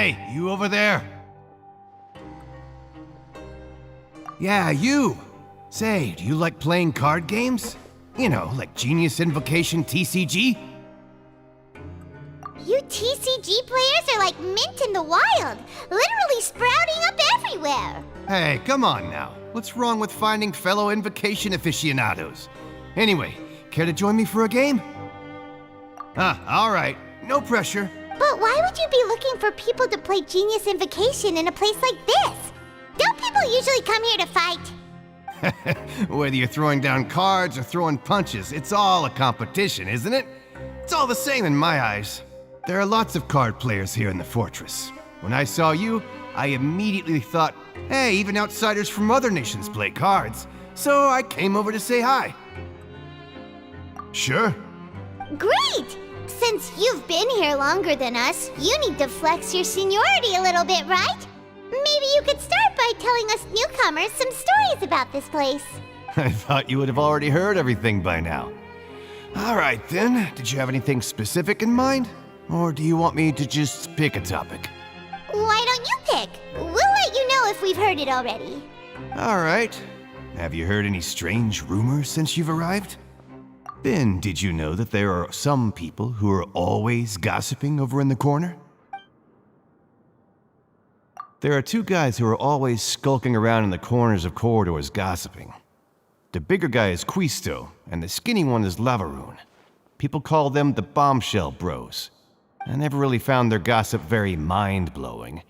Hey, you over there? Yeah, you! Say, do you like playing card games? You know, like Genius Invocation TCG? You TCG players are like mint in the wild, literally sprouting up everywhere. Hey, come on now. What's wrong with finding fellow Invocation aficionados? Anyway, care to join me for a game? Alright. No pressure. But why would you be looking for people to play Genius Invocation in a place like this? Don't people usually come here to fight? Whether you're throwing down cards or throwing punches, it's all a competition, isn't it? It's all the same in my eyes. There are lots of card players here in the fortress. When I saw you, I immediately thought, hey, even outsiders from other nations play cards. So I came over to say hi. Sure. Great! Since you've been here longer than us, you need to flex your seniority a little bit, right? Maybe you could start by telling us newcomers some stories about this place. I thought you would have already heard everything by now. All right then, did you have anything specific in mind? Or do you want me to just pick a topic? Why don't you pick? We'll let you know if we've heard it already. All right. Have you heard any strange rumors since you've arrived? Then, did you know that there are some people who are always gossiping over in the corner? There are two guys who are always skulking around in the corners of corridors gossiping. The bigger guy is Quisto, and the skinny one is Lavaroon. People call them the Bombshell Bros. I never really found their gossip very mind-blowing.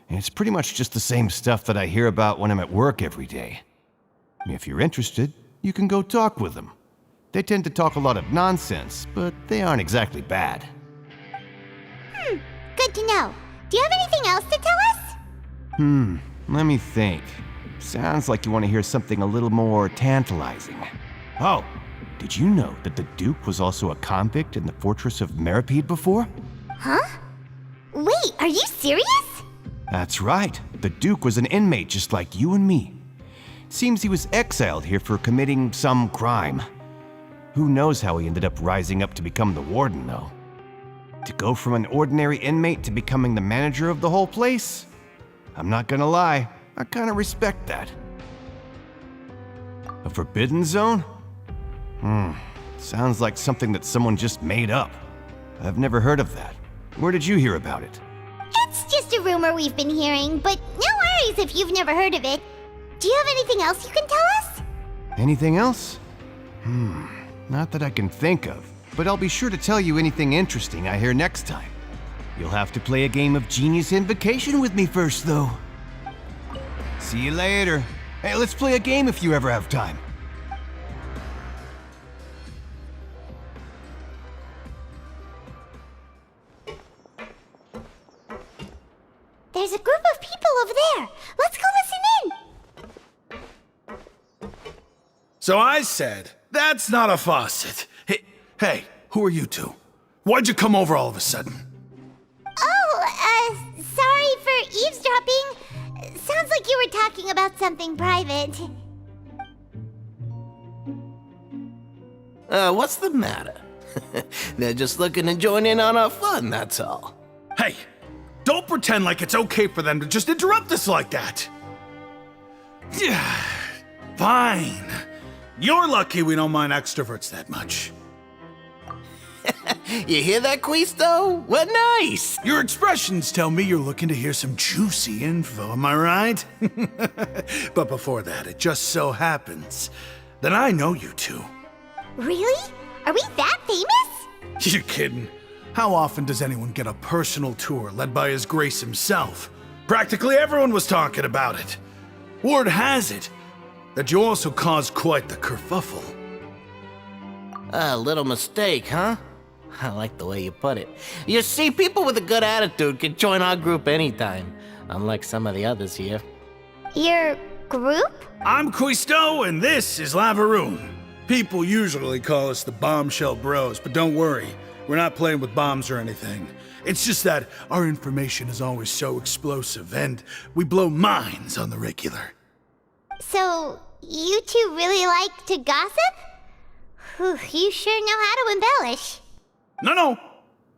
It's pretty much just the same stuff that I hear about when I'm at work every day. If you're interested, you can go talk with them. They tend to talk a lot of nonsense, but they aren't exactly bad. Good to know. Do you have anything else to tell us? Let me think. Sounds like you want to hear something a little more tantalizing. Oh, did you know that the Duke was also a convict in the Fortress of Meropide before? Huh? Wait, are you serious? That's right. The Duke was an inmate just like you and me. Seems he was exiled here for committing some crime. Who knows how he ended up rising up to become the warden, though. To go from an ordinary inmate to becoming the manager of the whole place? I'm not gonna lie, I kinda respect that. A forbidden zone? Sounds like something that someone just made up. I've never heard of that. Where did you hear about it? It's just a rumor we've been hearing, but no worries if you've never heard of it. Do you have anything else you can tell us? Anything else? Not that I can think of, but I'll be sure to tell you anything interesting I hear next time. You'll have to play a game of Genius Invocation with me first, though. See you later. Hey, let's play a game if you ever have time. There's a group of people over there. Let's go listen in. So I said, that's not a faucet. Hey, who are you two? Why'd you come over all of a sudden? Sorry for eavesdropping. Sounds like you were talking about something private. What's the matter? They're just looking to join in on our fun, that's all. Hey, don't pretend like it's okay for them to just interrupt us like that. Fine. You're lucky we don't mind extroverts that much. You hear that, Quisto? What nice! Your expressions tell me you're looking to hear some juicy info, am I right? But before that, it just so happens that I know you two. Really? Are we that famous? You're kidding. How often does anyone get a personal tour led by His Grace himself? Practically everyone was talking about it. Word has it that you also caused quite the kerfuffle. A little mistake, huh? I like the way you put it. You see, people with a good attitude can join our group anytime, unlike some of the others here. Your group? I'm Quisto, and this is Lavaroon. People usually call us the Bombshell Bros, but don't worry, we're not playing with bombs or anything. It's just that our information is always so explosive, and we blow minds on the regular. So, you two really like to gossip? Whew, you sure know how to embellish. No,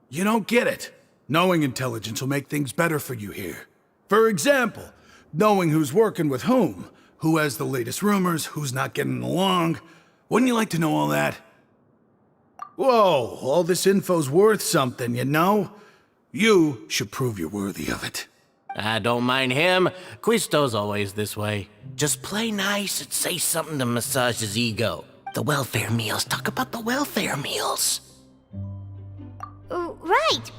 you don't get it. Knowing intelligence will make things better for you here. For example, knowing who's working with whom, who has the latest rumors, who's not getting along. Wouldn't you like to know all that? Whoa, all this info's worth something, you know? You should prove you're worthy of it. I don't mind him. Quisto's always this way. Just play nice and say something to massage his ego. The welfare meals. Talk about the welfare meals. Right.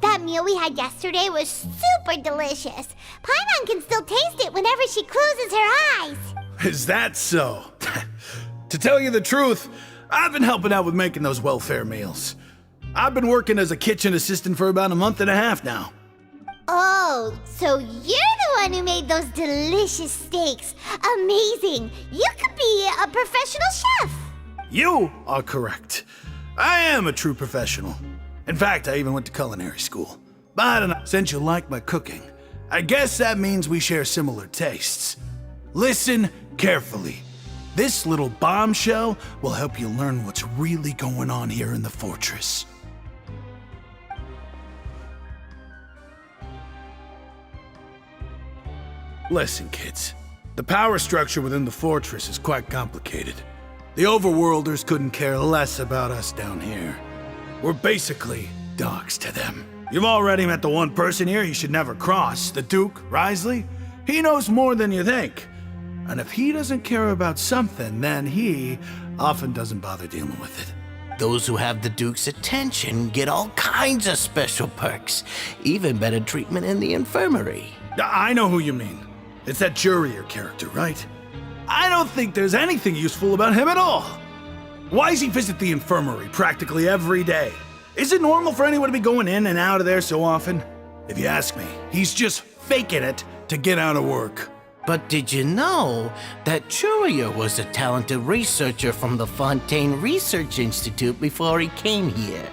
That meal we had yesterday was super delicious. Paimon can still taste it whenever she closes her eyes. Is that so? To tell you the truth, I've been helping out with making those welfare meals. I've been working as a kitchen assistant for about a month and a half now. Oh, so you're the one who made those delicious steaks. Amazing. You could be a professional chef. You are correct. I am a true professional. In fact, I even went to culinary school. But I don't know, since you like my cooking, I guess that means we share similar tastes. Listen carefully. This little bombshell will help you learn what's really going on here in the fortress. Listen, kids. The power structure within the fortress is quite complicated. The overworlders couldn't care less about us down here. We're basically dogs to them. You've already met the one person here you should never cross, the Duke, Risley. He knows more than you think. And if he doesn't care about something, then he often doesn't bother dealing with it. Those who have the Duke's attention get all kinds of special perks. Even better treatment in the Infirmary. I know who you mean. It's that Jurier character, right? I don't think there's anything useful about him at all. Why does he visit the Infirmary practically every day? Is it normal for anyone to be going in and out of there so often? If you ask me, he's just faking it to get out of work. But did you know that Jurier was a talented researcher from the Fontaine Research Institute before he came here?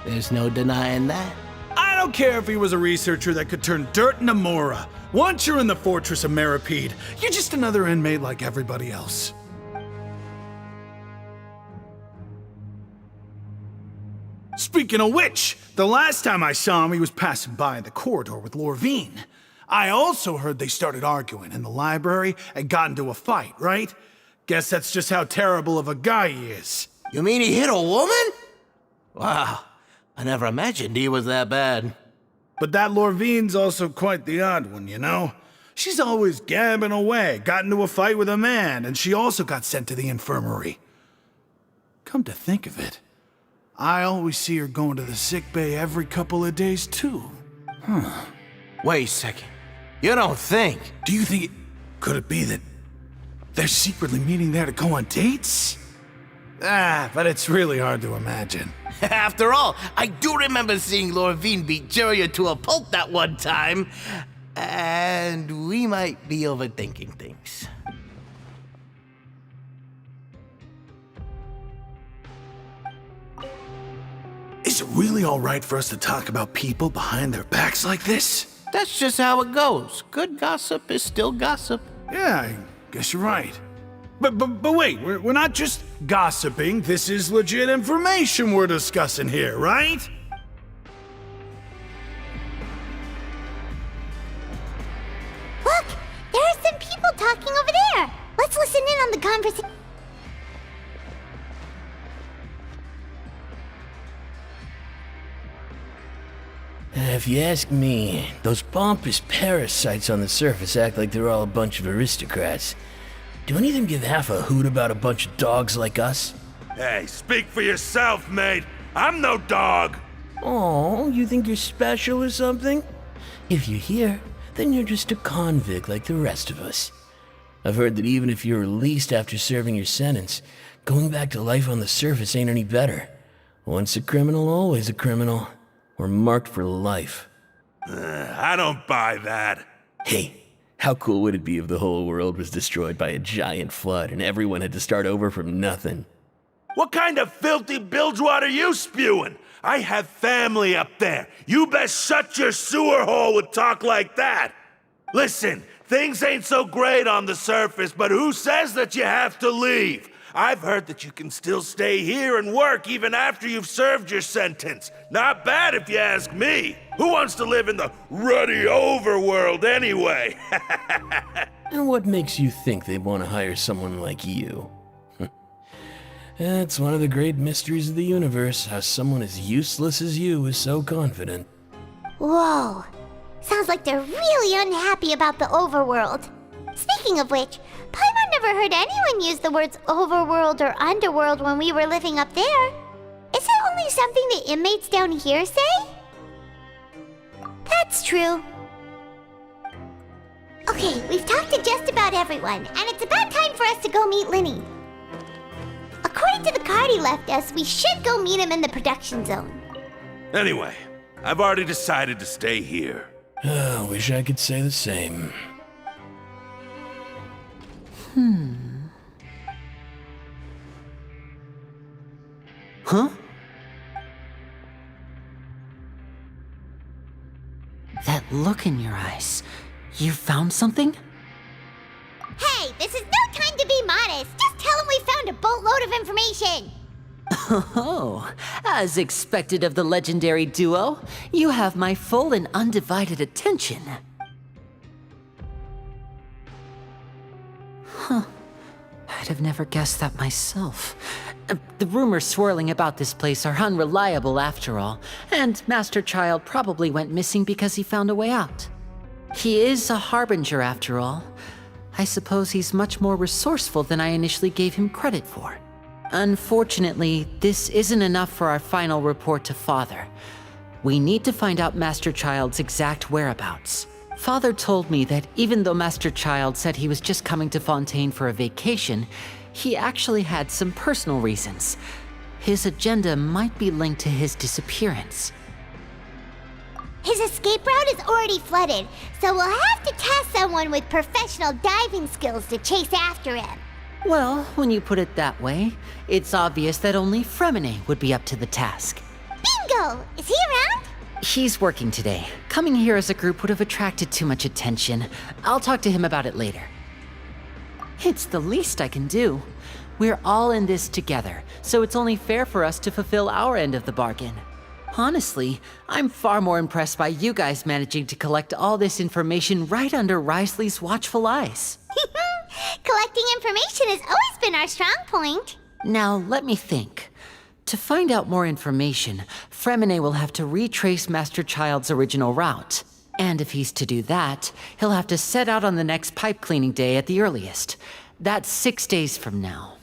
There's no denying that. I don't care if he was a researcher that could turn dirt into Mora. Once you're in the Fortress of Meropide, you're just another inmate like everybody else. Speaking of which, the last time I saw him, he was passing by in the corridor with Lorvine. I also heard they started arguing in the library and got into a fight, right? Guess that's just how terrible of a guy he is. You mean he hit a woman? Wow, I never imagined he was that bad. But that Lorvine's also quite the odd one, you know? She's always gabbing away, got into a fight with a man, and she also got sent to the infirmary. Come to think of it, I always see her going to the sick bay every couple of days, too. Wait a second. You don't think? Do you think could it be that they're secretly meeting there to go on dates? But it's really hard to imagine. After all, I do remember seeing Lorvine beat Jurier to a pulp that one time. And we might be overthinking things. Is it really all right for us to talk about people behind their backs like this? That's just how it goes. Good gossip is still gossip. Yeah, I guess you're right. But wait, we're not just gossiping. This is legit information we're discussing here, right? Look, there are some people talking over there. Let's listen in on the conversation. If you ask me, those pompous parasites on the surface act like they're all a bunch of aristocrats. Do any of them give half a hoot about a bunch of dogs like us? Hey, speak for yourself, mate. I'm no dog. Oh, you think you're special or something? If you're here, then you're just a convict like the rest of us. I've heard that even if you're released after serving your sentence, going back to life on the surface ain't any better. Once a criminal, always a criminal. We're marked for life. I don't buy that. Hey, how cool would it be if the whole world was destroyed by a giant flood and everyone had to start over from nothing? What kind of filthy bilge water you spewing? I have family up there. You best shut your sewer hole with talk like that. Listen, things ain't so great on the surface, but who says that you have to leave? I've heard that you can still stay here and work even after you've served your sentence. Not bad if you ask me. Who wants to live in the ruddy overworld anyway? And what makes you think they want to hire someone like you? It's one of the great mysteries of the universe, how someone as useless as you is so confident. Whoa. Sounds like they're really unhappy about the overworld. Speaking of which, Paimon never heard anyone use the words overworld or underworld when we were living up there. Is it only something the inmates down here say? That's true. Okay, we've talked to just about everyone, and it's about time for us to go meet Lyney. According to the card he left us, we should go meet him in the production zone. Anyway, I've already decided to stay here. Wish I could say the same. Huh? That look in your eyes. You found something? Hey, this is no time to be modest. Just tell him we found a boatload of information. Oh, as expected of the legendary duo, you have my full and undivided attention. Huh. I'd have never guessed that myself. The rumors swirling about this place are unreliable after all, and Master Child probably went missing because he found a way out. He is a harbinger after all. I suppose he's much more resourceful than I initially gave him credit for. Unfortunately, this isn't enough for our final report to Father. We need to find out Master Child's exact whereabouts. Father told me that even though Master Child said he was just coming to Fontaine for a vacation, he actually had some personal reasons. His agenda might be linked to his disappearance. His escape route is already flooded, so we'll have to task someone with professional diving skills to chase after him. Well, when you put it that way, it's obvious that only Fremine would be up to the task. Bingo! Is he around? He's working today. Coming here as a group would have attracted too much attention. I'll talk to him about it later. It's the least I can do. We're all in this together, so it's only fair for us to fulfill our end of the bargain. Honestly, I'm far more impressed by you guys managing to collect all this information right under Risley's watchful eyes. Collecting information has always been our strong point. Now, let me think. To find out more information, Fremine will have to retrace Master Child's original route. And if he's to do that, he'll have to set out on the next pipe cleaning day at the earliest. That's 6 days from now.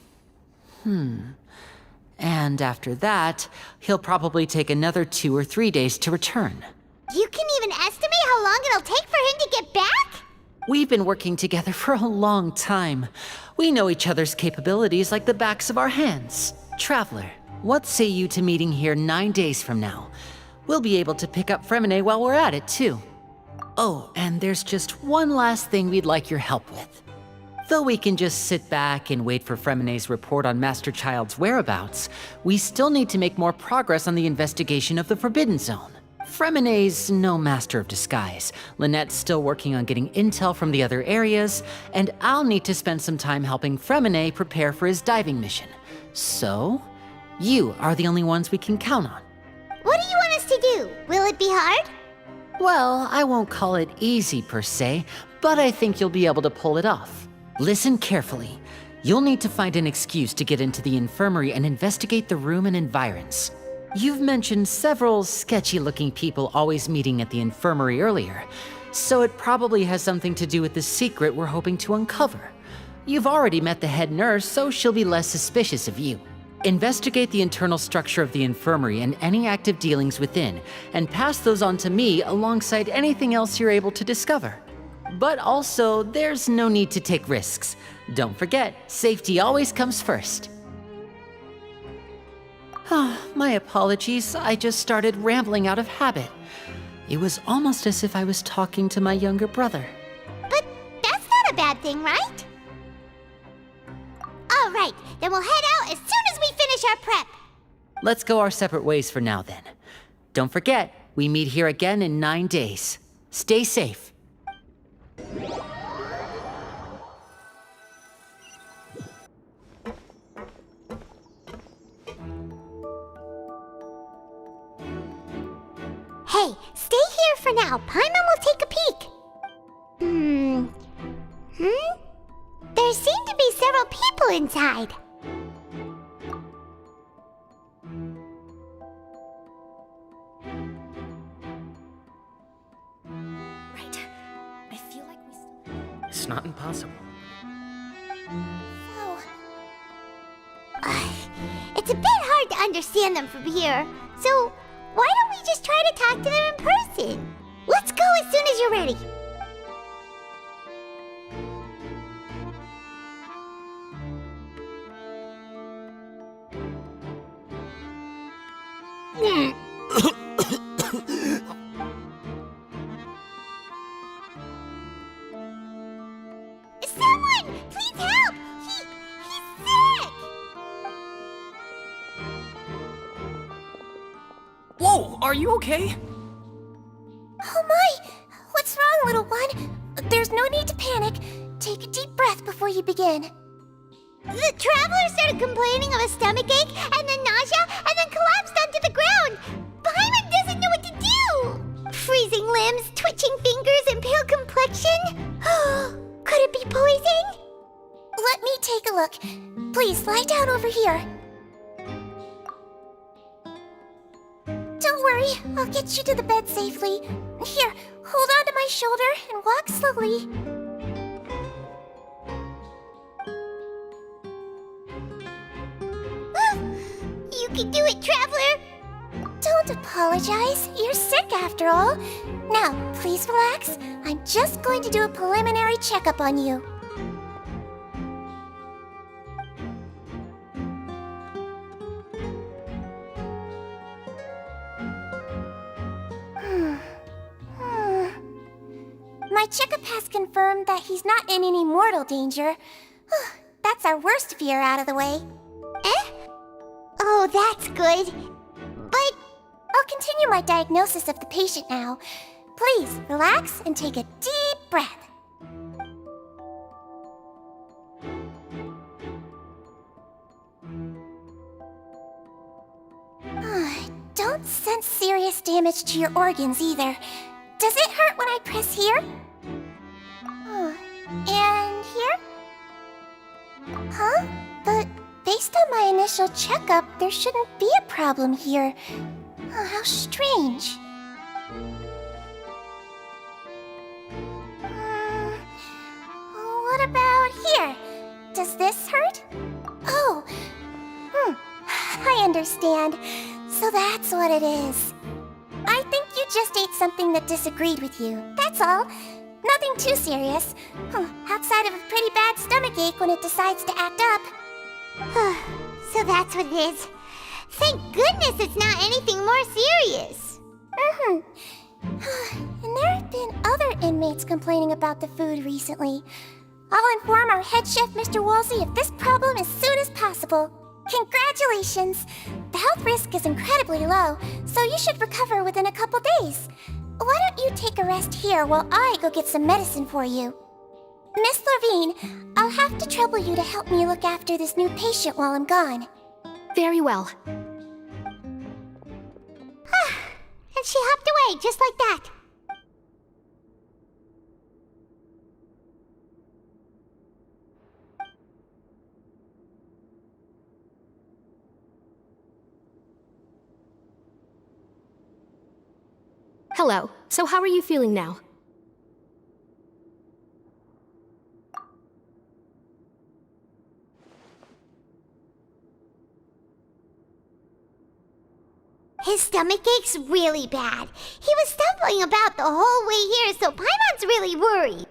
And after that, he'll probably take another 2 or 3 days to return. You can even estimate how long it'll take for him to get back? We've been working together for a long time. We know each other's capabilities like the backs of our hands. Traveler, what say you to meeting here 9 days from now? We'll be able to pick up Fremine while we're at it, too. Oh, and there's just one last thing we'd like your help with. Though we can just sit back and wait for Fremine's report on Master Child's whereabouts, we still need to make more progress on the investigation of the Forbidden Zone. Fremine's no master of disguise, Lynette's still working on getting intel from the other areas, and I'll need to spend some time helping Fremine prepare for his diving mission. So, you are the only ones we can count on. What do you want us to do? Will it be hard? Well, I won't call it easy per se, but I think you'll be able to pull it off. Listen carefully. You'll need to find an excuse to get into the infirmary and investigate the room and environs. You've mentioned several sketchy-looking people always meeting at the infirmary earlier, so it probably has something to do with the secret we're hoping to uncover. You've already met the head nurse, so she'll be less suspicious of you. Investigate the internal structure of the infirmary and any active dealings within, and pass those on to me alongside anything else you're able to discover. But also, there's no need to take risks. Don't forget, safety always comes first. My apologies, I just started rambling out of habit. It was almost as if I was talking to my younger brother. But that's not a bad thing, right? All right, then we'll head out as soon as we finish our prep. Let's go our separate ways for now then. Don't forget, we meet here again in 9 days. Stay safe. for now. Paimon will take a peek. There seem to be several people inside. Right. I feel like we still... It's not impossible. Oh. It's a bit hard to understand them from here, so why don't we just try to talk to them in person? Let's go as soon as you're ready. Someone! Please help! He's sick! Whoa, are you okay? Oh my! What's wrong, little one? There's no need to panic. Take a deep breath before you begin. The traveler started complaining of a stomachache, and then nausea, and then collapsed onto the ground. Paimon doesn't know what to do! Freezing limbs, twitching fingers, and pale complexion? Could it be poison? Let me take a look. Please lie down over here. Don't worry, I'll get you to the bed safely. Here, hold on to my shoulder and walk slowly. You can do it, traveler! Don't apologize. You're sick after all. Now, please relax. I'm just going to do a preliminary checkup on you. My checkup has confirmed that he's not in any mortal danger. That's our worst fear out of the way. Eh? Oh, that's good. But I'll continue my diagnosis of the patient now. Please, relax and take a deep breath. Don't sense serious damage to your organs either. Does it hurt when I press here? And here? Huh? But based on my initial checkup, there shouldn't be a problem here. How strange. What about here? Does this hurt? Oh. I understand. So that's what it is. I think you just ate something that disagreed with you. That's all. Nothing too serious. Outside of a pretty bad stomachache when it decides to act up. So that's what it is. Thank goodness it's not anything more serious. And there have been other inmates complaining about the food recently. I'll inform our head chef, Mr. Woolsey, of this problem as soon as possible. Congratulations! The health risk is incredibly low, so you should recover within a couple days. Why don't you take a rest here while I go get some medicine for you? Miss Levine, I'll have to trouble you to help me look after this new patient while I'm gone. Very well. And she hopped away just like that. Hello. So how are you feeling now? His stomach ache's really bad. He was stumbling about the whole way here, so Paimon's really worried.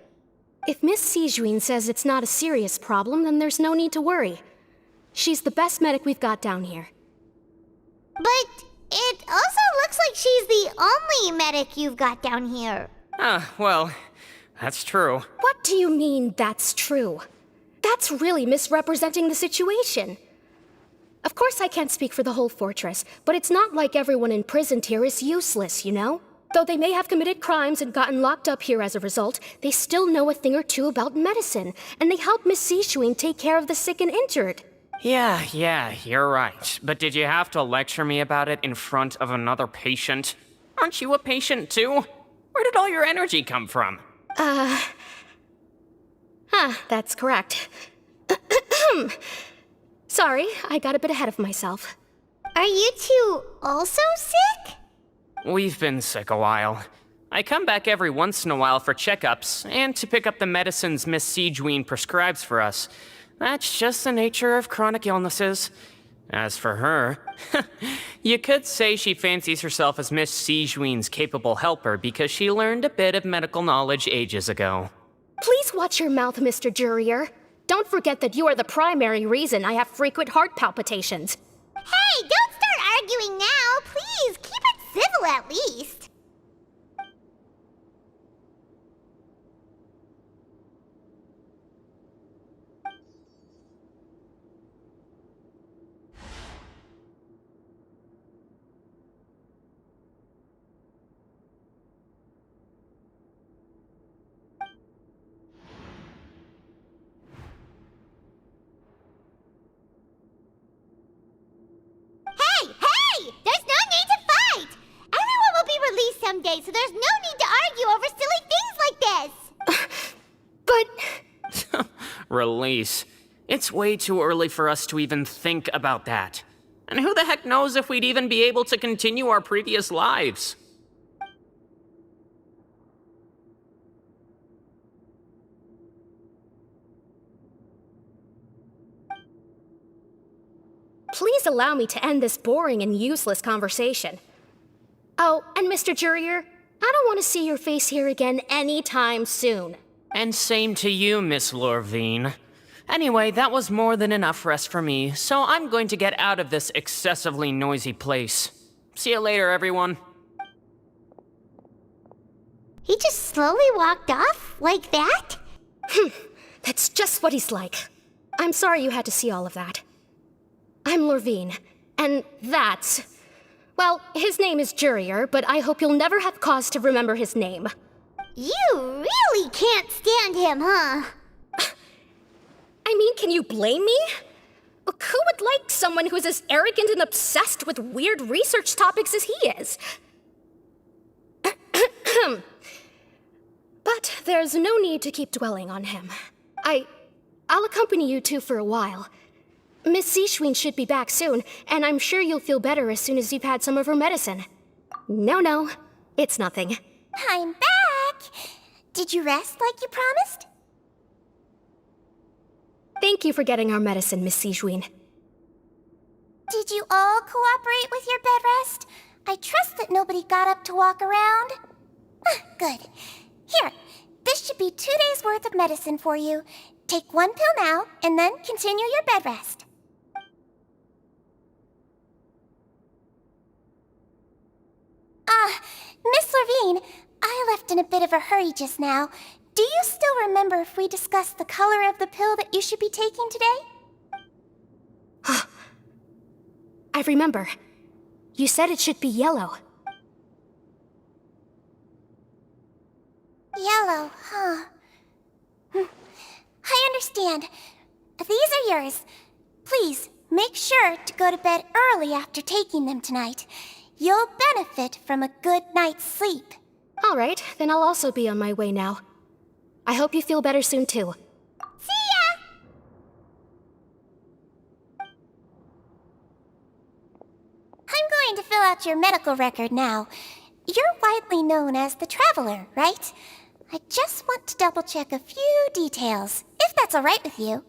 If Miss Sijuin says it's not a serious problem, then there's no need to worry. She's the best medic we've got down here. But it also looks like she's the only medic you've got down here. Well, that's true. What do you mean, that's true? That's really misrepresenting the situation. Of course I can't speak for the whole fortress, but it's not like everyone imprisoned here is useless, you know? Though they may have committed crimes and gotten locked up here as a result, they still know a thing or two about medicine, and they help Miss Sijuin take care of the sick and injured. Yeah, you're right. But did you have to lecture me about it in front of another patient? Aren't you a patient too? Where did all your energy come from? That's correct. Sorry, I got a bit ahead of myself. Are you two also sick? We've been sick a while. I come back every once in a while for checkups and to pick up the medicines Miss Siegewein prescribes for us. That's just the nature of chronic illnesses. As for her, you could say she fancies herself as Miss Siegewein's capable helper because she learned a bit of medical knowledge ages ago. Please watch your mouth, Mr. Jurier. Don't forget that you are the primary reason I have frequent heart palpitations. Hey, don't start arguing now. Please, keep it civil at least. Hey! There's no need to fight! Everyone will be released someday, so there's no need to argue over silly things like this! But... Release. It's way too early for us to even think about that. And who the heck knows if we'd even be able to continue our previous lives? Please allow me to end this boring and useless conversation. Oh, and Mr. Jurier, I don't want to see your face here again anytime soon. And same to you, Miss Lorvine. Anyway, that was more than enough rest for me, so I'm going to get out of this excessively noisy place. See you later, everyone. He just slowly walked off like that? That's just what he's like. I'm sorry you had to see all of that. I'm Lorvine, and that's... Well, his name is Jurier, but I hope you'll never have cause to remember his name. You really can't stand him, huh? I mean, can you blame me? Who would like someone who is as arrogant and obsessed with weird research topics as he is? But there's no need to keep dwelling on him. I'll accompany you two for a while. Miss Siegewein should be back soon, and I'm sure you'll feel better as soon as you've had some of her medicine. No, it's nothing. I'm back! Did you rest like you promised? Thank you for getting our medicine, Miss Siegewein. Did you all cooperate with your bed rest? I trust that nobody got up to walk around. Good. Here, this should be 2 days' worth of medicine for you. Take 1 pill now, and then continue your bed rest. Miss Lorvine, I left in a bit of a hurry just now. Do you still remember if we discussed the color of the pill that you should be taking today? I remember. You said it should be yellow. Yellow, huh? I understand. These are yours. Please, make sure to go to bed early after taking them tonight. You'll benefit from a good night's sleep. All right, then I'll also be on my way now. I hope you feel better soon, too. See ya! I'm going to fill out your medical record now. You're widely known as the Traveler, right? I just want to double-check a few details, if that's all right with you.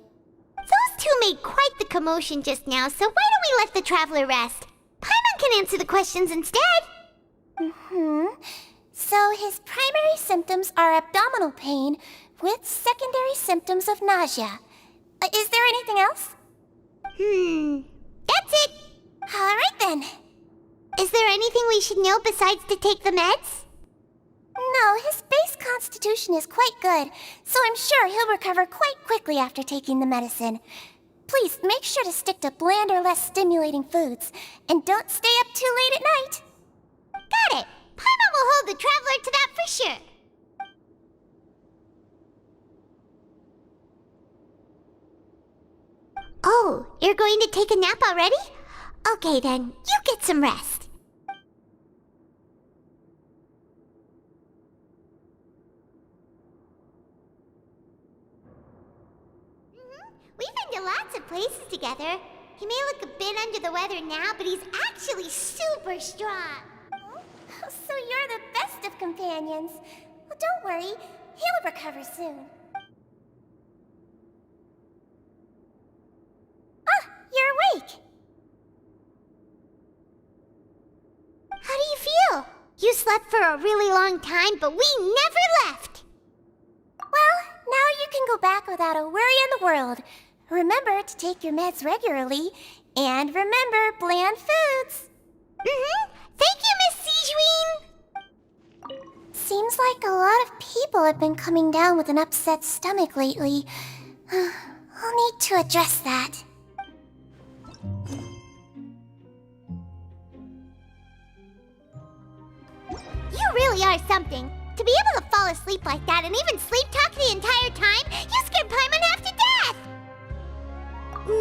Those two made quite the commotion just now, so why don't we let the Traveler rest? Paimon can answer the questions instead. So his primary symptoms are abdominal pain with secondary symptoms of nausea. Is there anything else? That's it. All right then. Is there anything we should know besides to take the meds? No, his base constitution is quite good, so I'm sure he'll recover quite quickly after taking the medicine. Please make sure to stick to bland or less stimulating foods, and don't stay up too late at night. Got it. Paimon will hold the Traveler to that for sure. Oh, you're going to take a nap already? Okay then, you get some rest. to lots of places together. He may look a bit under the weather now, but he's actually super strong. So you're the best of companions. Well, don't worry. He'll recover soon. Ah, you're awake. How do you feel? You slept for a really long time, but we never left. Well, now you can go back without a worry in the world. Remember to take your meds regularly, and remember bland foods. Thank you, Miss Sijuin! Seems like a lot of people have been coming down with an upset stomach lately. I'll need to address that. You really are something. To be able to fall asleep like that and even sleep talk the entire time, you scared Paimon half to death!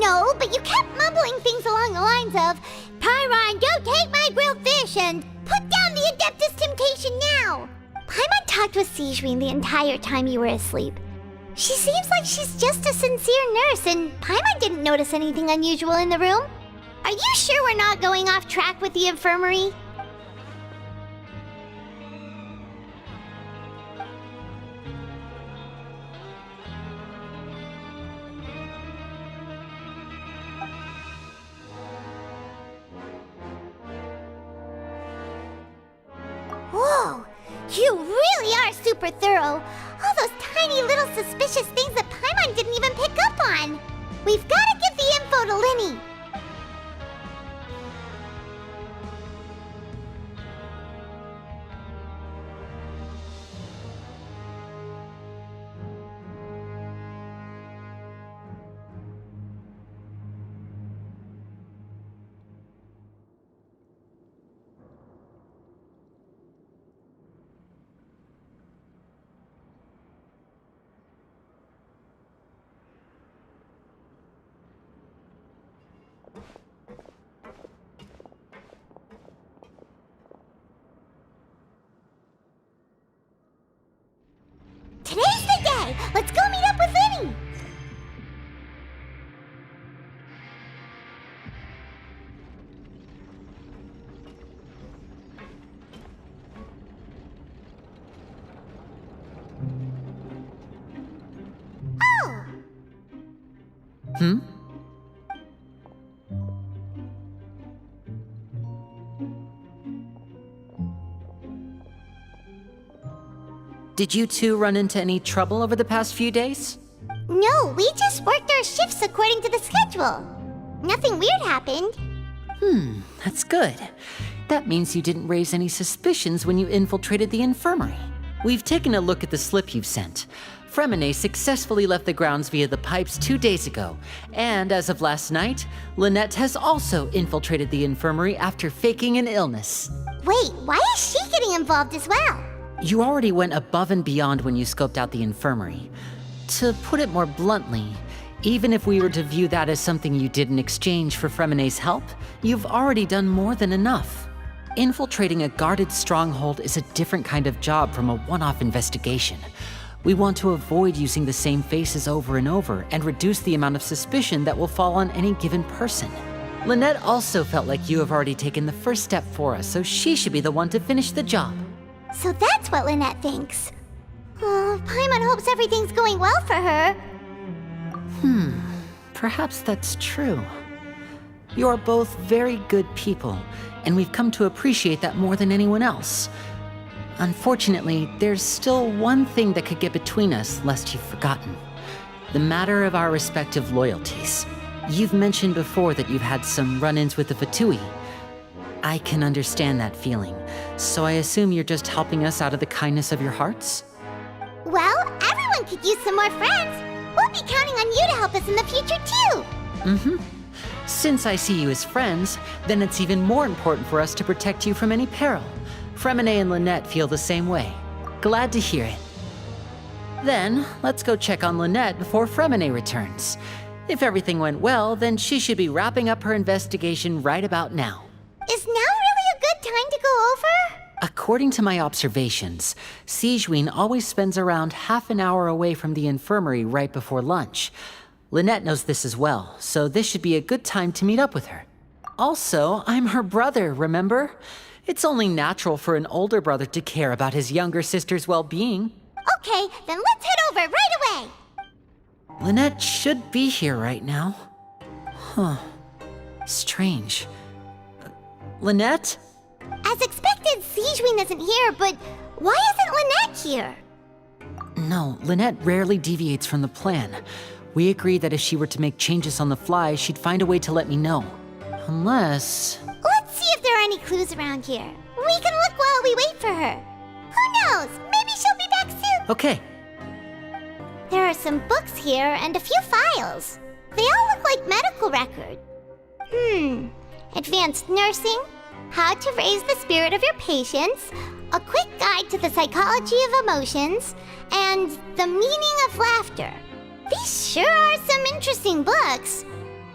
No, but you kept mumbling things along the lines of, Pyron, don't take my grilled fish, and put down the Adeptus Temptation now! Paimon talked with Sijuin the entire time you were asleep. She seems like she's just a sincere nurse, and Paimon didn't notice anything unusual in the room. Are you sure we're not going off track with the infirmary? Whoa! You really are super thorough! All those tiny little suspicious things that Paimon didn't even pick up on! We've gotta give the info to Lyney! Today's the day! Let's go meet up with Lyney! Oh! Did you two run into any trouble over the past few days? No, we just worked our shifts according to the schedule. Nothing weird happened. That's good. That means you didn't raise any suspicions when you infiltrated the infirmary. We've taken a look at the slip you've sent. Fremine successfully left the grounds via the pipes 2 days ago, and as of last night, Lynette has also infiltrated the infirmary after faking an illness. Wait, why is she getting involved as well? You already went above and beyond when you scoped out the infirmary. To put it more bluntly, even if we were to view that as something you did in exchange for Fremine's help, you've already done more than enough. Infiltrating a guarded stronghold is a different kind of job from a one-off investigation. We want to avoid using the same faces over and over and reduce the amount of suspicion that will fall on any given person. Lynette also felt like you have already taken the first step for us, so she should be the one to finish the job. So that's what Lynette thinks. Oh, Paimon hopes everything's going well for her. Perhaps that's true. You are both very good people, and we've come to appreciate that more than anyone else. Unfortunately, there's still one thing that could get between us, lest you've forgotten. The matter of our respective loyalties. You've mentioned before that you've had some run-ins with the Fatui. I can understand that feeling, so I assume you're just helping us out of the kindness of your hearts? Well, everyone could use some more friends. We'll be counting on you to help us in the future, too. Since I see you as friends, then it's even more important for us to protect you from any peril. Fremine and Lynette feel the same way. Glad to hear it. Then, let's go check on Lynette before Fremine returns. If everything went well, then she should be wrapping up her investigation right about now. Is now really a good time to go over? According to my observations, Sijuin always spends around half an hour away from the infirmary right before lunch. Lynette knows this as well, so this should be a good time to meet up with her. Also, I'm her brother, remember? It's only natural for an older brother to care about his younger sister's well-being. Okay, then let's head over right away. Lynette should be here right now. Huh. Strange. Lynette? As expected, Siegewein isn't here, but why isn't Lynette here? No, Lynette rarely deviates from the plan. We agreed that if she were to make changes on the fly, she'd find a way to let me know. Unless... Let's see if there are any clues around here. We can look while we wait for her. Who knows? Maybe she'll be back soon. Okay. There are some books here and a few files. They all look like medical records. Advanced nursing, how to raise the spirit of your patients, a quick guide to the psychology of emotions, and the meaning of laughter. These sure are some interesting books.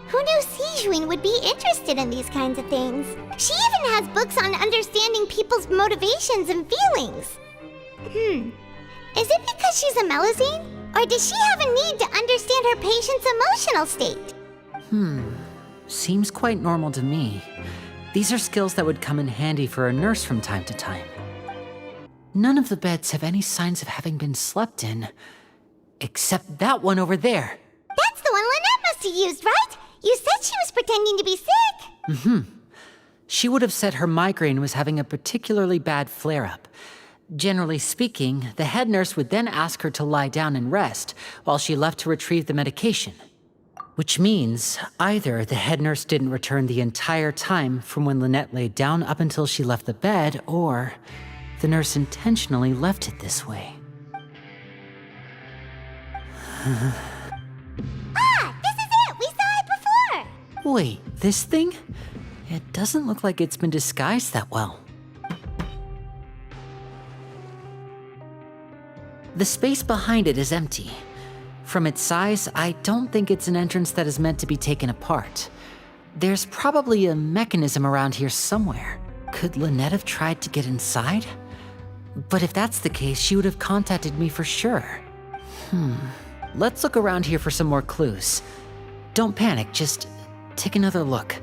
Who knew Siegewein would be interested in these kinds of things? She even has books on understanding people's motivations and feelings. Is it because she's a Melazine? Or does she have a need to understand her patient's emotional state? Seems quite normal to me. These are skills that would come in handy for a nurse from time to time. None of the beds have any signs of having been slept in, except that one over there. That's the one Lynette must have used, right? You said she was pretending to be sick. She would have said her migraine was having a particularly bad flare-up. Generally speaking, the head nurse would then ask her to lie down and rest while she left to retrieve the medication. Which means either the head nurse didn't return the entire time from when Lynette laid down up until she left the bed, or the nurse intentionally left it this way. This is it! We saw it before! Wait, this thing? It doesn't look like it's been disguised that well. The space behind it is empty. From its size, I don't think it's an entrance that is meant to be taken apart. There's probably a mechanism around here somewhere. Could Lynette have tried to get inside? But if that's the case, she would have contacted me for sure. Let's look around here for some more clues. Don't panic, just take another look.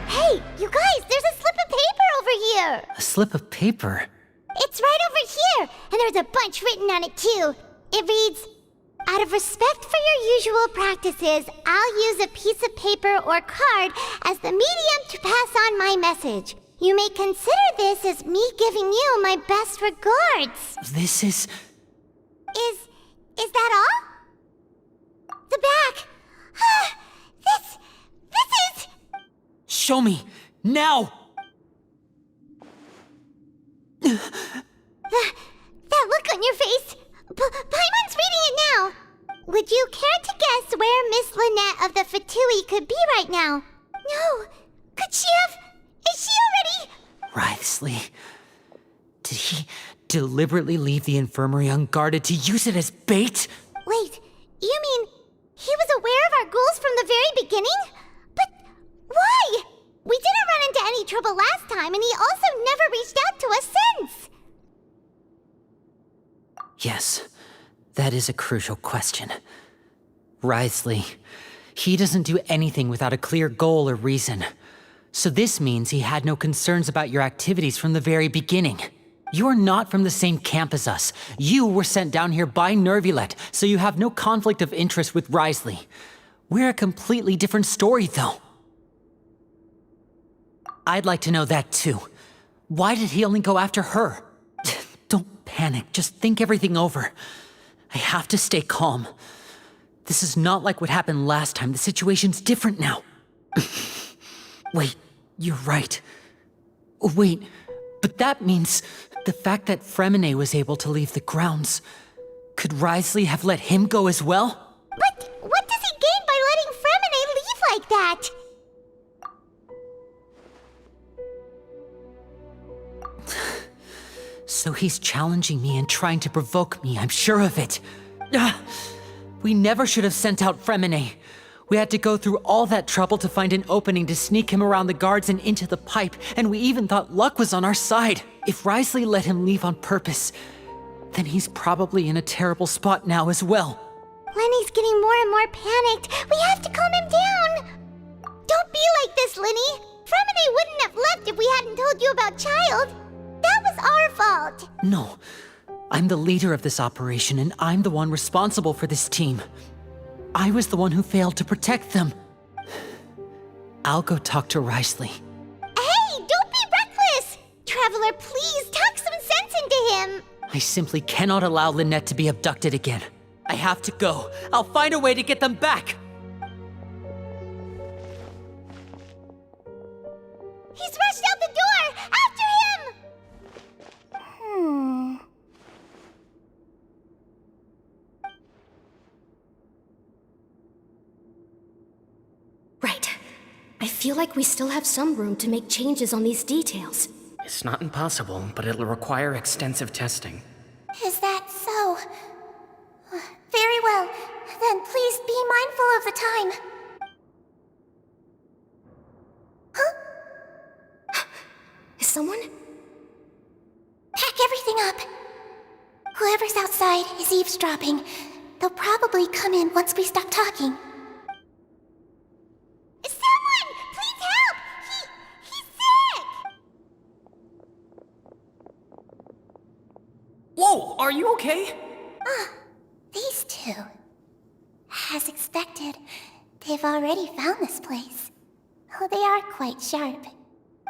Hey, you guys, there's a slip of paper over here! A slip of paper? It's right over here, and there's a bunch written on it too. It reads, out of respect for your usual practices, I'll use a piece of paper or card as the medium to pass on my message. You may consider this as me giving you my best regards. This is... Is that all? The back. This is... Show me! Now! That look on your face. Paimon's reading it now. Would you care to guess where Miss Lynette of the Fatui could be right now? No. Could she have... Is she already... Writhsley. Did he deliberately leave the infirmary unguarded to use it as bait? Wait, you mean he was aware of our goals from the very beginning? But why? We didn't run into any trouble last time, and he also never reached out to us since. Yes, that is a crucial question. Writhsley, he doesn't do anything without a clear goal or reason. So this means he had no concerns about your activities from the very beginning. You're not from the same camp as us. You were sent down here by Nervulet, so you have no conflict of interest with Writhsley. We're a completely different story, though. I'd like to know that too. Why did he only go after her? Don't panic, just think everything over. I have to stay calm. This is not like what happened last time. The situation's different now. Wait, you're right. Wait, but that means the fact that Fremine was able to leave the grounds. Could Writhsley have let him go as well? But what does he gain by letting Fremine leave like that? So he's challenging me and trying to provoke me, I'm sure of it. We never should have sent out Fremine. We had to go through all that trouble to find an opening to sneak him around the guards and into the pipe, and we even thought luck was on our side. If Risley let him leave on purpose, then he's probably in a terrible spot now as well. Lenny's getting more and more panicked. We have to calm him down. Don't be like this, Lyney. Fremine wouldn't have left if we hadn't told you about Child. That was our fault. No, I'm the leader of this operation, and I'm the one responsible for this team. I was the one who failed to protect them. I'll go talk to Risley. Hey, don't be reckless! Traveler, please talk some sense into him. I simply cannot allow Lynette to be abducted again. I have to go. I'll find a way to get them back. He's rushed out the door! After him! Right. I feel like we still have some room to make changes on these details. It's not impossible, but it'll require extensive testing. Is that so? Very well. Then please be mindful of the time. Huh? Is someone? Pack everything up. Whoever's outside is eavesdropping. They'll probably come in once we stop talking. Someone! Please help! He's sick! Whoa, are you okay? These two. As expected, they've already found this place. Oh, they are quite sharp.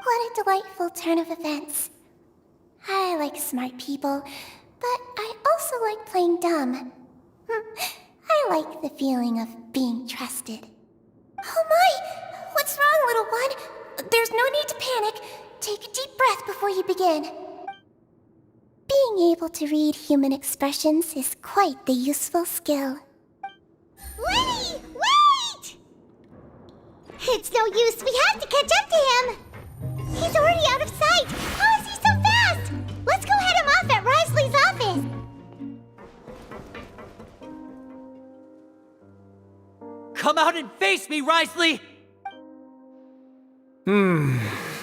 What a delightful turn of events. I like smart people, but I also like playing dumb. I like the feeling of being trusted. Oh my! What's wrong, little one? There's no need to panic. Take a deep breath before you begin. Being able to read human expressions is quite the useful skill. Lyney, wait! It's no use. We have to catch up to him. He's already out of sight. How is he so fast? Let's go head him off at Risley's office. Come out and face me, Risley!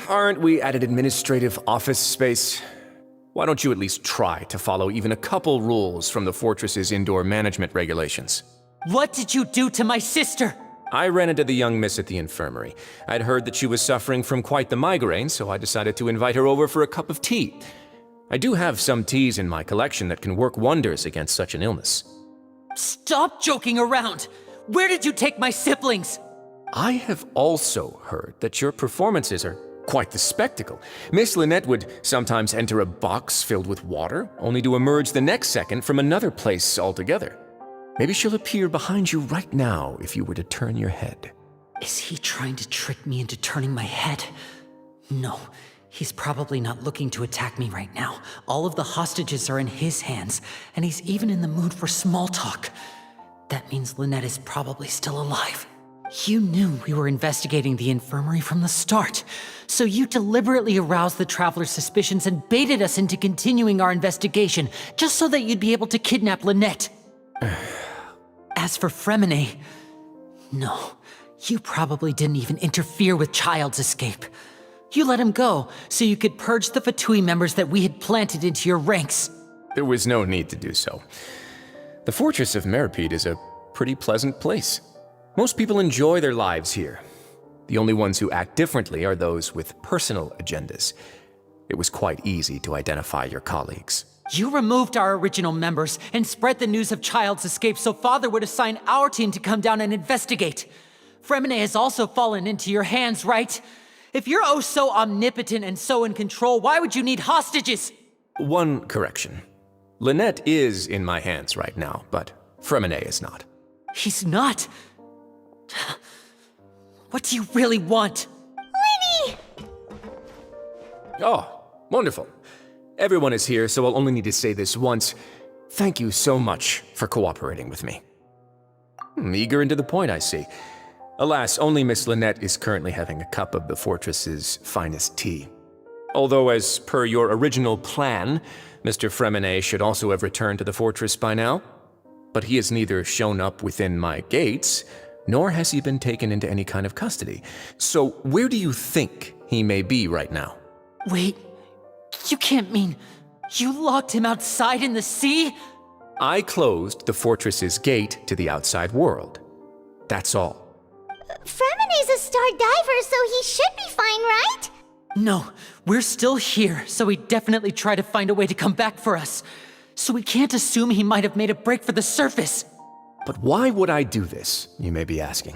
Aren't we at an administrative office space? Why don't you at least try to follow even a couple rules from the Fortress's indoor management regulations? What did you do to my sister? I ran into the young miss at the infirmary. I'd heard that she was suffering from quite the migraine, so I decided to invite her over for a cup of tea. I do have some teas in my collection that can work wonders against such an illness. Stop joking around! Where did you take my siblings? I have also heard that your performances are quite the spectacle. Miss Lynette would sometimes enter a box filled with water, only to emerge the next second from another place altogether. Maybe she'll appear behind you right now if you were to turn your head. Is he trying to trick me into turning my head? No, he's probably not looking to attack me right now. All of the hostages are in his hands, and he's even in the mood for small talk. That means Lynette is probably still alive. You knew we were investigating the infirmary from the start, so you deliberately aroused the Traveler's suspicions and baited us into continuing our investigation, just so that you'd be able to kidnap Lynette. As for Fremine, no, you probably didn't even interfere with Child's escape. You let him go, so you could purge the Fatui members that we had planted into your ranks. There was no need to do so. The Fortress of Meropide is a pretty pleasant place. Most people enjoy their lives here. The only ones who act differently are those with personal agendas. It was quite easy to identify your colleagues. You removed our original members and spread the news of Child's escape so Father would assign our team to come down and investigate. Fremine has also fallen into your hands, right? If you're oh so omnipotent and so in control, why would you need hostages? One correction. Lynette is in my hands right now, but Fremine is not. He's not. What do you really want? Lyney! Oh, wonderful. Everyone is here, so I'll only need to say this once. Thank you so much for cooperating with me. Eager and to the point, I see. Alas, only Miss Lynette is currently having a cup of the Fortress's finest tea. Although, as per your original plan, Mr. Fremine should also have returned to the Fortress by now. But he has neither shown up within my gates, nor has he been taken into any kind of custody. So where do you think he may be right now? Wait, you can't mean you locked him outside in the sea? I closed the fortress's gate to the outside world. That's all. Fremene's a star diver, so he should be fine, right? No, we're still here, so he definitely tried to find a way to come back for us. So we can't assume he might have made a break for the surface. But why would I do this, you may be asking?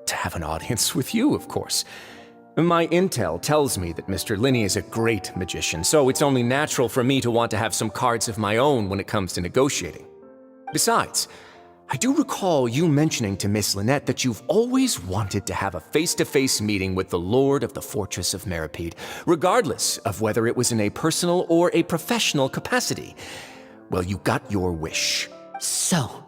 To have an audience with you, of course. My intel tells me that Mr. Lyney is a great magician, so it's only natural for me to want to have some cards of my own when it comes to negotiating. Besides, I do recall you mentioning to Miss Lynette that you've always wanted to have a face-to-face meeting with the Lord of the Fortress of Meropide, regardless of whether it was in a personal or a professional capacity. Well, you got your wish. So,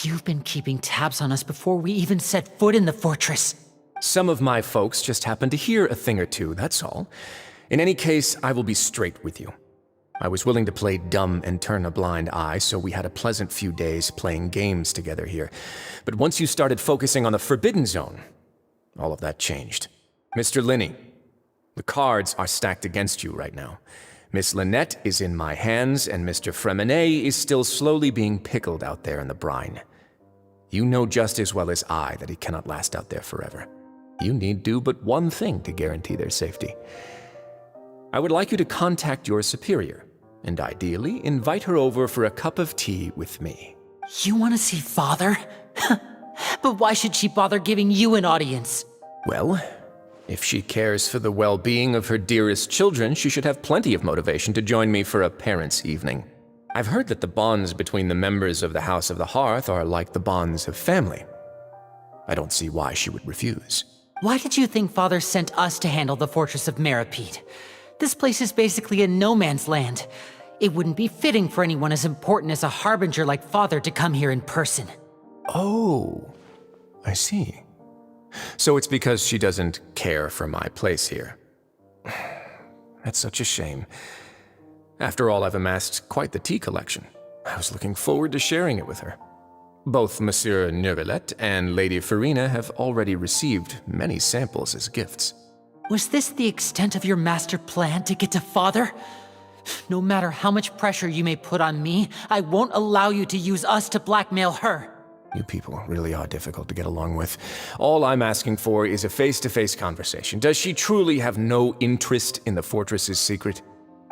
you've been keeping tabs on us before we even set foot in the fortress. Some of my folks just happened to hear a thing or two, that's all. In any case, I will be straight with you. I was willing to play dumb and turn a blind eye, so we had a pleasant few days playing games together here. But once you started focusing on the Forbidden Zone, all of that changed. Mr. Lyney, the cards are stacked against you right now. Miss Lynette is in my hands, and Mr. Fremene is still slowly being pickled out there in the brine. You know just as well as I that he cannot last out there forever. You need do but one thing to guarantee their safety. I would like you to contact your superior, and ideally invite her over for a cup of tea with me. You want to see Father? But why should she bother giving you an audience? Well, if she cares for the well-being of her dearest children, she should have plenty of motivation to join me for a parents' evening. I've heard that the bonds between the members of the House of the Hearth are like the bonds of family. I don't see why she would refuse. Why did you think Father sent us to handle the Fortress of Meropide? This place is basically a no-man's land. It wouldn't be fitting for anyone as important as a harbinger like Father to come here in person. Oh, I see. So it's because she doesn't care for my place here. That's such a shame. After all, I've amassed quite the tea collection. I was looking forward to sharing it with her. Both Monsieur Neuvillette and Lady Farina have already received many samples as gifts. Was this the extent of your master plan to get to Father? No matter how much pressure you may put on me, I won't allow you to use us to blackmail her. You people really are difficult to get along with. All I'm asking for is a face-to-face conversation. Does she truly have no interest in the fortress's secret?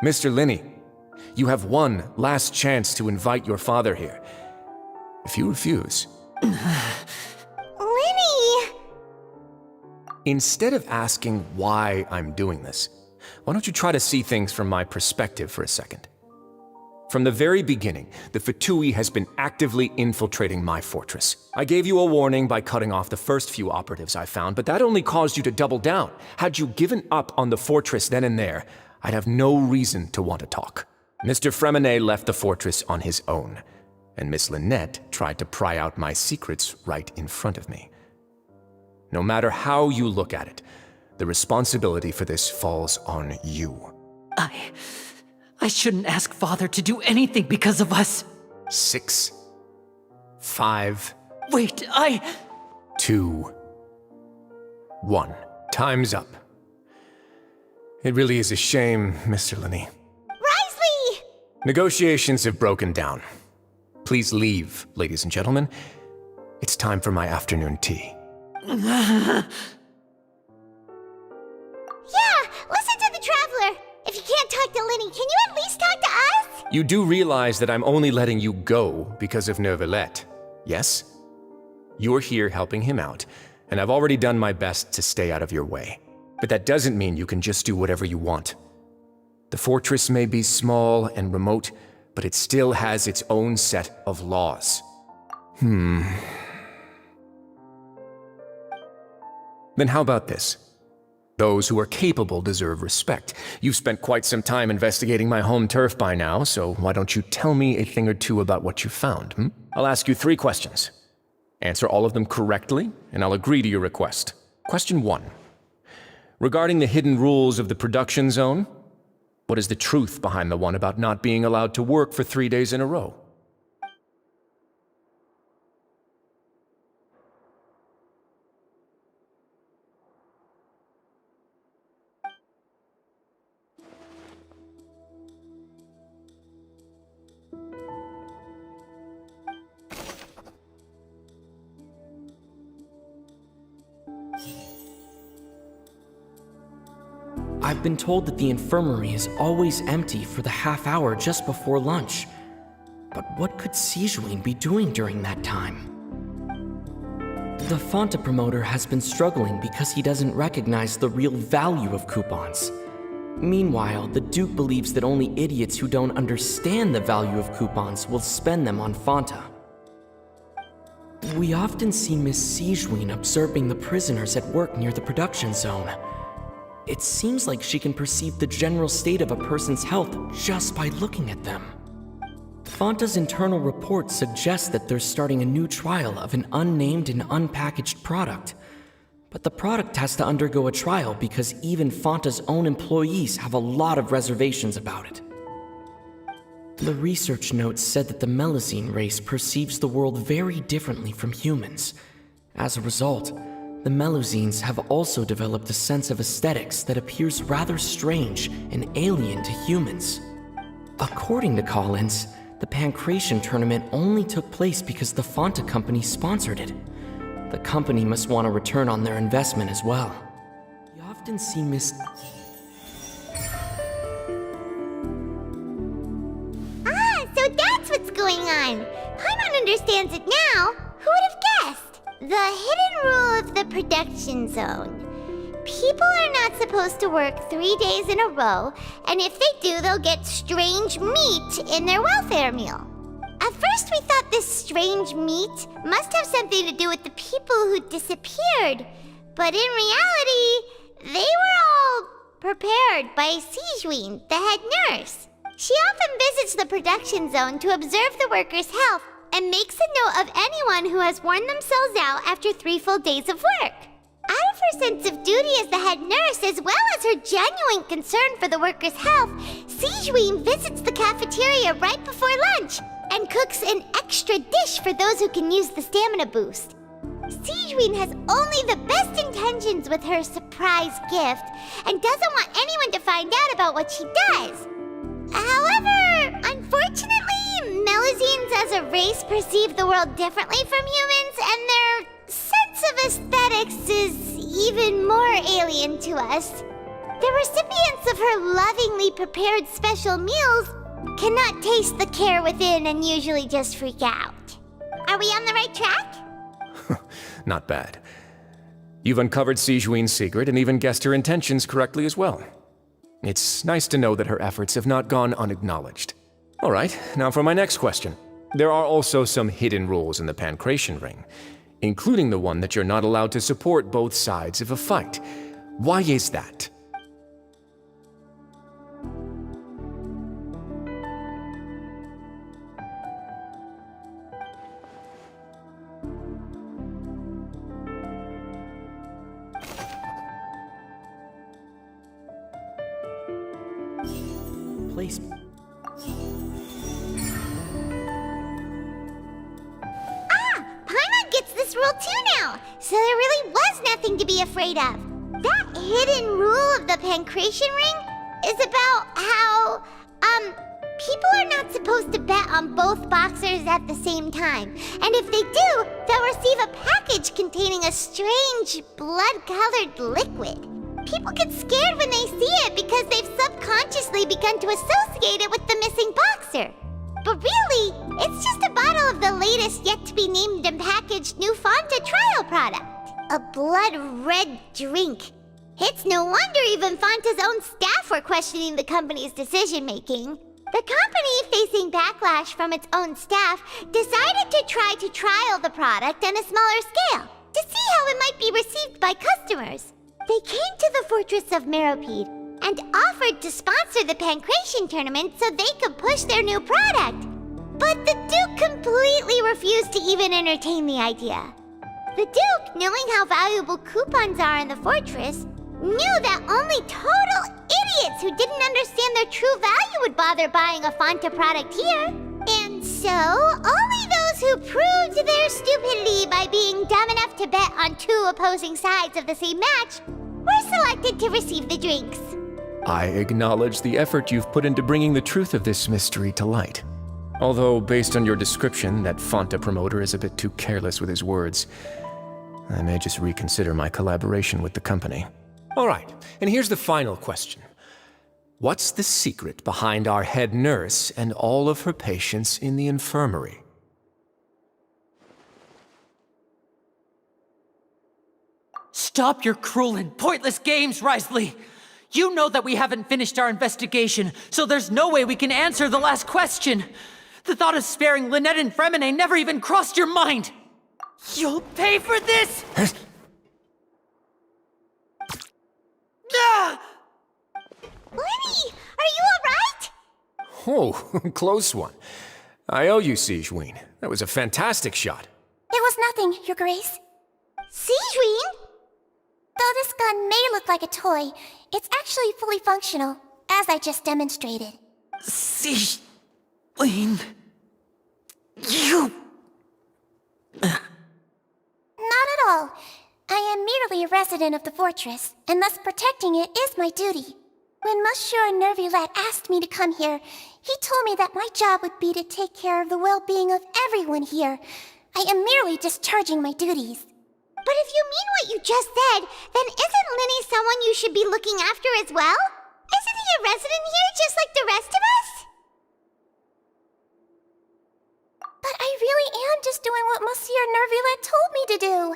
Mr. Lyney, you have one last chance to invite your father here. If you refuse... Lyney! Instead of asking why I'm doing this, why don't you try to see things from my perspective for a second? From the very beginning, the Fatui has been actively infiltrating my fortress. I gave you a warning by cutting off the first few operatives I found, but that only caused you to double down. Had you given up on the fortress then and there, I'd have no reason to want to talk. Mr. Fremene left the fortress on his own, and Miss Lynette tried to pry out my secrets right in front of me. No matter how you look at it, the responsibility for this falls on you. I shouldn't ask Father to do anything because of us. 6, 5... Wait, 2, 1. Time's up. It really is a shame, Mr. Lyney. Risley! Negotiations have broken down. Please leave, ladies and gentlemen. It's time for my afternoon tea. Yeah, listen to the Traveler! If you can't talk to Lyney, can you at least talk to us? You do realize that I'm only letting you go because of Neuvillette, yes? You're here helping him out, and I've already done my best to stay out of your way. But that doesn't mean you can just do whatever you want. The fortress may be small and remote, but it still has its own set of laws. Then how about this? Those who are capable deserve respect. You've spent quite some time investigating my home turf by now, so why don't you tell me a thing or two about what you found, I'll ask you 3 questions. Answer all of them correctly, and I'll agree to your request. Question 1. Regarding the hidden rules of the production zone, what is the truth behind the one about not being allowed to work for 3 days in a row? I've been told that the infirmary is always empty for the half hour just before lunch. But what could Sijuin be doing during that time? The Fonta promoter has been struggling because he doesn't recognize the real value of coupons. Meanwhile, the Duke believes that only idiots who don't understand the value of coupons will spend them on Fonta. We often see Miss Sijuin observing the prisoners at work near the production zone. It seems like she can perceive the general state of a person's health just by looking at them. Fonta's internal report suggests that they're starting a new trial of an unnamed and unpackaged product. But the product has to undergo a trial because even Fonta's own employees have a lot of reservations about it. The research notes said that the Melusine race perceives the world very differently from humans. As a result, the Melusines have also developed a sense of aesthetics that appears rather strange and alien to humans. According to Collins, the Pancration tournament only took place because the Fonta company sponsored it. The company must want a return on their investment as well. We often see Miss... So that's what's going on. Paimon understands it now. Who would have guessed? The hidden rule of the production zone. People are not supposed to work 3 days in a row, and if they do, they'll get strange meat in their welfare meal. At first we thought this strange meat must have something to do with the people who disappeared, but in reality, they were all prepared by Sijuin, the head nurse. She often visits the production zone to observe the workers' health and makes a note of anyone who has worn themselves out after 3 full days of work. Out of her sense of duty as the head nurse, as well as her genuine concern for the workers' health, Sijuin visits the cafeteria right before lunch and cooks an extra dish for those who can use the stamina boost. Sijuin has only the best intentions with her surprise gift and doesn't want anyone to find out about what she does. However, unfortunately, Melusines as a race perceive the world differently from humans, and their sense of aesthetics is even more alien to us. The recipients of her lovingly prepared special meals cannot taste the care within and usually just freak out. Are we on the right track? Not bad. You've uncovered Sijuin's secret and even guessed her intentions correctly as well. It's nice to know that her efforts have not gone unacknowledged. All right, now for my next question. There are also some hidden rules in the Pancration Ring, including the one that you're not allowed to support both sides of a fight. Why is that? Place... Paimon gets this rule too now, so there really was nothing to be afraid of. That hidden rule of the Pancration Ring is about how, people are not supposed to bet on both boxers at the same time. And if they do, they'll receive a package containing a strange, blood-colored liquid. People get scared when they see it because they've subconsciously begun to associate it with the missing boxer. But really, it's just a bottle of the latest yet-to-be-named and packaged new Fonta trial product. A blood-red drink. It's no wonder even Fonta's own staff were questioning the company's decision-making. The company, facing backlash from its own staff, decided to try to trial the product on a smaller scale to see how it might be received by customers. They came to the Fortress of Meropide and offered to sponsor the Pancration tournament so they could push their new product. But the Duke completely refused to even entertain the idea. The Duke, knowing how valuable coupons are in the fortress, knew that only total idiots who didn't understand their true value would bother buying a Fonta product here. And so, only those who proved their stupidity by being dumb enough to bet on 2 opposing sides of the same match were selected to receive the drinks. I acknowledge the effort you've put into bringing the truth of this mystery to light. Although, based on your description, that Fonta promoter is a bit too careless with his words, I may just reconsider my collaboration with the company. All right, and here's the final question. What's the secret behind our head nurse and all of her patients in the infirmary? Stop your cruel and pointless games, Risley! You know that we haven't finished our investigation, so there's no way we can answer the last question! The thought of sparing Lynette and Fremine never even crossed your mind! You'll pay for this! Ah! Lyney, are you alright? Oh, close one. I owe you, Sigewinne. That was a fantastic shot. It was nothing, Your Grace. Sigewinne? Though this gun may look like a toy, it's actually fully functional, as I just demonstrated. Sigewinne... You... Not at all. I am merely a resident of the fortress, and thus protecting it is my duty. When Monsieur Nervulet asked me to come here, he told me that my job would be to take care of the well-being of everyone here. I am merely discharging my duties. But if you mean what you just said, then isn't Lyney someone you should be looking after as well? Isn't he a resident here just like the rest of us? But I really am just doing what Monsieur Nervulet told me to do.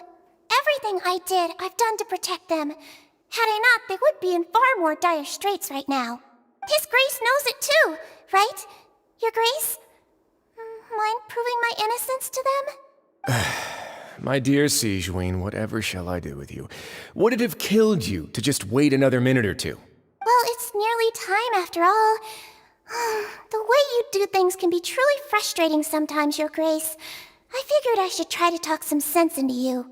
Everything I did, I've done to protect them. Had I not, they would be in far more dire straits right now. His Grace knows it too, right? Your Grace? Mind proving my innocence to them? My dear Sigewinne, whatever shall I do with you? Would it have killed you to just wait another minute or two? Well, it's nearly time after all. The way you do things can be truly frustrating sometimes, Your Grace. I figured I should try to talk some sense into you.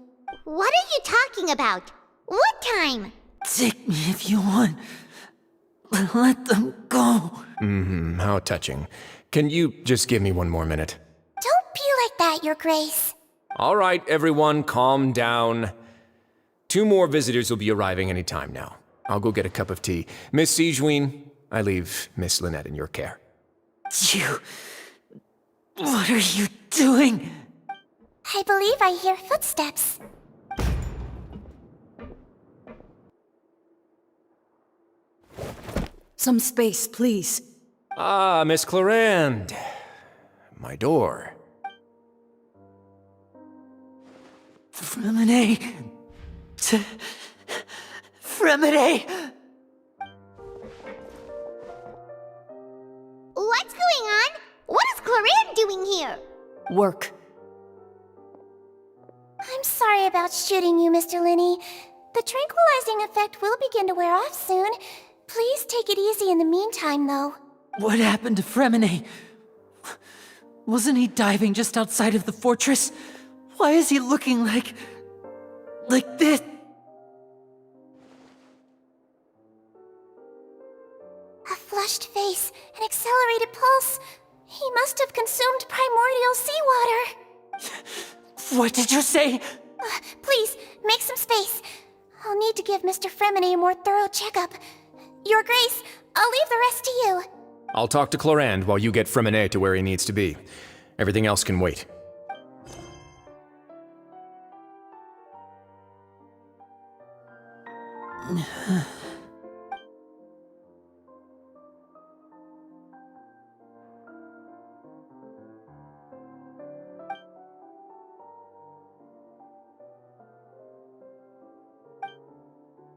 What are you talking about? What time? Take me if you want. Let them go. How touching. Can you just give me one more minute? Don't be like that, Your Grace. All right, everyone, calm down. 2 more visitors will be arriving any time now. I'll go get a cup of tea. Miss Sigewinne, I leave Miss Lynette in your care. You... What are you doing? I believe I hear footsteps. Some space, please. Ah, Miss Clarande. My door. Fremine... Fremine... What's going on? What is Clarande doing here? Work. I'm sorry about shooting you, Mr. Lyney. The tranquilizing effect will begin to wear off soon. Please take it easy in the meantime, though. What happened to Fremine? Wasn't he diving just outside of the fortress? Why is he looking like this? A flushed face, an accelerated pulse. He must have consumed primordial seawater. What did you say? Please, make some space. I'll need to give Mr. Fremine a more thorough checkup. Your Grace, I'll leave the rest to you. I'll talk to Clarande while you get Fremine to where he needs to be. Everything else can wait.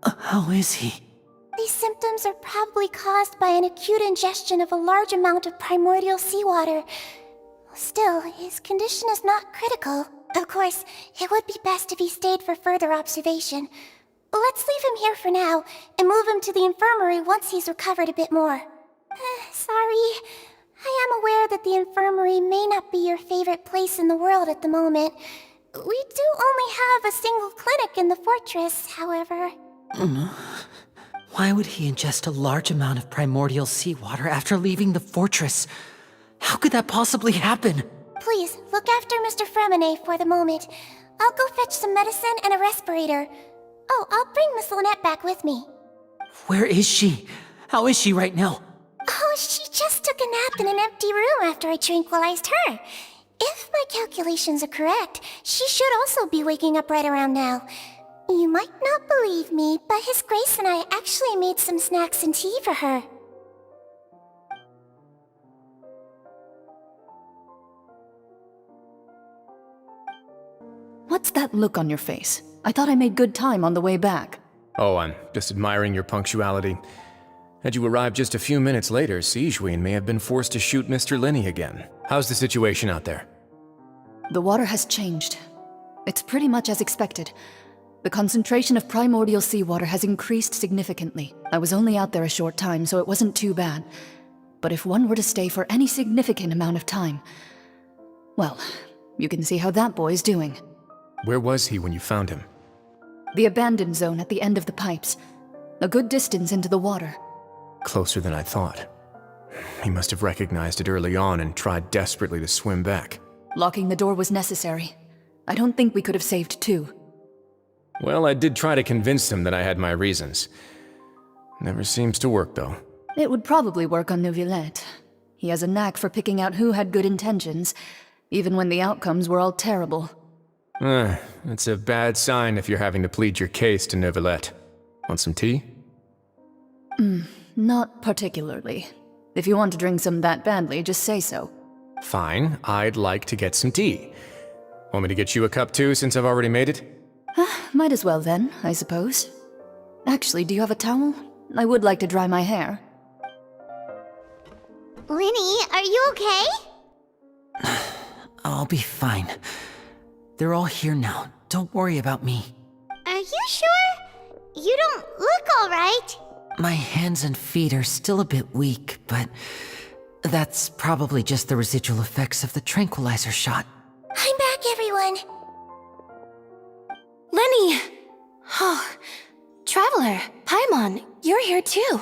How is he? These symptoms are probably caused by an acute ingestion of a large amount of primordial seawater. Still, his condition is not critical. Of course, it would be best if he stayed for further observation. Let's leave him here for now, and move him to the infirmary once he's recovered a bit more. Sorry. I am aware that the infirmary may not be your favorite place in the world at the moment. We do only have a single clinic in the fortress, however. Why would he ingest a large amount of primordial seawater after leaving the fortress? How could that possibly happen? Please, look after Mr. Fremine for the moment. I'll go fetch some medicine and a respirator. Oh, I'll bring Miss Lynette back with me. Where is she? How is she right now? Oh, she just took a nap in an empty room after I tranquilized her. If my calculations are correct, she should also be waking up right around now. You might not believe me, but His Grace and I actually made some snacks and tea for her. What's that look on your face? I thought I made good time on the way back. Oh, I'm just admiring your punctuality. Had you arrived just a few minutes later, Sigewinne may have been forced to shoot Mr. Lyney again. How's the situation out there? The water has changed. It's pretty much as expected. The concentration of primordial seawater has increased significantly. I was only out there a short time, so it wasn't too bad. But if one were to stay for any significant amount of time, well, you can see how that boy's doing. Where was he when you found him? The abandoned zone at the end of the pipes. A good distance into the water. Closer than I thought. He must have recognized it early on and tried desperately to swim back. Locking the door was necessary. I don't think we could have saved two. Well, I did try to convince him that I had my reasons. Never seems to work, though. It would probably work on Neuvillette. He has a knack for picking out who had good intentions, even when the outcomes were all terrible. It's a bad sign if you're having to plead your case to Neuvillette. Want some tea? Not particularly. If you want to drink some that badly, just say so. Fine, I'd like to get some tea. Want me to get you a cup too, since I've already made it? Might as well then, I suppose. Actually, do you have a towel? I would like to dry my hair. Lyney, are you okay? I'll be fine. They're all here now. Don't worry about me. Are you sure? You don't look alright. My hands and feet are still a bit weak, but that's probably just the residual effects of the tranquilizer shot. I'm back, everyone. Lyney! Oh, Traveler, Paimon, you're here too.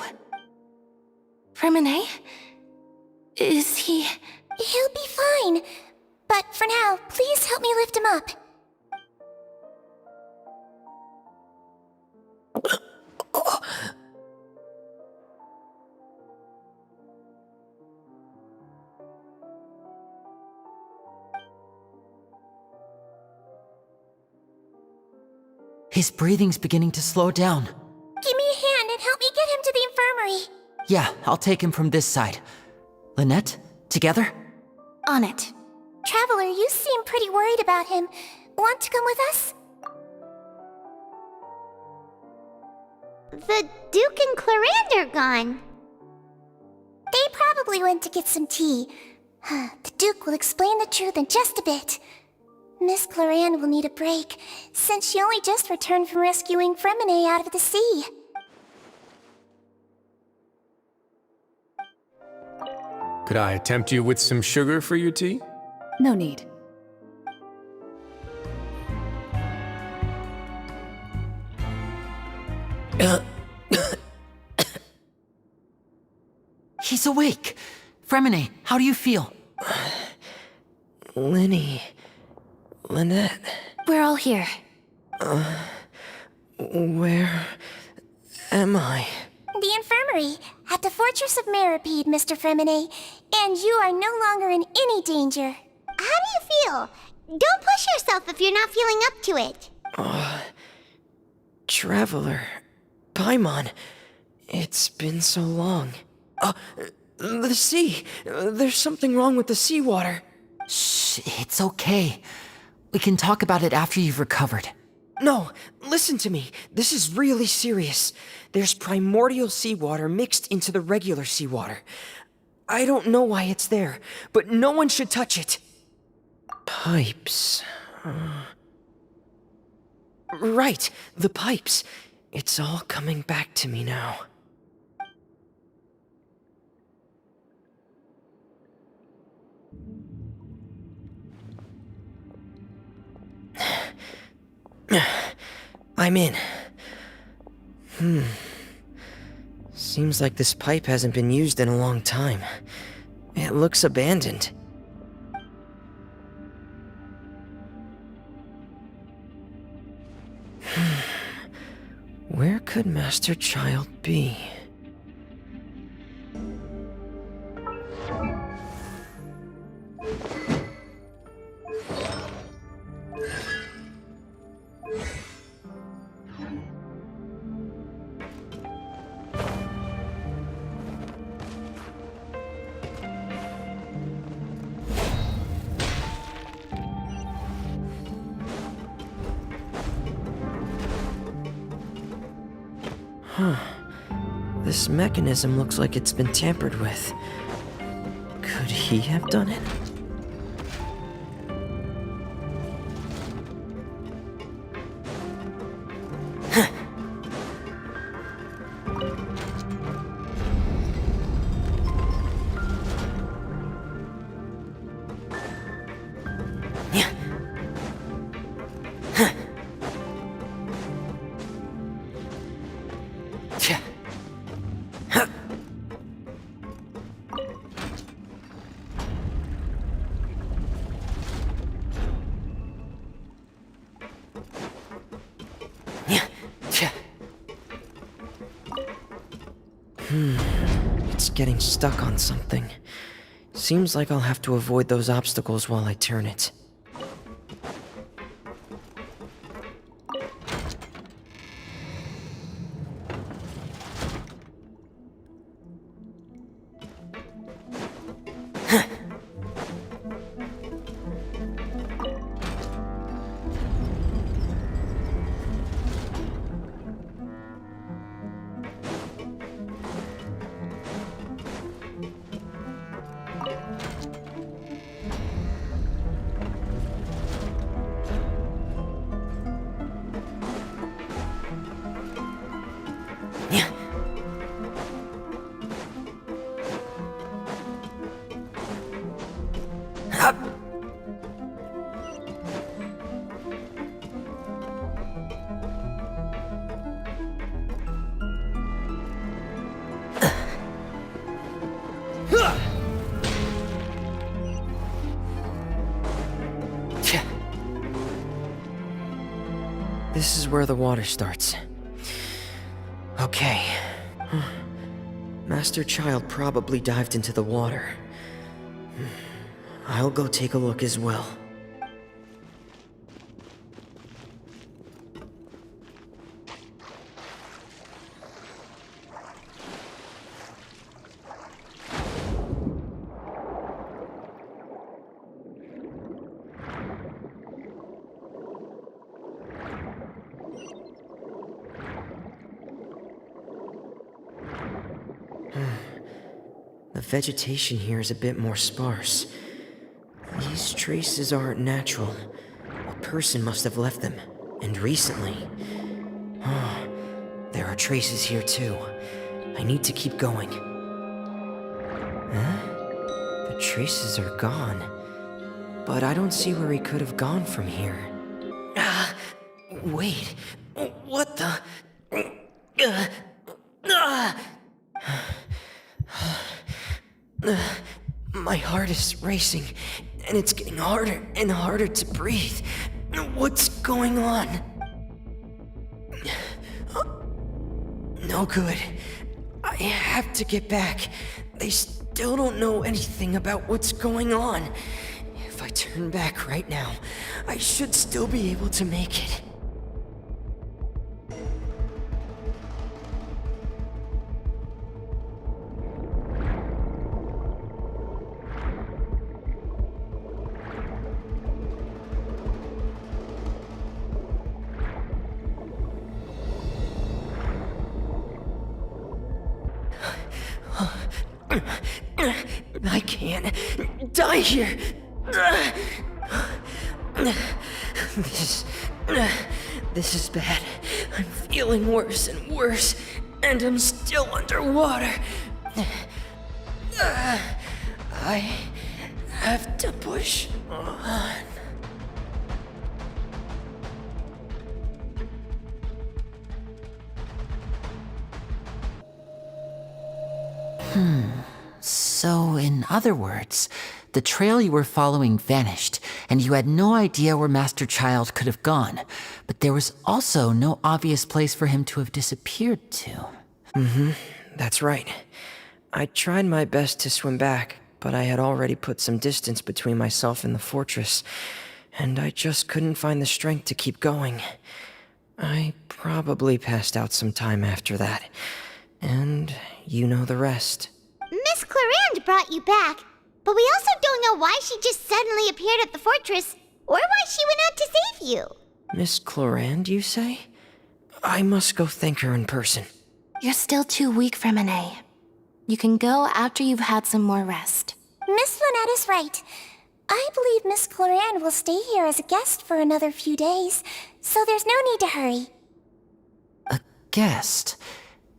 Remine? Is he... He'll be fine. But for now, please help me lift him up. His breathing's beginning to slow down. Give me a hand and help me get him to the infirmary. Yeah, I'll take him from this side. Lynette, together? On it. Traveler, you seem pretty worried about him. Want to come with us? The Duke and Clarande are gone. They probably went to get some tea. The Duke will explain the truth in just a bit. Miss Clarande will need a break, since she only just returned from rescuing Fremine out of the sea. Could I tempt you with some sugar for your tea? No need. He's awake. Fremine, how do you feel? Lyney... Lynette... We're all here. Where... am I? The infirmary, at the Fortress of Meropide, Mr. Fremine, and you are no longer in any danger. How do you feel? Don't push yourself if you're not feeling up to it. Traveler... Paimon... It's been so long. The sea! There's something wrong with the seawater. Shh, it's okay. We can talk about it after you've recovered. No, listen to me. This is really serious. There's primordial seawater mixed into the regular seawater. I don't know why it's there, but no one should touch it. Pipes... Right, the pipes. It's all coming back to me now. I'm in. Seems like this pipe hasn't been used in a long time. It looks abandoned. Where could Master Child be? This mechanism looks like it's been tampered with. Could he have done it? It's getting stuck on something. Seems like I'll have to avoid those obstacles while I turn it. This is where the water starts. Okay. Master Child probably dived into the water. I'll go take a look as well. The vegetation here is a bit more sparse. These traces aren't natural. A person must have left them, and recently. There are traces here too. I need to keep going. The traces are gone. But I don't see where he could have gone from here. Wait. What the? My heart is racing, and it's getting harder and harder to breathe. What's going on? No good. I have to get back. They still don't know anything about what's going on. If I turn back right now, I should still be able to make it. I can't die here. This is bad. I'm feeling worse and worse, and I'm still underwater. I have to push on. So, in other words, the trail you were following vanished, and you had no idea where Master Child could have gone, but there was also no obvious place for him to have disappeared to. That's right. I tried my best to swim back, but I had already put some distance between myself and the fortress, and I just couldn't find the strength to keep going. I probably passed out some time after that, and you know the rest. Miss Clarande brought you back, but we also don't know why she just suddenly appeared at the fortress, or why she went out to save you. Miss Clarande, you say? I must go thank her in person. You're still too weak for Monet. You can go after you've had some more rest. Miss Lynette is right. I believe Miss Cloran will stay here as a guest for another few days, so there's no need to hurry. A guest?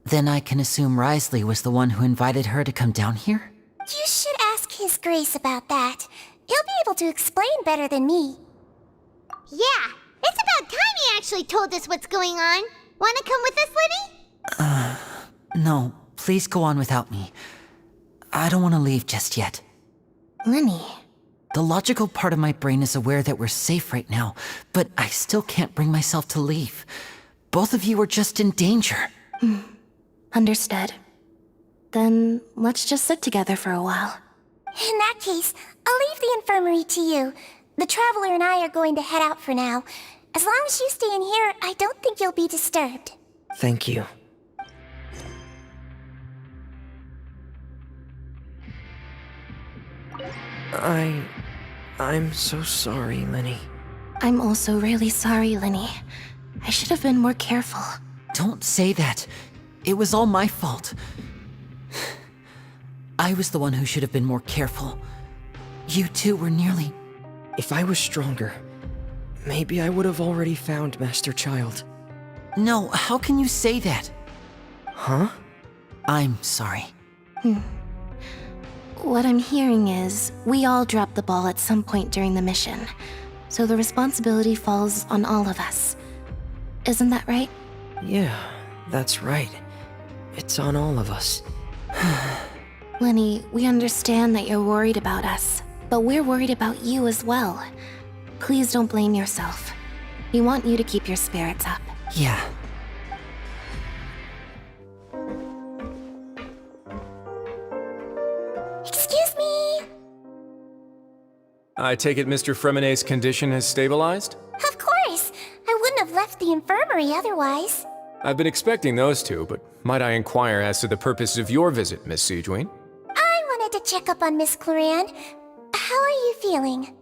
Then I can assume Risley was the one who invited her to come down here? You should ask His Grace about that. He'll be able to explain better than me. Yeah, it's about time he actually told us what's going on. Wanna come with us, Lyney? No, please go on without me. I don't want to leave just yet. Lyney. The logical part of my brain is aware that we're safe right now, but I still can't bring myself to leave. Both of you are just in danger. Understood. Then let's just sit together for a while. In that case, I'll leave the infirmary to you. The Traveler and I are going to head out for now. As long as you stay in here, I don't think you'll be disturbed. Thank you. I'm so sorry, Lyney. I'm also really sorry, Lyney. I should have been more careful. Don't say that. It was all my fault. I was the one who should have been more careful. You two were nearly... If I was stronger, maybe I would have already found Master Child. No, how can you say that? Huh? I'm sorry. What I'm hearing is, we all dropped the ball at some point during the mission, so the responsibility falls on all of us. Isn't that right? Yeah, that's right. It's on all of us. Lyney, we understand that you're worried about us, but we're worried about you as well. Please don't blame yourself. We want you to keep your spirits up. Yeah. Excuse me! I take it Mr. Fremonet's condition has stabilized? Of course! I wouldn't have left the infirmary otherwise. I've been expecting those two, but might I inquire as to the purpose of your visit, Miss Siegeween? I wanted to check up on Miss Cloran. How are you feeling?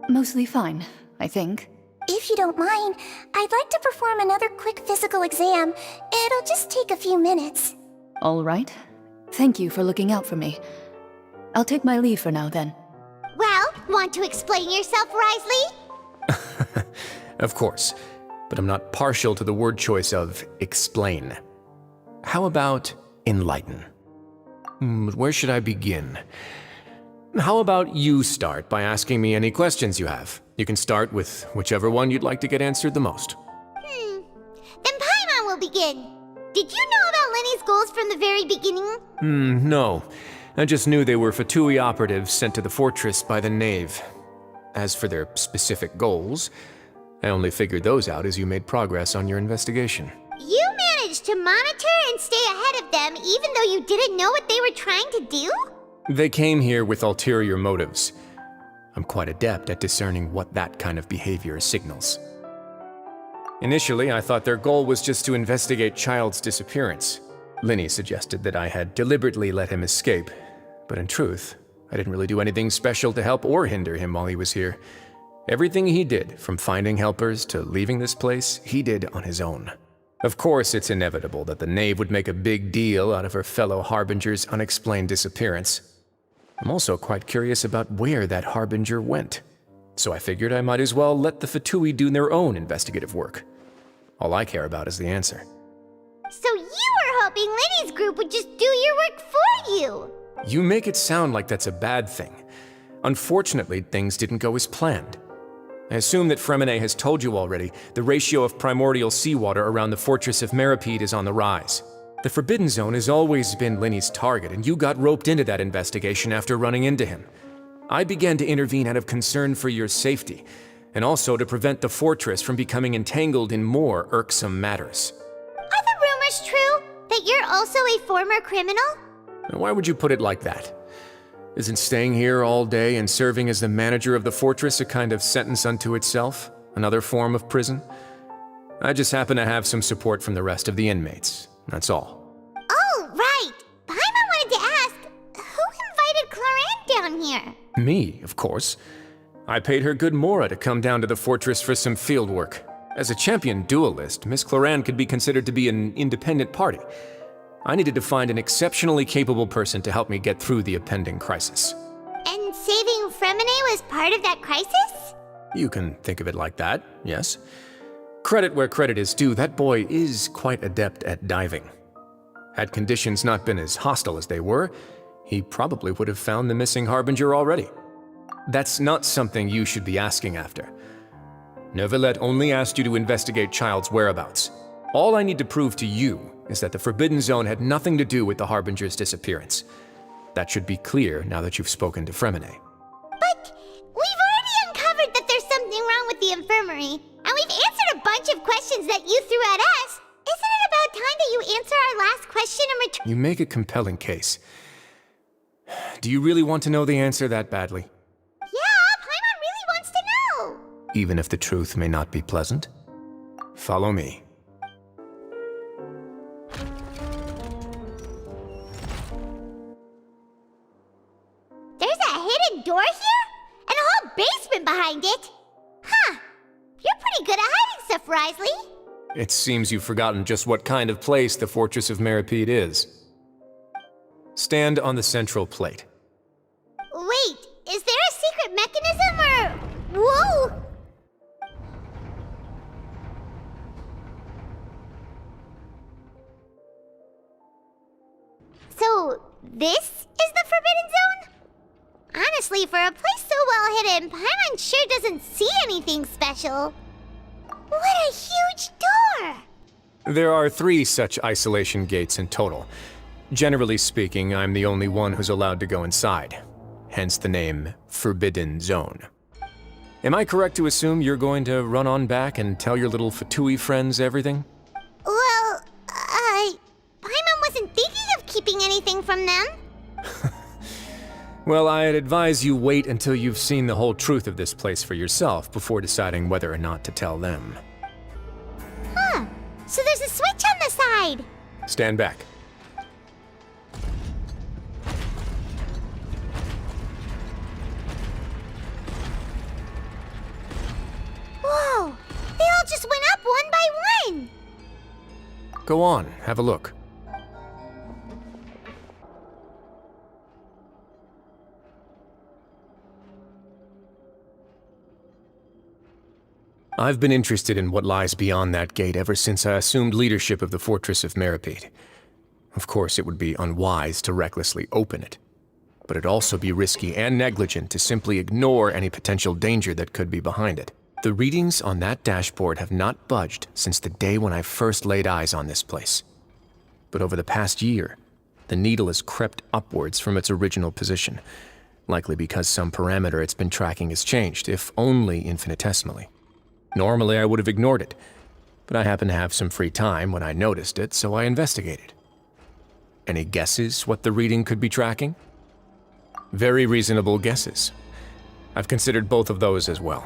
Mostly fine, I think. If you don't mind, I'd like to perform another quick physical exam. It'll just take a few minutes. All right. Thank you for looking out for me. I'll take my leave for now, then. Well, want to explain yourself, Risley? Of course, but I'm not partial to the word choice of explain. How about enlighten? But where should I begin? How about you start by asking me any questions you have? You can start with whichever one you'd like to get answered the most. Then Paimon will begin. Did you know about Lyney's goals from the very beginning? No. I just knew they were Fatui operatives sent to the fortress by the Knave. As for their specific goals, I only figured those out as you made progress on your investigation. You managed to monitor and stay ahead of them even though you didn't know what they were trying to do? They came here with ulterior motives. I'm quite adept at discerning what that kind of behavior signals. Initially, I thought their goal was just to investigate Child's disappearance. Lyney suggested that I had deliberately let him escape, but in truth, I didn't really do anything special to help or hinder him while he was here. Everything he did, from finding helpers to leaving this place, he did on his own. Of course, it's inevitable that the Knave would make a big deal out of her fellow Harbinger's unexplained disappearance. I'm also quite curious about where that Harbinger went, so I figured I might as well let the Fatui do their own investigative work. All I care about is the answer. So you were hoping Lyney's group would just do your work for you! You make it sound like that's a bad thing. Unfortunately, things didn't go as planned. I assume that Fremonet has told you already, the ratio of primordial seawater around the Fortress of Meropide is on the rise. The Forbidden Zone has always been Lyney's target, and you got roped into that investigation after running into him. I began to intervene out of concern for your safety, and also to prevent the fortress from becoming entangled in more irksome matters. Are the rumors true? That you're also a former criminal? Now, why would you put it like that? Isn't staying here all day and serving as the manager of the fortress a kind of sentence unto itself? Another form of prison? I just happen to have some support from the rest of the inmates. That's all. Oh, right! Paimon wanted to ask, who invited Cloran down here? Me, of course. I paid her good mora to come down to the fortress for some field work. As a champion duelist, Miss Cloran could be considered to be an independent party. I needed to find an exceptionally capable person to help me get through the impending crisis. And saving Fremine was part of that crisis? You can think of it like that, yes. Credit where credit is due, that boy is quite adept at diving. Had conditions not been as hostile as they were, he probably would have found the missing Harbinger already. That's not something you should be asking after. Neuvillette only asked you to investigate Child's whereabouts. All I need to prove to you is that the Forbidden Zone had nothing to do with the Harbinger's disappearance. That should be clear now that you've spoken to Fremine. But we've already uncovered that there's something wrong with the infirmary, and we've answered a bunch of questions that you threw at us. Isn't it about time that you answer our last question and return? You make a compelling case. Do you really want to know the answer that badly? Yeah, Paimon really wants to know. Even if the truth may not be pleasant? Follow me. There's a hidden door here? And a whole basement behind it? Huh. You're pretty good at hiding stuff, Risley. It seems you've forgotten just what kind of place the Fortress of Meropide is. Stand on the central plate. Wait, is there a secret mechanism or... Whoa! So, this is the Forbidden Zone? Honestly, for a place so well hidden, Paimon sure doesn't see anything special. What a huge door! There are 3 such isolation gates in total. Generally speaking, I'm the only one who's allowed to go inside. Hence the name Forbidden Zone. Am I correct to assume you're going to run on back and tell your little Fatui friends everything? Well, Paimon wasn't thinking of keeping anything from them. Well, I'd advise you wait until you've seen the whole truth of this place for yourself before deciding whether or not to tell them. Huh. So there's a switch on the side. Stand back. Whoa! They all just went up one by one! Go on, have a look. I've been interested in what lies beyond that gate ever since I assumed leadership of the Fortress of Meropide. Of course, it would be unwise to recklessly open it, but it'd also be risky and negligent to simply ignore any potential danger that could be behind it. The readings on that dashboard have not budged since the day when I first laid eyes on this place. But over the past year, the needle has crept upwards from its original position, likely because some parameter it's been tracking has changed, if only infinitesimally. Normally, I would have ignored it, but I happened to have some free time when I noticed it, so I investigated. Any guesses what the reading could be tracking? Very reasonable guesses. I've considered both of those as well.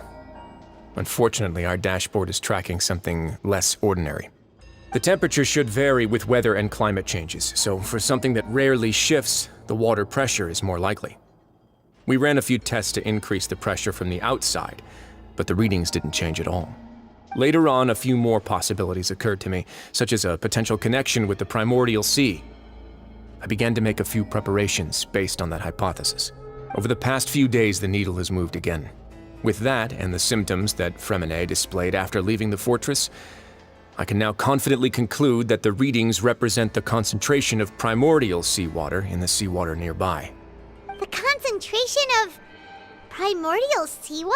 Unfortunately, our dashboard is tracking something less ordinary. The temperature should vary with weather and climate changes, so for something that rarely shifts, the water pressure is more likely. We ran a few tests to increase the pressure from the outside, but the readings didn't change at all. Later on, a few more possibilities occurred to me, such as a potential connection with the primordial sea. I began to make a few preparations based on that hypothesis. Over the past few days, the needle has moved again. With that, and the symptoms that Fremine displayed after leaving the fortress, I can now confidently conclude that the readings represent the concentration of primordial seawater in the seawater nearby. The concentration of primordial seawater?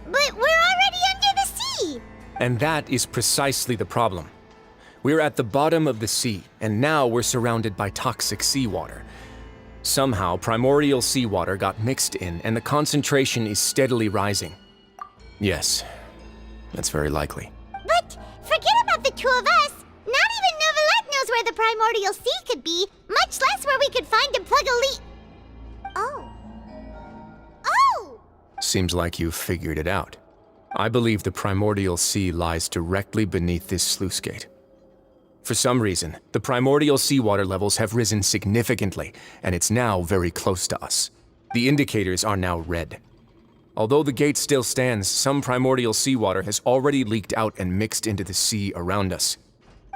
But we're already under the sea! And that is precisely the problem. We're at the bottom of the sea, and now we're surrounded by toxic seawater. Somehow, primordial seawater got mixed in, and the concentration is steadily rising. Yes, that's very likely. But forget about the two of us! Not even Neuvillette knows where the primordial sea could be, much less where we could find and plug a leak. Oh. Oh! Seems like you've figured it out. I believe the primordial sea lies directly beneath this sluice gate. For some reason, the primordial seawater levels have risen significantly, and it's now very close to us. The indicators are now red. Although the gate still stands, some primordial seawater has already leaked out and mixed into the sea around us.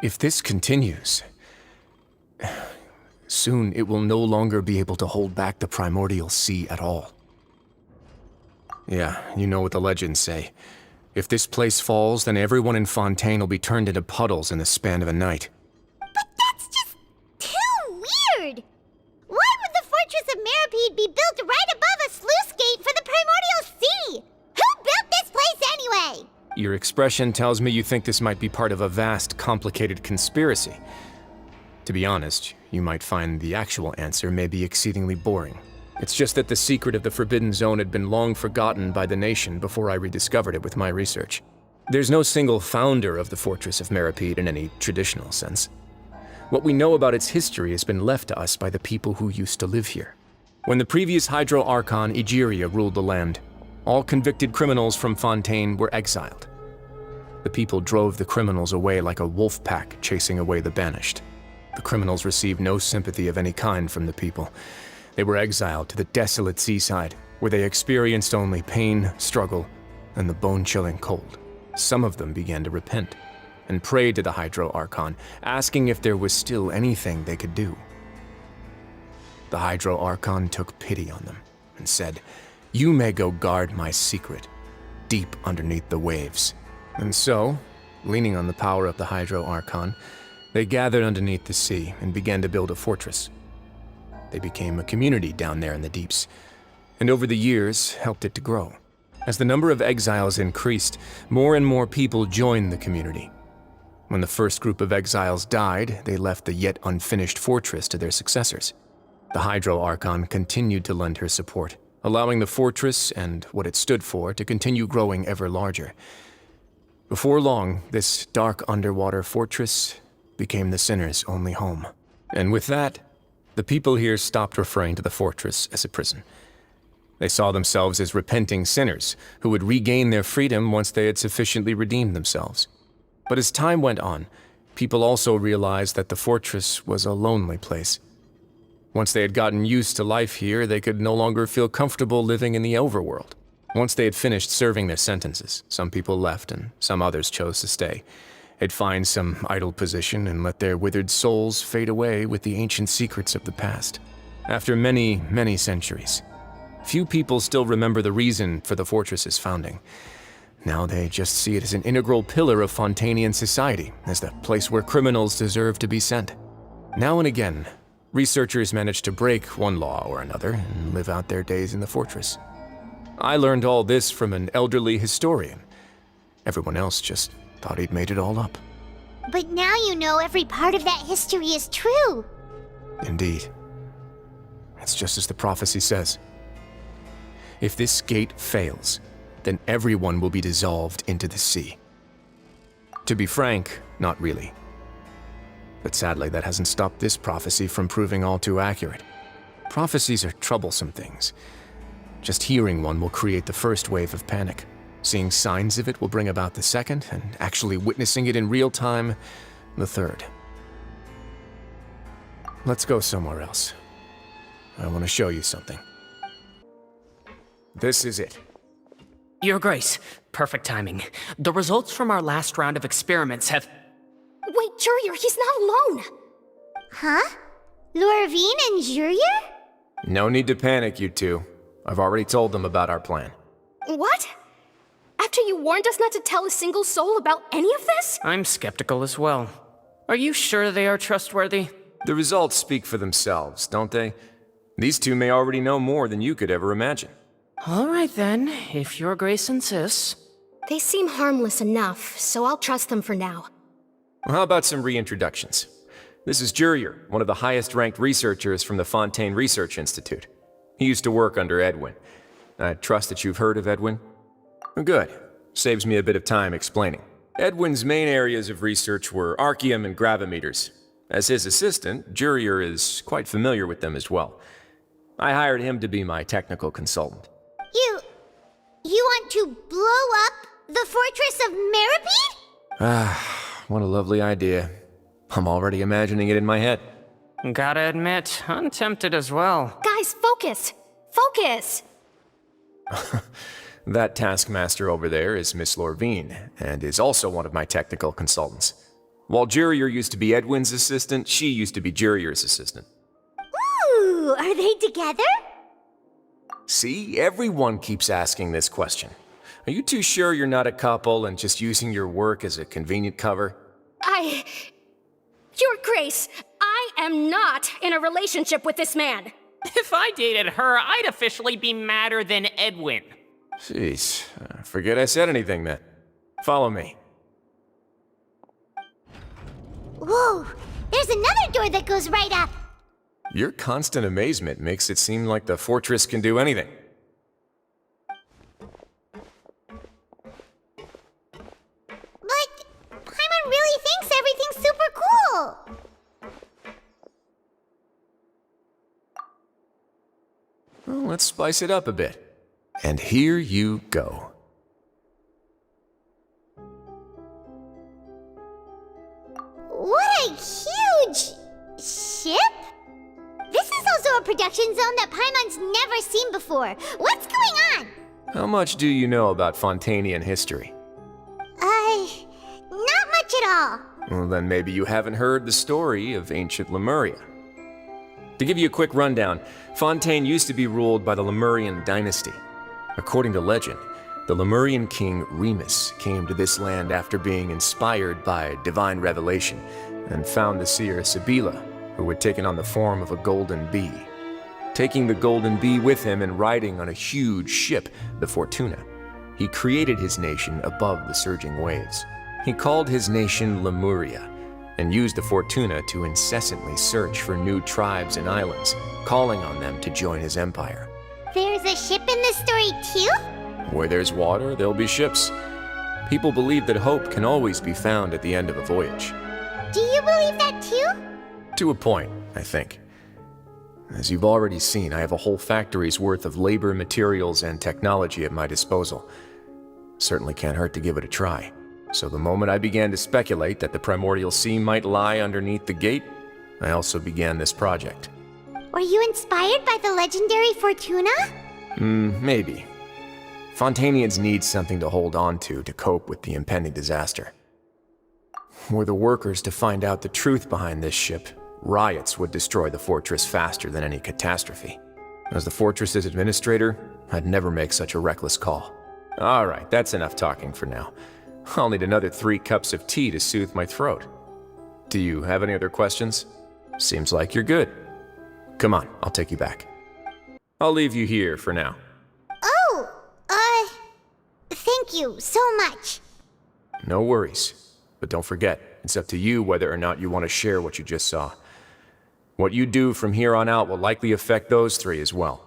If this continues, soon it will no longer be able to hold back the primordial sea at all. Yeah, you know what the legends say. If this place falls, then everyone in Fontaine will be turned into puddles in the span of a night. But that's just too weird! Why would the Fortress of Meropide be built right above a sluice gate for the primordial sea? Who built this place anyway? Your expression tells me you think this might be part of a vast, complicated conspiracy. To be honest, you might find the actual answer may be exceedingly boring. It's just that the secret of the Forbidden Zone had been long forgotten by the nation before I rediscovered it with my research. There's no single founder of the Fortress of Meropide in any traditional sense. What we know about its history has been left to us by the people who used to live here. When the previous Hydro Archon Egeria ruled the land, all convicted criminals from Fontaine were exiled. The people drove the criminals away like a wolf pack chasing away the banished. The criminals received no sympathy of any kind from the people. They were exiled to the desolate seaside, where they experienced only pain, struggle, and the bone-chilling cold. Some of them began to repent, and prayed to the Hydro Archon, asking if there was still anything they could do. The Hydro Archon took pity on them, and said, "You may go guard my secret, deep underneath the waves." And so, leaning on the power of the Hydro Archon, they gathered underneath the sea and began to build a fortress. They became a community down there in the deeps, and over the years helped it to grow. As the number of exiles increased, more and more people joined the community. When the first group of exiles died, they left the yet unfinished fortress to their successors. The Hydro Archon continued to lend her support, allowing the fortress and what it stood for to continue growing ever larger. Before long, this dark underwater fortress became the sinner's only home. And with that, the people here stopped referring to the fortress as a prison. They saw themselves as repenting sinners who would regain their freedom once they had sufficiently redeemed themselves. But as time went on, people also realized that the fortress was a lonely place. Once they had gotten used to life here, they could no longer feel comfortable living in the overworld. Once they had finished serving their sentences, some people left and some others chose to stay. They'd find some idle position and let their withered souls fade away with the ancient secrets of the past. After many, many centuries, few people still remember the reason for the fortress's founding. Now they just see it as an integral pillar of Fontainian society, as the place where criminals deserve to be sent. Now and again, researchers manage to break one law or another and live out their days in the fortress. I learned all this from an elderly historian. Everyone else just thought he'd made it all up. But now you know every part of that history is true. Indeed. It's just as the prophecy says. If this gate fails, then everyone will be dissolved into the sea. To be frank, not really. But sadly, that hasn't stopped this prophecy from proving all too accurate. Prophecies are troublesome things. Just hearing one will create the first wave of panic. Seeing signs of it will bring about the second, and actually witnessing it in real time, the third. Let's go somewhere else. I want to show you something. This is it. Your Grace, perfect timing. The results from our last round of experiments have... Wait, Jurier, he's not alone! Huh? Lorvine and Jurier? No need to panic, you two. I've already told them about our plan. What? After you warned us not to tell a single soul about any of this? I'm skeptical as well. Are you sure they are trustworthy? The results speak for themselves, don't they? These two may already know more than you could ever imagine. All right then, if Your Grace insists. They seem harmless enough, so I'll trust them for now. Well, how about some reintroductions? This is Jurier, one of the highest-ranked researchers from the Fontaine Research Institute. He used to work under Edwin. I trust that you've heard of Edwin? Good. Saves me a bit of time explaining. Edwin's main areas of research were archaeum and gravimeters. As his assistant, Jurier is quite familiar with them as well. I hired him to be my technical consultant. You want to blow up the Fortress of Meropide? Ah, what a lovely idea. I'm already imagining it in my head. Gotta admit, I'm tempted as well. Guys, focus! Focus! That taskmaster over there is Miss Lorvine, and is also one of my technical consultants. While Jurier used to be Edwin's assistant, she used to be Jurier's assistant. Are they together? See, everyone keeps asking this question. Are you too sure you're not a couple and just using your work as a convenient cover? Your Grace, I am not in a relationship with this man. If I dated her, I'd officially be madder than Edwin. Jeez, forget I said anything then. Follow me. Whoa! There's another door that goes right up! Your constant amazement makes it seem like the fortress can do anything. But Paimon really thinks everything's super cool! Well, let's spice it up a bit. And here you go. What a huge ship? This is also a production zone that Paimon's never seen before. What's going on? How much do you know about Fontainian history? Not much at all. Well, then maybe you haven't heard the story of ancient Lemuria. To give you a quick rundown, Fontaine used to be ruled by the Lemurian dynasty. According to legend, the Lemurian king Remus came to this land after being inspired by divine revelation and found the seer Sibila, who had taken on the form of a golden bee. Taking the golden bee with him and riding on a huge ship, the Fortuna, he created his nation above the surging waves. He called his nation Lemuria and used the Fortuna to incessantly search for new tribes and islands, calling on them to join his empire. There's a ship in this story too? Where there's water, there'll be ships. People believe that hope can always be found at the end of a voyage. Do you believe that too? To a point, I think. As you've already seen, I have a whole factory's worth of labor, materials, and technology at my disposal. Certainly can't hurt to give it a try. So the moment I began to speculate that the primordial sea might lie underneath the gate, I also began this project. Were you inspired by the legendary Fortuna? Maybe. Fontainians need something to hold on to cope with the impending disaster. Were the workers to find out the truth behind this ship, riots would destroy the fortress faster than any catastrophe. As the fortress's administrator, I'd never make such a reckless call. All right, that's enough talking for now. I'll need another 3 cups of tea to soothe my throat. Do you have any other questions? Seems like you're good. Come on, I'll take you back. I'll leave you here for now. Oh, thank you so much. No worries. But don't forget, it's up to you whether or not you want to share what you just saw. What you do from here on out will likely affect those 3 as well.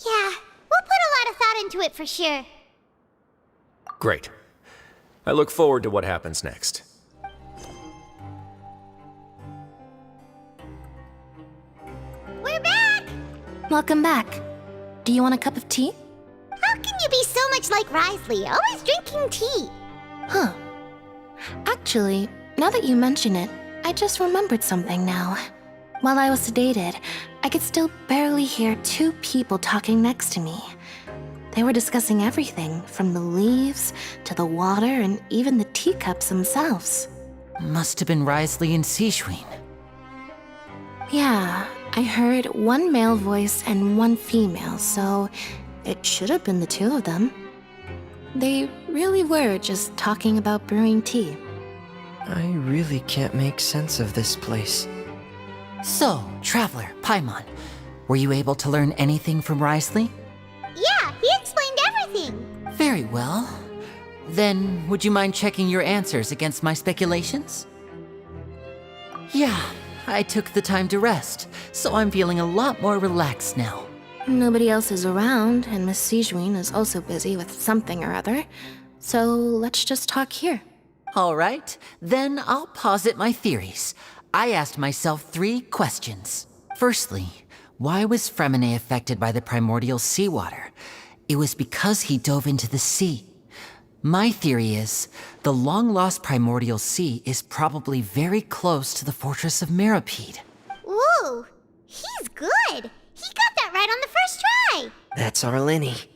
Yeah, we'll put a lot of thought into it for sure. Great. I look forward to what happens next. We're back! Welcome back. Do you want a cup of tea? How can you be so much like Risley, always drinking tea? Huh. Actually, now that you mention it, I just remembered something now. While I was sedated, I could still barely hear 2 people talking next to me. They were discussing everything, from the leaves to the water and even the teacups themselves. Must have been Risley and Sijween. Yeah, I heard 1 male voice and 1 female, so it should have been the 2 of them. They really were just talking about brewing tea. I really can't make sense of this place. So, Traveler, Paimon, were you able to learn anything from Risley? Yeah, he explained everything. Very well. Then, would you mind checking your answers against my speculations? Yeah, I took the time to rest, so I'm feeling a lot more relaxed now. Nobody else is around, and Miss Sijween is also busy with something or other, so let's just talk here. All right, then I'll posit my theories. I asked myself 3 questions. Firstly, why was Fremine affected by the primordial seawater? It was because he dove into the sea. My theory is, the long-lost primordial sea is probably very close to the Fortress of Meropide. Ooh, he's good. He got that right on the first try. That's our Lyney.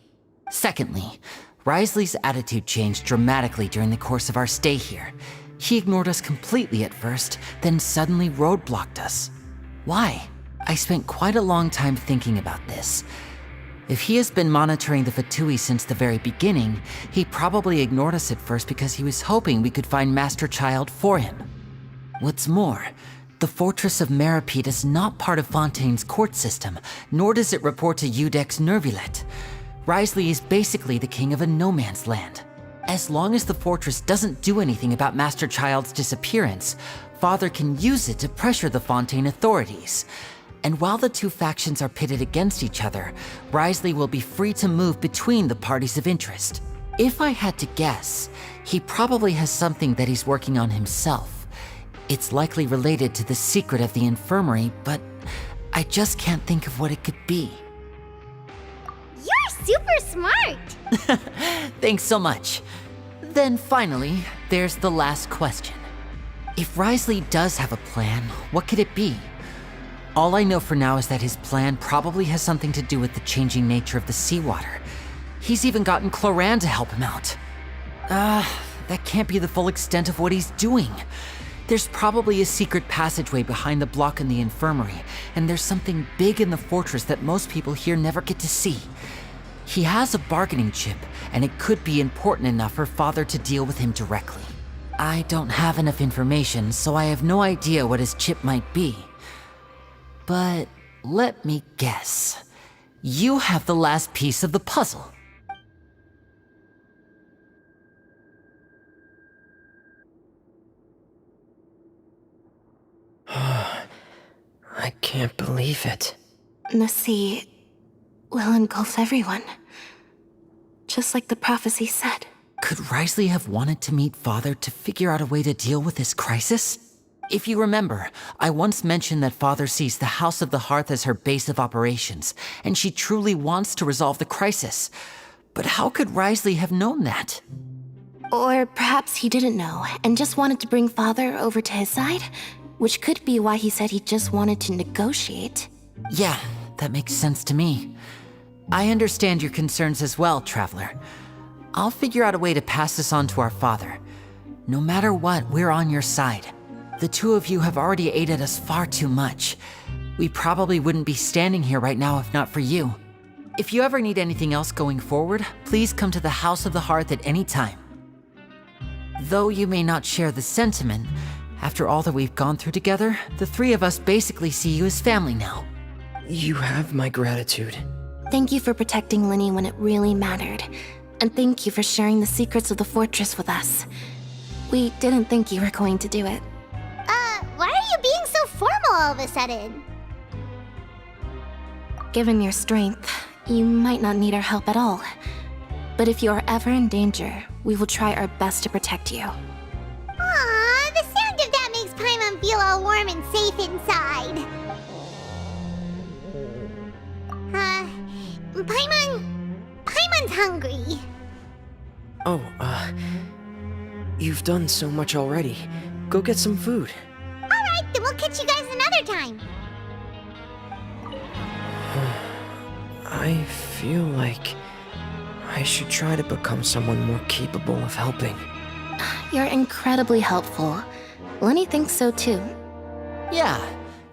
Secondly, Risley's attitude changed dramatically during the course of our stay here. He ignored us completely at first, then suddenly roadblocked us. Why? I spent quite a long time thinking about this. If he has been monitoring the Fatui since the very beginning, he probably ignored us at first because he was hoping we could find Master Child for him. What's more, the Fortress of Meropide is not part of Fontaine's court system, nor does it report to Udex Nervulet. Risley is basically the king of a no-man's land. As long as the fortress doesn't do anything about Master Child's disappearance, Father can use it to pressure the Fontaine authorities. And while the two factions are pitted against each other, Risley will be free to move between the parties of interest. If I had to guess, he probably has something that he's working on himself. It's likely related to the secret of the Infirmary, but I just can't think of what it could be. You're super smart! Thanks so much. Then finally, there's the last question. If Risley does have a plan, what could it be? All I know for now is that his plan probably has something to do with the changing nature of the seawater. He's even gotten Cloran to help him out. That can't be the full extent of what he's doing. There's probably a secret passageway behind the block in the infirmary, and there's something big in the fortress that most people here never get to see. He has a bargaining chip, and it could be important enough for Father to deal with him directly. I don't have enough information, so I have no idea what his chip might be. But let me guess. You have the last piece of the puzzle. I can't believe it. The sea will engulf everyone. Just like the prophecy said. Could Risley have wanted to meet Father to figure out a way to deal with this crisis? If you remember, I once mentioned that Father sees the House of the Hearth as her base of operations, and she truly wants to resolve the crisis. But how could Risley have known that? Or perhaps he didn't know, and just wanted to bring Father over to his side? Which could be why he said he just wanted to negotiate. Yeah, that makes sense to me. I understand your concerns as well, Traveler. I'll figure out a way to pass this on to our father. No matter what, we're on your side. The two of you have already aided us far too much. We probably wouldn't be standing here right now if not for you. If you ever need anything else going forward, please come to the House of the Hearth at any time. Though you may not share the sentiment, after all that we've gone through together, the three of us basically see you as family now. You have my gratitude. Thank you for protecting Lyney when it really mattered. And thank you for sharing the secrets of the fortress with us. We didn't think you were going to do it. Why are you being so formal all of a sudden? Given your strength, you might not need our help at all. But if you are ever in danger, we will try our best to protect you. Aww, the sound of that makes Paimon feel all warm and safe inside. Paimon's hungry. Oh, you've done so much already. Go get some food. Alright, then we'll catch you guys another time. I feel like I should try to become someone more capable of helping. You're incredibly helpful. Lyney thinks so too. Yeah,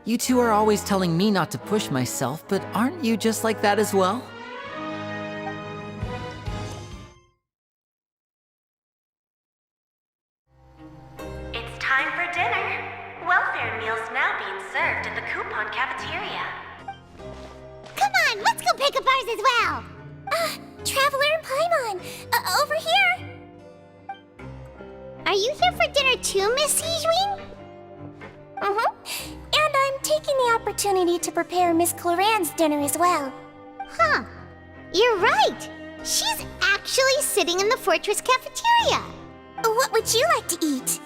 you two are always telling me not to push myself, but aren't you just like that as well? It's time for dinner. Welfare meals now being served at the coupon cafeteria. Come on, let's go pick up ours as well. Traveler and Paimon, over here. Are you here for dinner too, Miss Sijween? And I'm taking the opportunity to prepare Miss Cloran's dinner as well. Huh. You're right. She's actually sitting in the fortress cafeteria. What would you like to eat?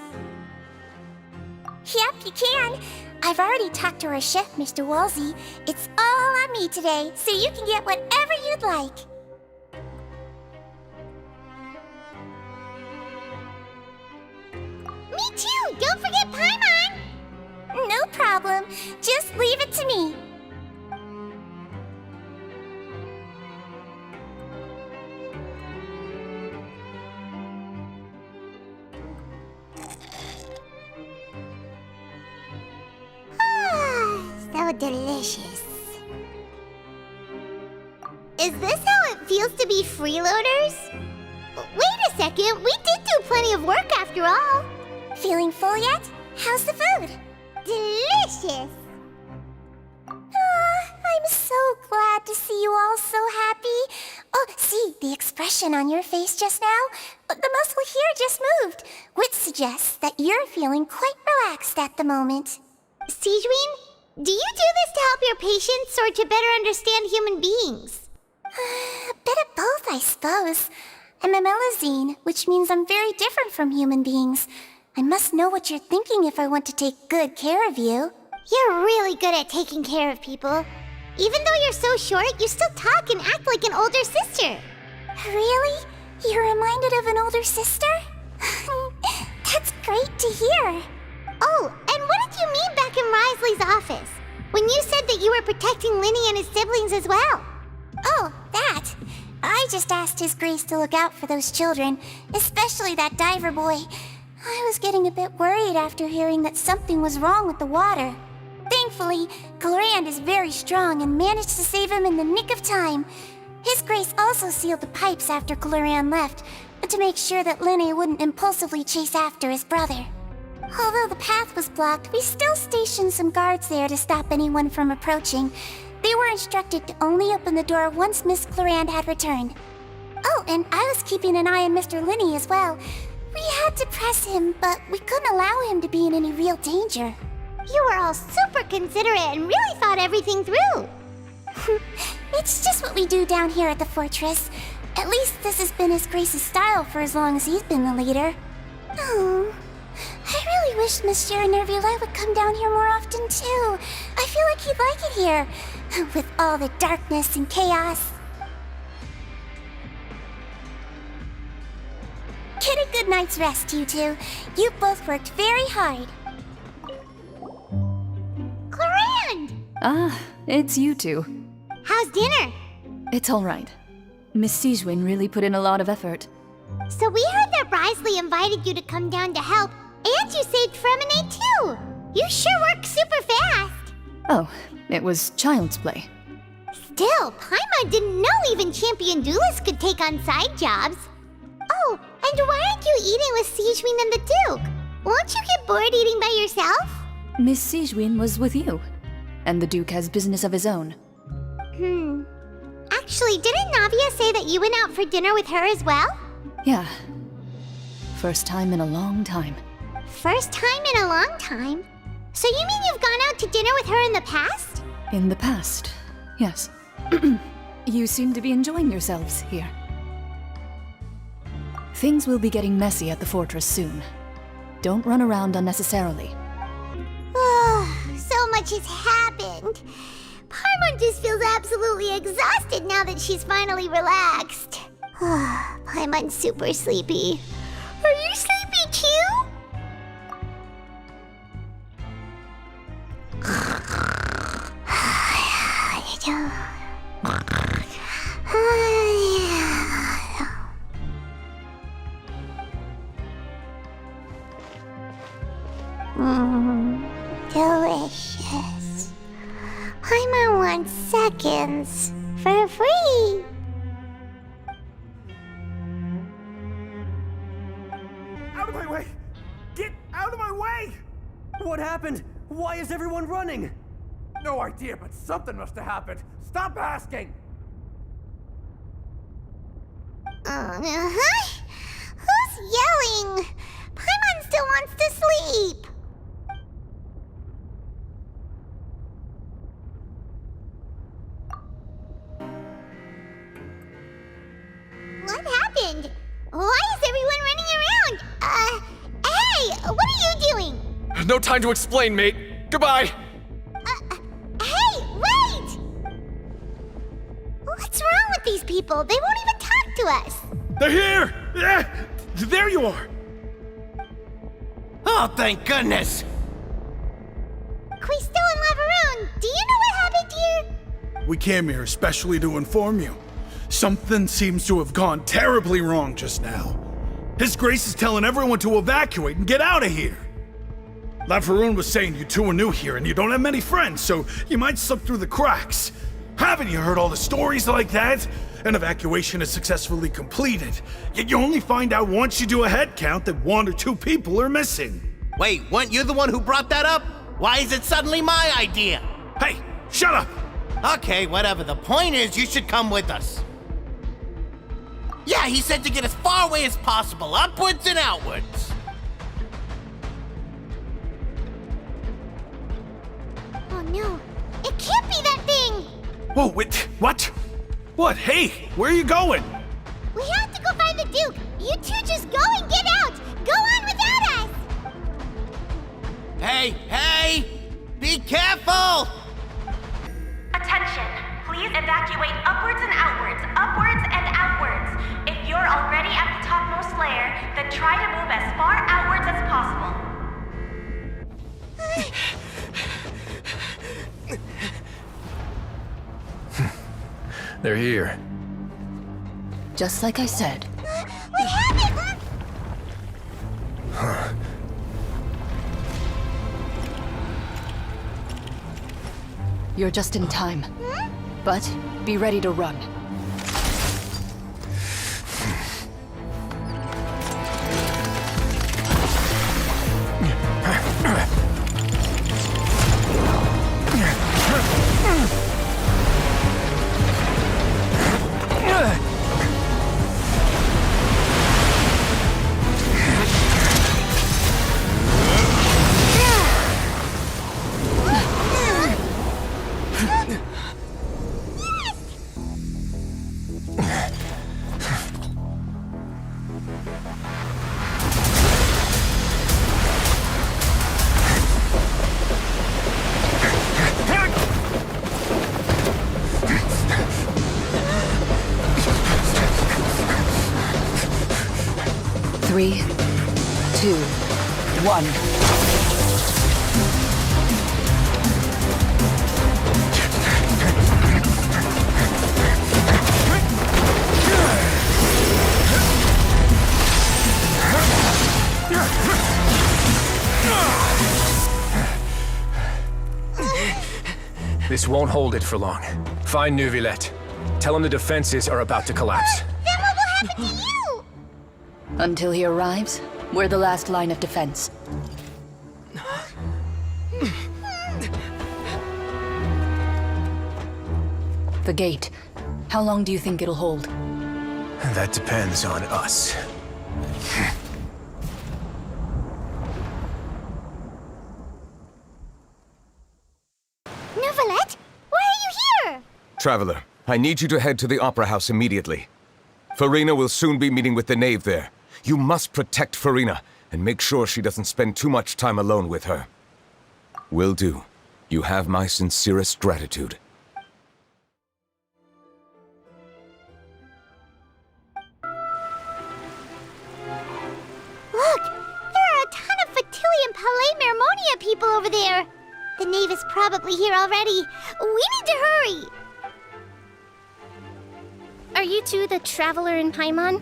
Yep, you can. I've already talked to our chef, Mr. Wolsey. It's all on me today, so you can get whatever you'd like. Me too! Don't forget Paimon! No problem. Just leave it to me. delicious. Is this how it feels to be freeloaders? Wait a second, we did do plenty of work after all. Feeling full yet? How's the food? Delicious. I'm so glad to see you all so happy. Oh, see, the expression on your face just now? The muscle here just moved, which suggests that you're feeling quite relaxed at the moment. Sigewinne, do you do this to help your patients or to better understand human beings? A bit of both, I suppose. I'm a Melazine, which means I'm very different from human beings. I must know what you're thinking if I want to take good care of you. You're really good at taking care of people. Even though you're so short, you still talk and act like an older sister. Really? You're reminded of an older sister? That's great to hear. Oh, and what did you mean back in Risley's office? When you said that you were protecting Lyney and his siblings as well? Oh, that. I just asked His Grace to look out for those children, especially that diver boy. I was getting a bit worried after hearing that something was wrong with the water. Thankfully, Clorand is very strong and managed to save him in the nick of time. His Grace also sealed the pipes after Clorand left, to make sure that Lyney wouldn't impulsively chase after his brother. Although the path was blocked, we still stationed some guards there to stop anyone from approaching. They were instructed to only open the door once Miss Clorand had returned. Oh, and I was keeping an eye on Mr. Lyney as well. We had to press him, but we couldn't allow him to be in any real danger. You were all super considerate and really thought everything through. It's just what we do down here at the fortress. At least this has been His Grace's style for as long as he's been the leader. Oh, I really wish Monsieur Nervula would come down here more often too. I feel like he'd like it here, with all the darkness and chaos. Get a good night's rest, you two. You've both worked very hard. Clorand! Ah, it's you two. How's dinner? It's all right. Miss Sigewinne really put in a lot of effort. So we heard that Risley invited you to come down to help, and you saved Fremenade too! You sure work super fast! Oh, it was child's play. Still, Paimon didn't know even champion duelists could take on side jobs. Oh, and why aren't you eating with Sigewinne and the Duke? Won't you get bored eating by yourself? Miss Sigewinne was with you, and the Duke has business of his own. Actually, didn't Navia say that you went out for dinner with her as well? Yeah. First time in a long time. First time in a long time? So you mean you've gone out to dinner with her in the past? In the past, yes. You seem to be enjoying yourselves here. Things will be getting messy at the fortress soon. Don't run around unnecessarily. So much has happened. Paimon just feels absolutely exhausted now that she's finally relaxed. Paimon's super sleepy. Are you sleepy too? Delicious. Paimon wants seconds for free. Out of my way! Get out of my way! What happened? Why is everyone running? No idea, but something must have happened. Stop asking! Who's yelling? Paimon still wants to sleep. What happened? Why is everyone running around? Hey, what are you doing? No time to explain, mate. Goodbye! Hey, wait! What's wrong with these people? They won't even talk to us. They're here! Yeah, there you are! Oh, thank goodness! Quisto and Laveroon, do you know what happened here? We came here especially to inform you. Something seems to have gone terribly wrong just now. His Grace is telling everyone to evacuate and get out of here. Laveroon was saying you two are new here and you don't have many friends, so you might slip through the cracks. Haven't you heard all the stories like that? An evacuation is successfully completed, yet you only find out once you do a head count that 1 or 2 people are missing. Wait, weren't you the one who brought that up? Why is it suddenly my idea? Hey, shut up! Okay, whatever. The point is, you should come with us. Yeah, he said to get as far away as possible, upwards and outwards. Oh no, it can't be that thing! Whoa, wait, what? What? Hey, where are you going? We have to go find the Duke! You two just go and get out! Go on without us! Hey! Be careful! Attention! Please evacuate upwards and outwards, upwards and outwards. If you're already at the topmost layer, then try to move as far outwards as possible. They're here. Just like I said. We have it! You're just in time. But be ready to run. Three, 2, 1. This won't hold it for long. Find Neuvillette. Tell him the defenses are about to collapse. Then what will happen to you? Until he arrives, we're the last line of defense. The gate. How long do you think it'll hold? That depends on us. Neuvillette? Why are you here? Traveler, I need you to head to the Opera House immediately. Farina will soon be meeting with the Knave there. You must protect Farina, and make sure she doesn't spend too much time alone with her. Will do. You have my sincerest gratitude. Look! There are a ton of Fatilian Palais Mermonia people over there! The Knave is probably here already. We need to hurry! Are you two the traveler in Paimon?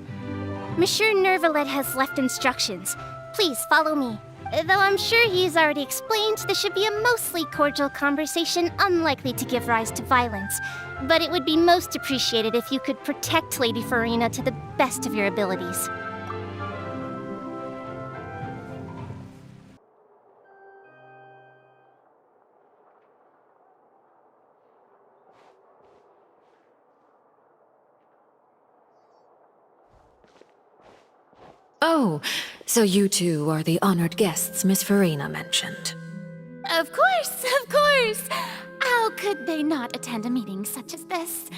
Monsieur Neuvillette has left instructions. Please follow me. Though I'm sure he's already explained, this should be a mostly cordial conversation, unlikely to give rise to violence. But it would be most appreciated if you could protect Lady Farina to the best of your abilities. Oh, so you two are the honored guests Miss Farina mentioned. Of course, of course! How could they not attend a meeting such as this?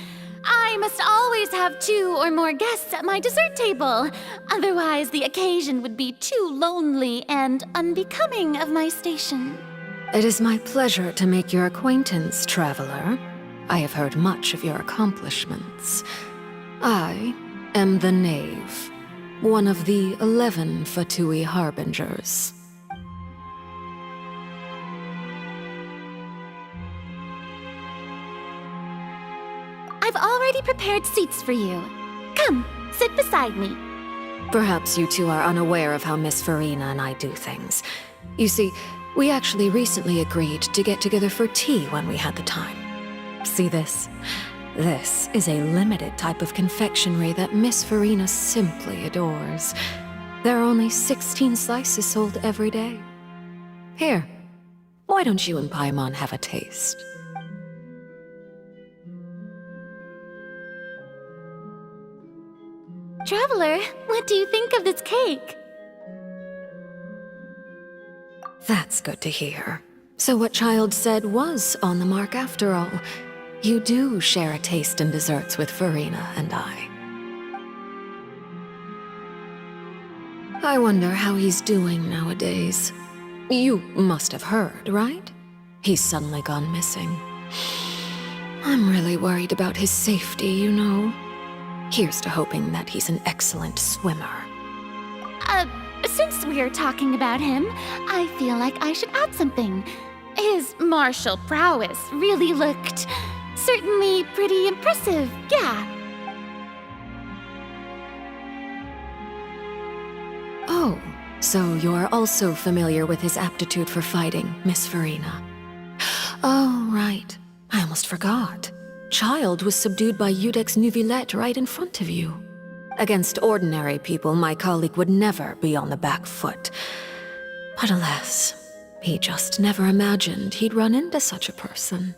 I must always have 2 or more guests at my dessert table. Otherwise, the occasion would be too lonely and unbecoming of my station. It is my pleasure to make your acquaintance, traveler. I have heard much of your accomplishments. I am the Knave. One of the 11 Fatui Harbingers. I've already prepared seats for you. Come, sit beside me. Perhaps you two are unaware of how Miss Farina and I do things. You see, We actually recently agreed to get together for tea when we had the time. See this? This is a limited type of confectionery that Miss Farina simply adores. There are only 16 slices sold every day. Here, why don't you and Paimon have a taste? Traveler, what do you think of this cake? That's good to hear. So what Child said was on the mark after all. You do share a taste in desserts with Farina and I. I wonder how he's doing nowadays. You must have heard, right? He's suddenly gone missing. I'm really worried about his safety, you know. Here's to hoping that he's an excellent swimmer. Since we're talking about him, I feel like I should add something. His martial prowess really looked certainly pretty impressive, yeah. Oh, so you're also familiar with his aptitude for fighting, Miss Farina. Oh, right. I almost forgot. Child was subdued by Udex Nuvillette right in front of you. Against ordinary people, my colleague would never be on the back foot. But alas, he just never imagined he'd run into such a person.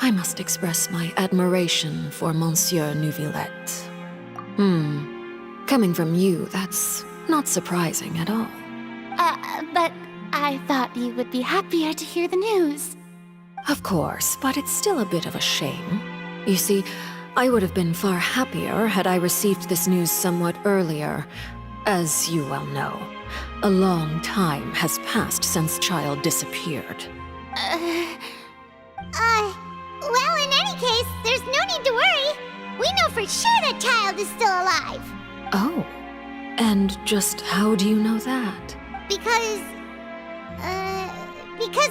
I must express my admiration for Monsieur Nuvillette. Coming from you, that's not surprising at all. But I thought you would be happier to hear the news. Of course, but it's still a bit of a shame. You see, I would have been far happier had I received this news somewhat earlier. As you well know, a long time has passed since Child disappeared. Well, in any case, there's no need to worry. We know for sure that Child is still alive. Oh, and just how do you know that? Because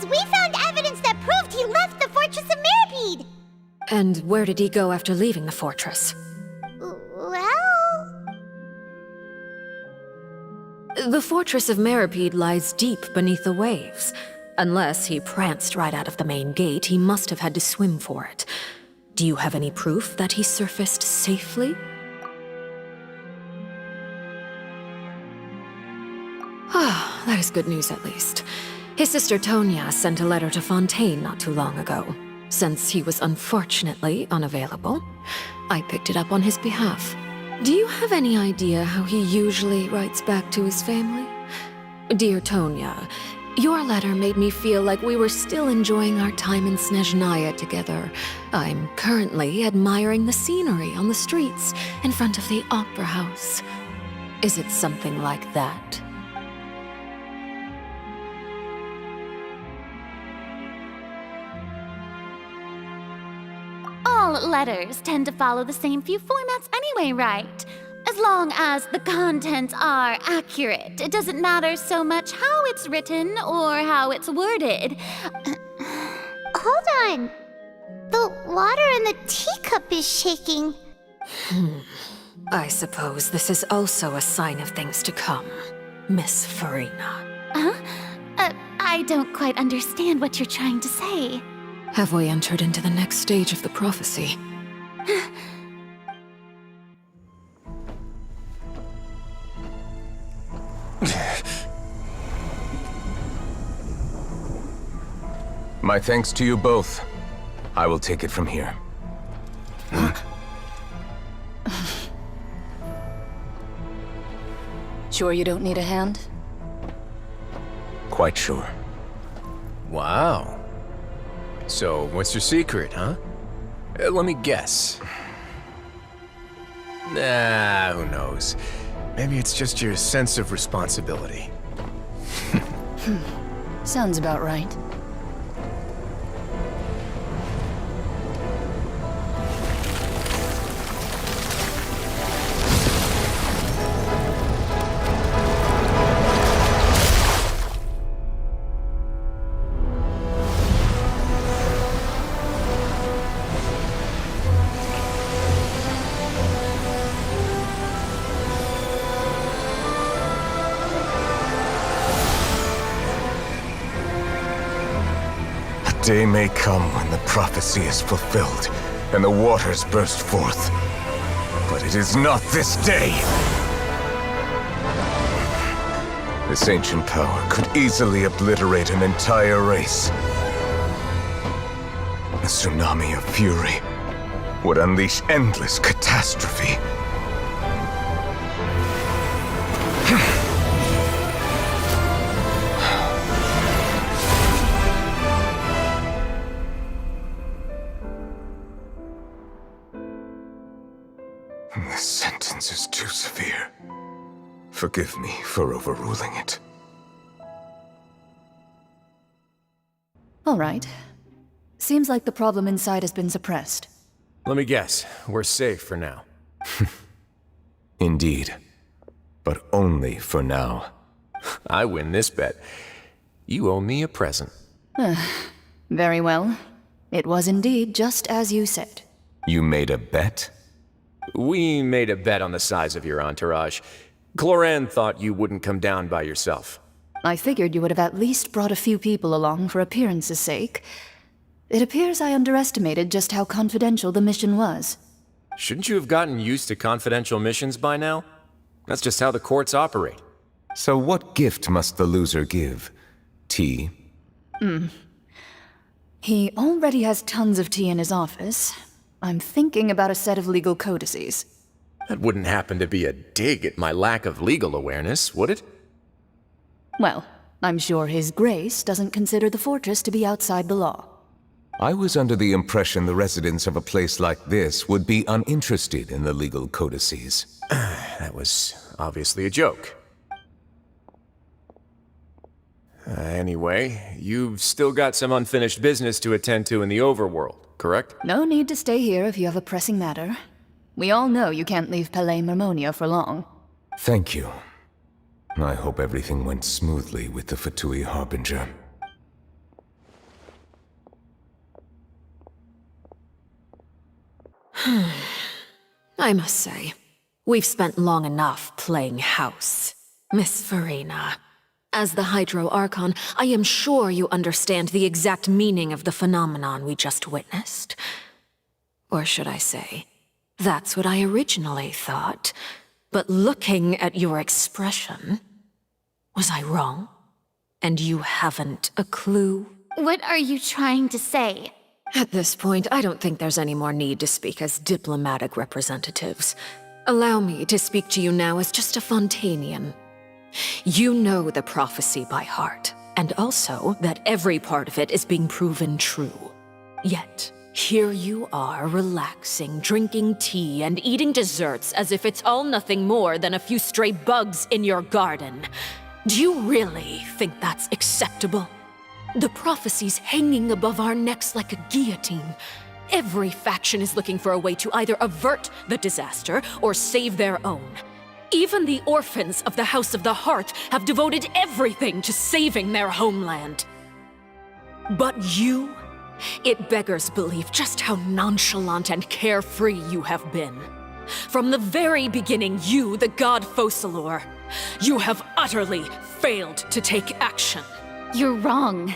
we found evidence that proved he left the Fortress of Meropide. And where did he go after leaving the fortress? Well... The Fortress of Meropide lies deep beneath the waves. Unless he pranced right out of the main gate, he must have had to swim for it. Do you have any proof that he surfaced safely? Ah, that is good news at least. His sister Tonya sent a letter to Fontaine not too long ago. Since he was unfortunately unavailable, I picked it up on his behalf. Do you have any idea how he usually writes back to his family? Dear Tonya, your letter made me feel like we were still enjoying our time in Snezhnaya together. I'm currently admiring the scenery on the streets in front of the opera house. Is it something like that? All letters tend to follow the same few formats anyway, right? As long as the contents are accurate, it doesn't matter so much how it's written or how it's worded. Hold on. The water in the teacup is shaking. I suppose this is also a sign of things to come, Miss Farina. I don't quite understand what you're trying to say. Have we entered into the next stage of the prophecy? My thanks to you both. I will take it from here. Sure you don't need a hand? Quite sure. Wow. So, what's your secret, huh? Let me guess. Nah, who knows? Maybe it's just your sense of responsibility. Sounds about right. day may come when the prophecy is fulfilled and the waters burst forth. But it is not this day! This ancient power could easily obliterate an entire race. A tsunami of fury would unleash endless catastrophe. This sentence is too severe. Forgive me for overruling it. All right. Seems like the problem inside has been suppressed. Let me guess, we're safe for now. Indeed. But only for now. I win this bet. You owe me a present. Very well. It was indeed just as you said. You made a bet? We made a bet on the size of your entourage. Cloran thought you wouldn't come down by yourself. I figured you would have at least brought a few people along for appearance's sake. It appears I underestimated just how confidential the mission was. Shouldn't you have gotten used to confidential missions by now? That's just how the courts operate. So what gift must the loser give? Tea? He already has tons of tea in his office. I'm thinking about a set of legal codices. That wouldn't happen to be a dig at my lack of legal awareness, would it? Well, I'm sure His Grace doesn't consider the fortress to be outside the law. I was under the impression the residents of a place like this would be uninterested in the legal codices. That was obviously a joke. Anyway, you've still got some unfinished business to attend to in the overworld, correct? No need to stay here if you have a pressing matter. We all know you can't leave Palais Mermonia for long. Thank you. I hope everything went smoothly with the Fatui Harbinger. I must say, we've spent long enough playing house. Miss Farina, as the Hydro Archon, I am sure you understand the exact meaning of the phenomenon we just witnessed. Or should I say, that's what I originally thought. But looking at your expression, was I wrong? And you haven't a clue? What are you trying to say? At this point, I don't think there's any more need to speak as diplomatic representatives. Allow me to speak to you now as just a Fontainian. You know the prophecy by heart, and also that every part of it is being proven true. Yet, here you are relaxing, drinking tea, and eating desserts as if it's all nothing more than a few stray bugs in your garden. Do you really think that's acceptable? The prophecy's hanging above our necks like a guillotine. Every faction is looking for a way to either avert the disaster or save their own. Even the orphans of the House of the Hearth have devoted everything to saving their homeland. But you? It beggars belief just how nonchalant and carefree you have been. From the very beginning, you, the god Focalor, you have utterly failed to take action. You're wrong.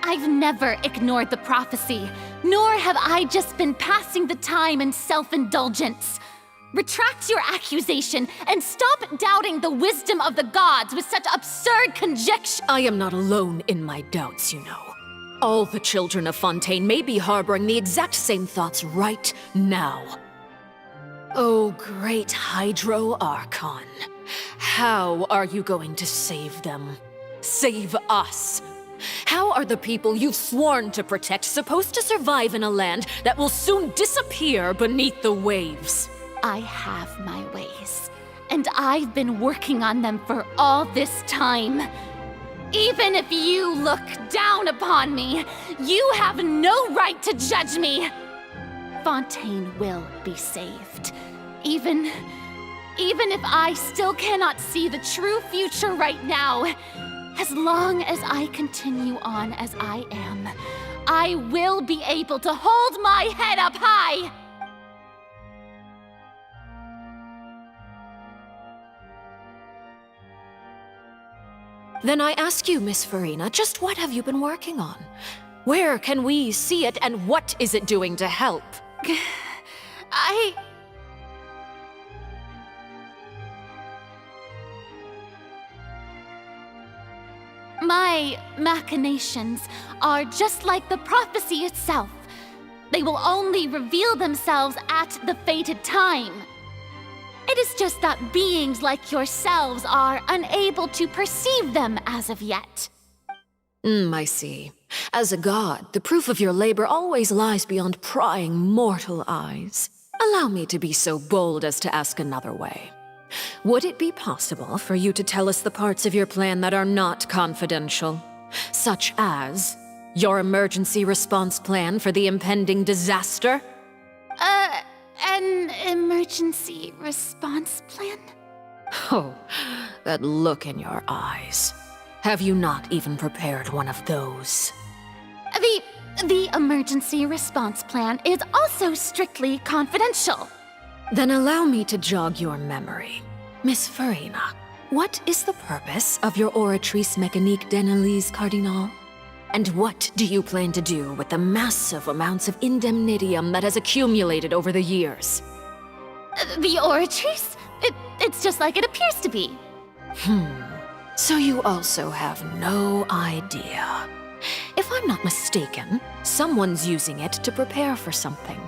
I've never ignored the prophecy, nor have I just been passing the time in self-indulgence. Retract your accusation and stop doubting the wisdom of the gods with such absurd conjecture. I am not alone in my doubts, you know. All the children of Fontaine may be harboring the exact same thoughts right now. Oh, great Hydro Archon. How are you going to save them? Save us? How are the people you've sworn to protect supposed to survive in a land that will soon disappear beneath the waves? I have my ways, and I've been working on them for all this time. Even if you look down upon me, you have no right to judge me. Fontaine will be saved. Even if I still cannot see the true future right now, as long as I continue on as I am, I will be able to hold my head up high. Then I ask you, Miss Farina, just what have you been working on? Where can we see it, and what is it doing to help? My machinations are just like the prophecy itself. They will only reveal themselves at the fated time. It is just that beings like yourselves are unable to perceive them as of yet. I see. As a god, the proof of your labor always lies beyond prying mortal eyes. Allow me to be so bold as to ask another way. Would it be possible for you to tell us the parts of your plan that are not confidential? Such as your emergency response plan for the impending disaster? An emergency response plan? Oh, that look in your eyes. Have you not even prepared one of those? The emergency response plan is also strictly confidential. Then allow me to jog your memory. Miss Farina, what is the purpose of your Oratrice Mécanique d'Analyse Cardinal? And what do you plan to do with the massive amounts of indemnitium that has accumulated over the years? The Oratrice? It's just like it appears to be. So you also have no idea. If I'm not mistaken, someone's using it to prepare for something.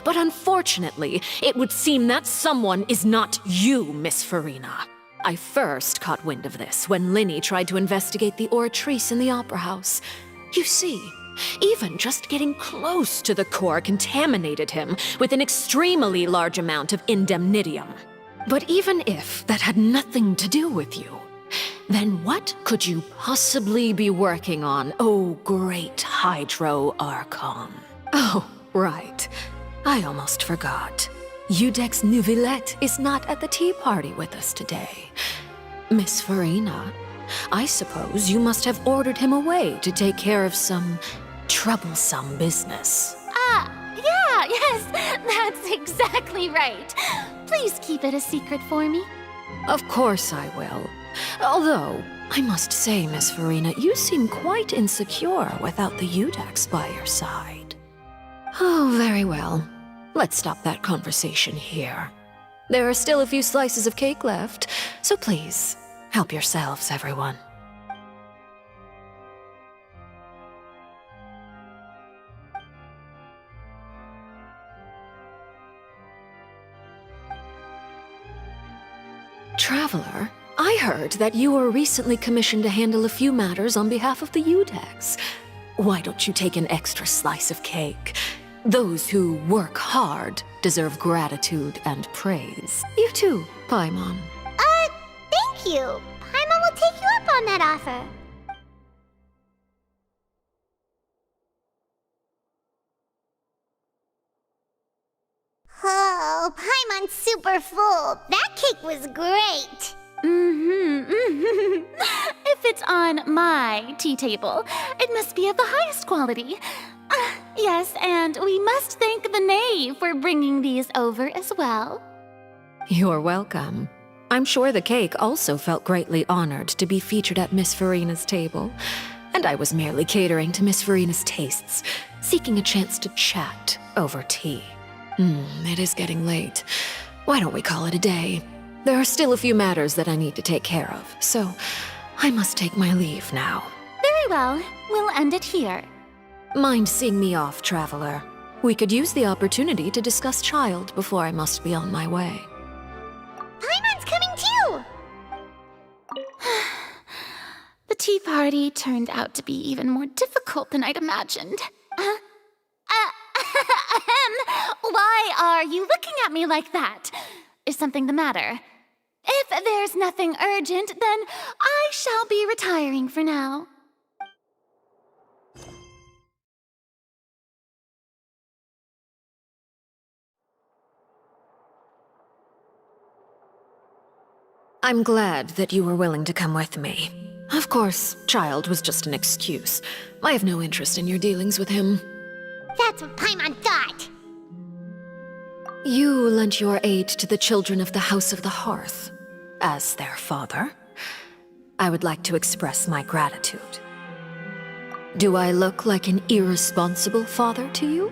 But unfortunately, it would seem that someone is not you, Miss Farina. I first caught wind of this when Lyney tried to investigate the Oratrice in the Opera House. You see, even just getting close to the core contaminated him with an extremely large amount of indemnitium. But even if that had nothing to do with you, then what could you possibly be working on, oh great Hydro Archon? Oh, right. I almost forgot. Udex Nouvillette is not at the tea party with us today. Miss Farina, I suppose you must have ordered him away to take care of some troublesome business. Yes, that's exactly right. Please keep it a secret for me. Of course I will. Although, I must say, Miss Farina, you seem quite insecure without the Udex by your side. Oh, very well. Let's stop that conversation here. There are still a few slices of cake left, so please, help yourselves, everyone. Traveler, I heard that you were recently commissioned to handle a few matters on behalf of the Udex. Why don't you take an extra slice of cake? Those who work hard deserve gratitude and praise. You too, Paimon. Thank you. Paimon will take you up on that offer. Oh, Paimon's super full. That cake was great. If it's on my tea table, it must be of the highest quality. Yes, and we must thank the knave for bringing these over as well. You're welcome. I'm sure the cake also felt greatly honored to be featured at Miss Farina's table. And I was merely catering to Miss Farina's tastes, seeking a chance to chat over tea. It is getting late. Why don't we call it a day? There are still a few matters that I need to take care of, so I must take my leave now. Very well. We'll end it here. Mind seeing me off, Traveler? We could use the opportunity to discuss Child before I must be on my way. Paimon's coming too! The tea party turned out to be even more difficult than I'd imagined. Why are you looking at me like that? Is something the matter? If there's nothing urgent, then I shall be retiring for now. I'm glad that you were willing to come with me. Of course, Child was just an excuse. I have no interest in your dealings with him. That's what Paimon thought. You lent your aid to the children of the House of the Hearth. As their father, I would like to express my gratitude. Do I look like an irresponsible father to you?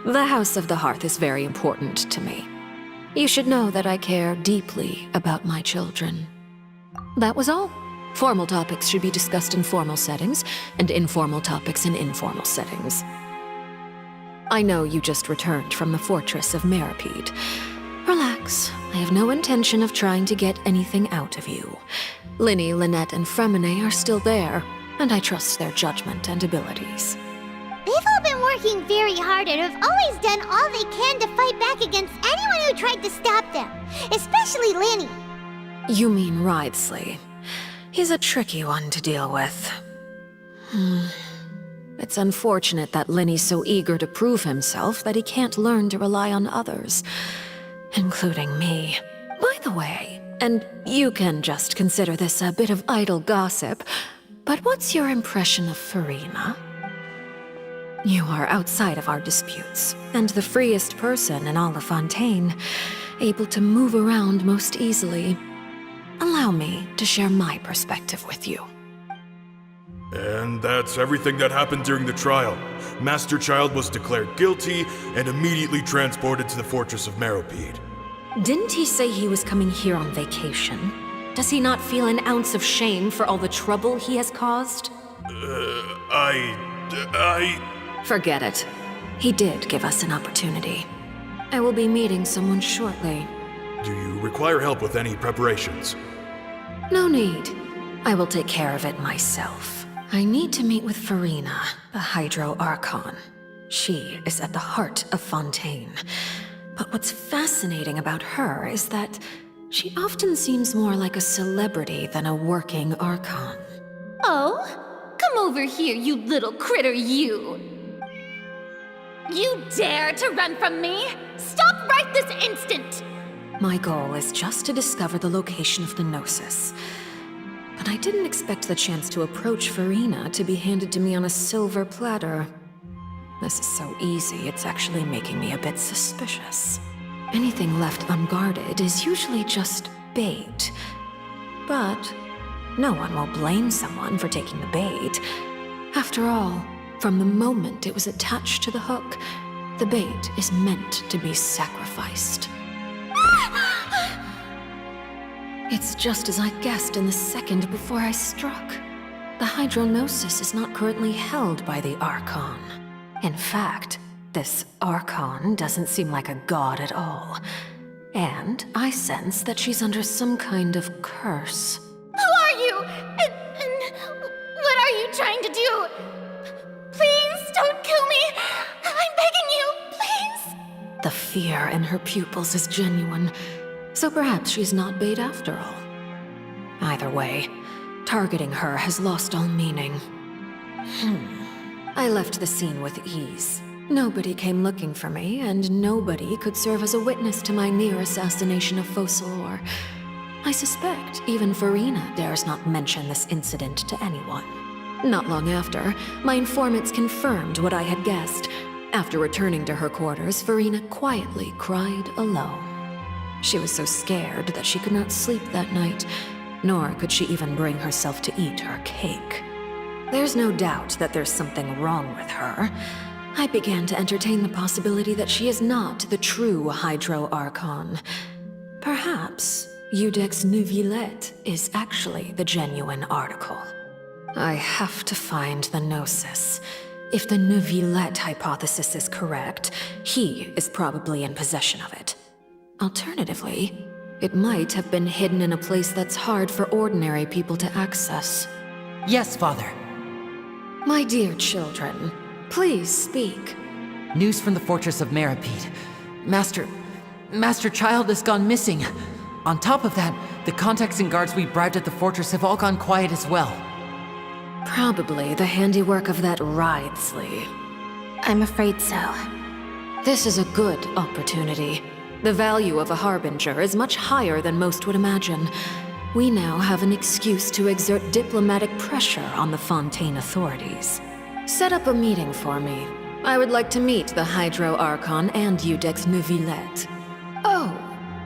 The House of the Hearth is very important to me. You should know that I care deeply about my children. That was all. Formal topics should be discussed in formal settings, and informal topics in informal settings. I know you just returned from the Fortress of Meropide. Relax. I have no intention of trying to get anything out of you. Lyney, Lynette, and Infirmary are still there, and I trust their judgment and abilities. They've all been working very hard and have always done all they can to fight back against anyone who tried to stop them, especially Lyney. You mean Wriothesley. He's a tricky one to deal with. It's unfortunate that Lyney's so eager to prove himself that he can't learn to rely on others, including me. By the way, and you can just consider this a bit of idle gossip, but what's your impression of Furina? You are outside of our disputes, and the freest person in all of Fontaine, able to move around most easily. Allow me to share my perspective with you. And that's everything that happened during the trial. Master Child was declared guilty and immediately transported to the Fortress of Meropide. Didn't he say he was coming here on vacation? Does he not feel an ounce of shame for all the trouble he has caused? Forget it. He did give us an opportunity. I will be meeting someone shortly. Do you require help with any preparations? No need. I will take care of it myself. I need to meet with Furina, the Hydro Archon. She is at the heart of Fontaine. But what's fascinating about her is that she often seems more like a celebrity than a working Archon. Oh? Come over here, you little critter, you! You dare to run from me? Stop right this instant! My goal is just to discover the location of the Gnosis. But I didn't expect the chance to approach Furina to be handed to me on a silver platter. This is so easy, it's actually making me a bit suspicious. Anything left unguarded is usually just bait. But no one will blame someone for taking the bait. After all, from the moment it was attached to the hook, the bait is meant to be sacrificed. It's just as I guessed in the second before I struck. The Hydronosis is not currently held by the Archon. In fact, this Archon doesn't seem like a god at all. And I sense that she's under some kind of curse. Who are you? And what are you trying to do? Please don't kill me! I'm begging you, please! The fear in her pupils is genuine, so perhaps she's not bait after all. Either way, targeting her has lost all meaning. I left the scene with ease. Nobody came looking for me, and nobody could serve as a witness to my near assassination of Focalor. I suspect even Furina dares not mention this incident to anyone. Not long after, my informants confirmed what I had guessed. After returning to her quarters, Furina quietly cried alone. She was so scared that she could not sleep that night, nor could she even bring herself to eat her cake. There's no doubt that there's something wrong with her. I began to entertain the possibility that she is not the true Hydro Archon. Perhaps Iudex Neuvillette is actually the genuine article. I have to find the Gnosis. If the Neuvillette hypothesis is correct, he is probably in possession of it. Alternatively, it might have been hidden in a place that's hard for ordinary people to access. Yes, Father. My dear children, please speak. News from the Fortress of Meropide. Master Child has gone missing. On top of that, the contacts and guards we bribed at the fortress have all gone quiet as well. Probably the handiwork of that Wriothesley. I'm afraid so. This is a good opportunity. The value of a harbinger is much higher than most would imagine. We now have an excuse to exert diplomatic pressure on the Fontaine authorities. Set up a meeting for me. I would like to meet the Hydro Archon and Iudex Neuvillette. Oh,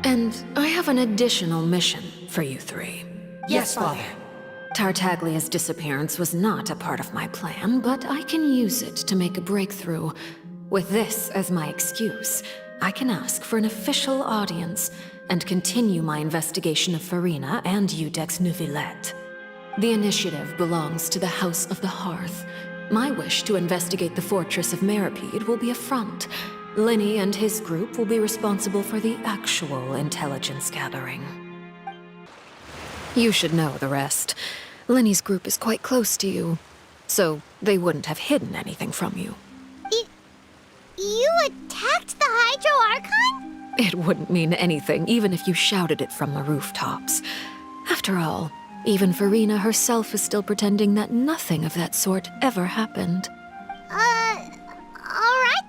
and I have an additional mission for you three. Yes, Father. Tartaglia's disappearance was not a part of my plan, but I can use it to make a breakthrough. With this as my excuse, I can ask for an official audience and continue my investigation of Farina and Iudex Neuvillette. The initiative belongs to the House of the Hearth. My wish to investigate the Fortress of Meropide will be a front. Lyney and his group will be responsible for the actual intelligence gathering. You should know the rest. Lyney's group is quite close to you, so they wouldn't have hidden anything from you. You attacked the Hydro Archon? It wouldn't mean anything, even if you shouted it from the rooftops. After all, even Farina herself is still pretending that nothing of that sort ever happened. Alright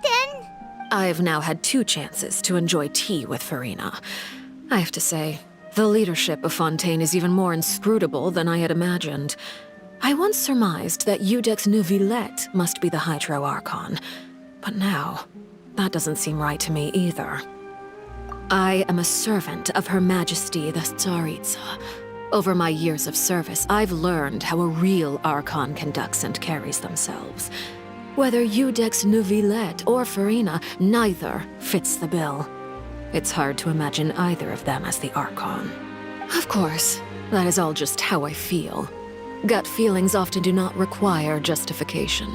then. I've now had 2 chances to enjoy tea with Farina. I have to say, the leadership of Fontaine is even more inscrutable than I had imagined. I once surmised that Iudex Neuvillette must be the Hydro Archon, but now, that doesn't seem right to me either. I am a servant of Her Majesty the Tsaritsa. Over my years of service, I've learned how a real Archon conducts and carries themselves. Whether Iudex Neuvillette or Farina, neither fits the bill. It's hard to imagine either of them as the Archon. Of course, that is all just how I feel. Gut feelings often do not require justification.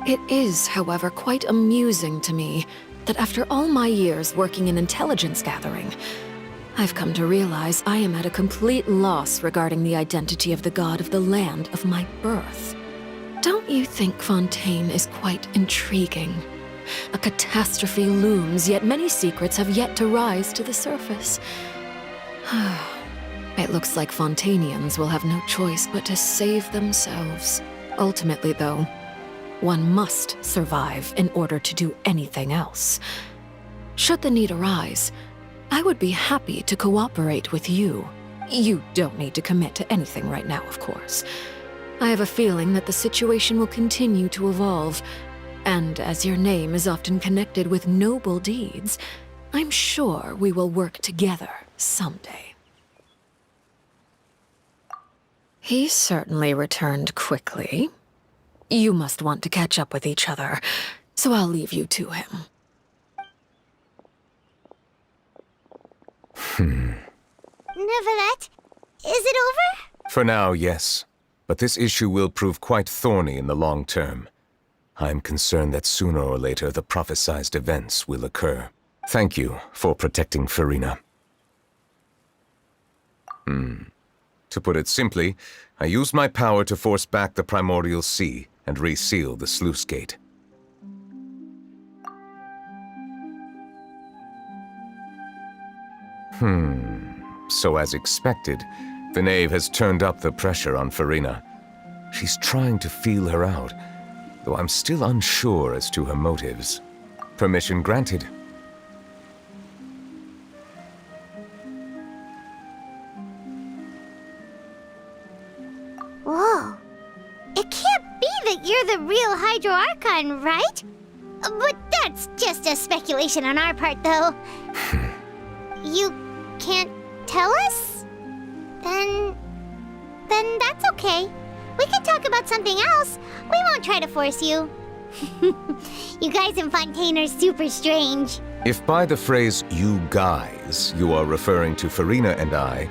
It is, however, quite amusing to me that after all my years working in intelligence gathering, I've come to realize I am at a complete loss regarding the identity of the god of the land of my birth. Don't you think Fontaine is quite intriguing? A catastrophe looms, yet many secrets have yet to rise to the surface. It looks like Fontainians will have no choice but to save themselves. Ultimately, though, one must survive in order to do anything else. Should the need arise, I would be happy to cooperate with you. You don't need to commit to anything right now, of course. I have a feeling that the situation will continue to evolve, and as your name is often connected with noble deeds, I'm sure we will work together someday. He certainly returned quickly. You must want to catch up with each other, so I'll leave you to him. Neuvillette, is it over? For now, yes. But this issue will prove quite thorny in the long term. I'm concerned that sooner or later the prophesized events will occur. Thank you for protecting Farina. To put it simply, I used my power to force back the Primordial Sea and reseal the sluice gate. So as expected, the knave has turned up the pressure on Farina. She's trying to feel her out, though I'm still unsure as to her motives. Permission granted. Whoa. It can't be that you're the real Hydro Archon, right? But that's just a speculation on our part, though. You can't tell us? Then that's okay. We can talk about something else. We won't try to force you. You guys in Fontaine are super strange. If by the phrase, you guys, you are referring to Farina and I,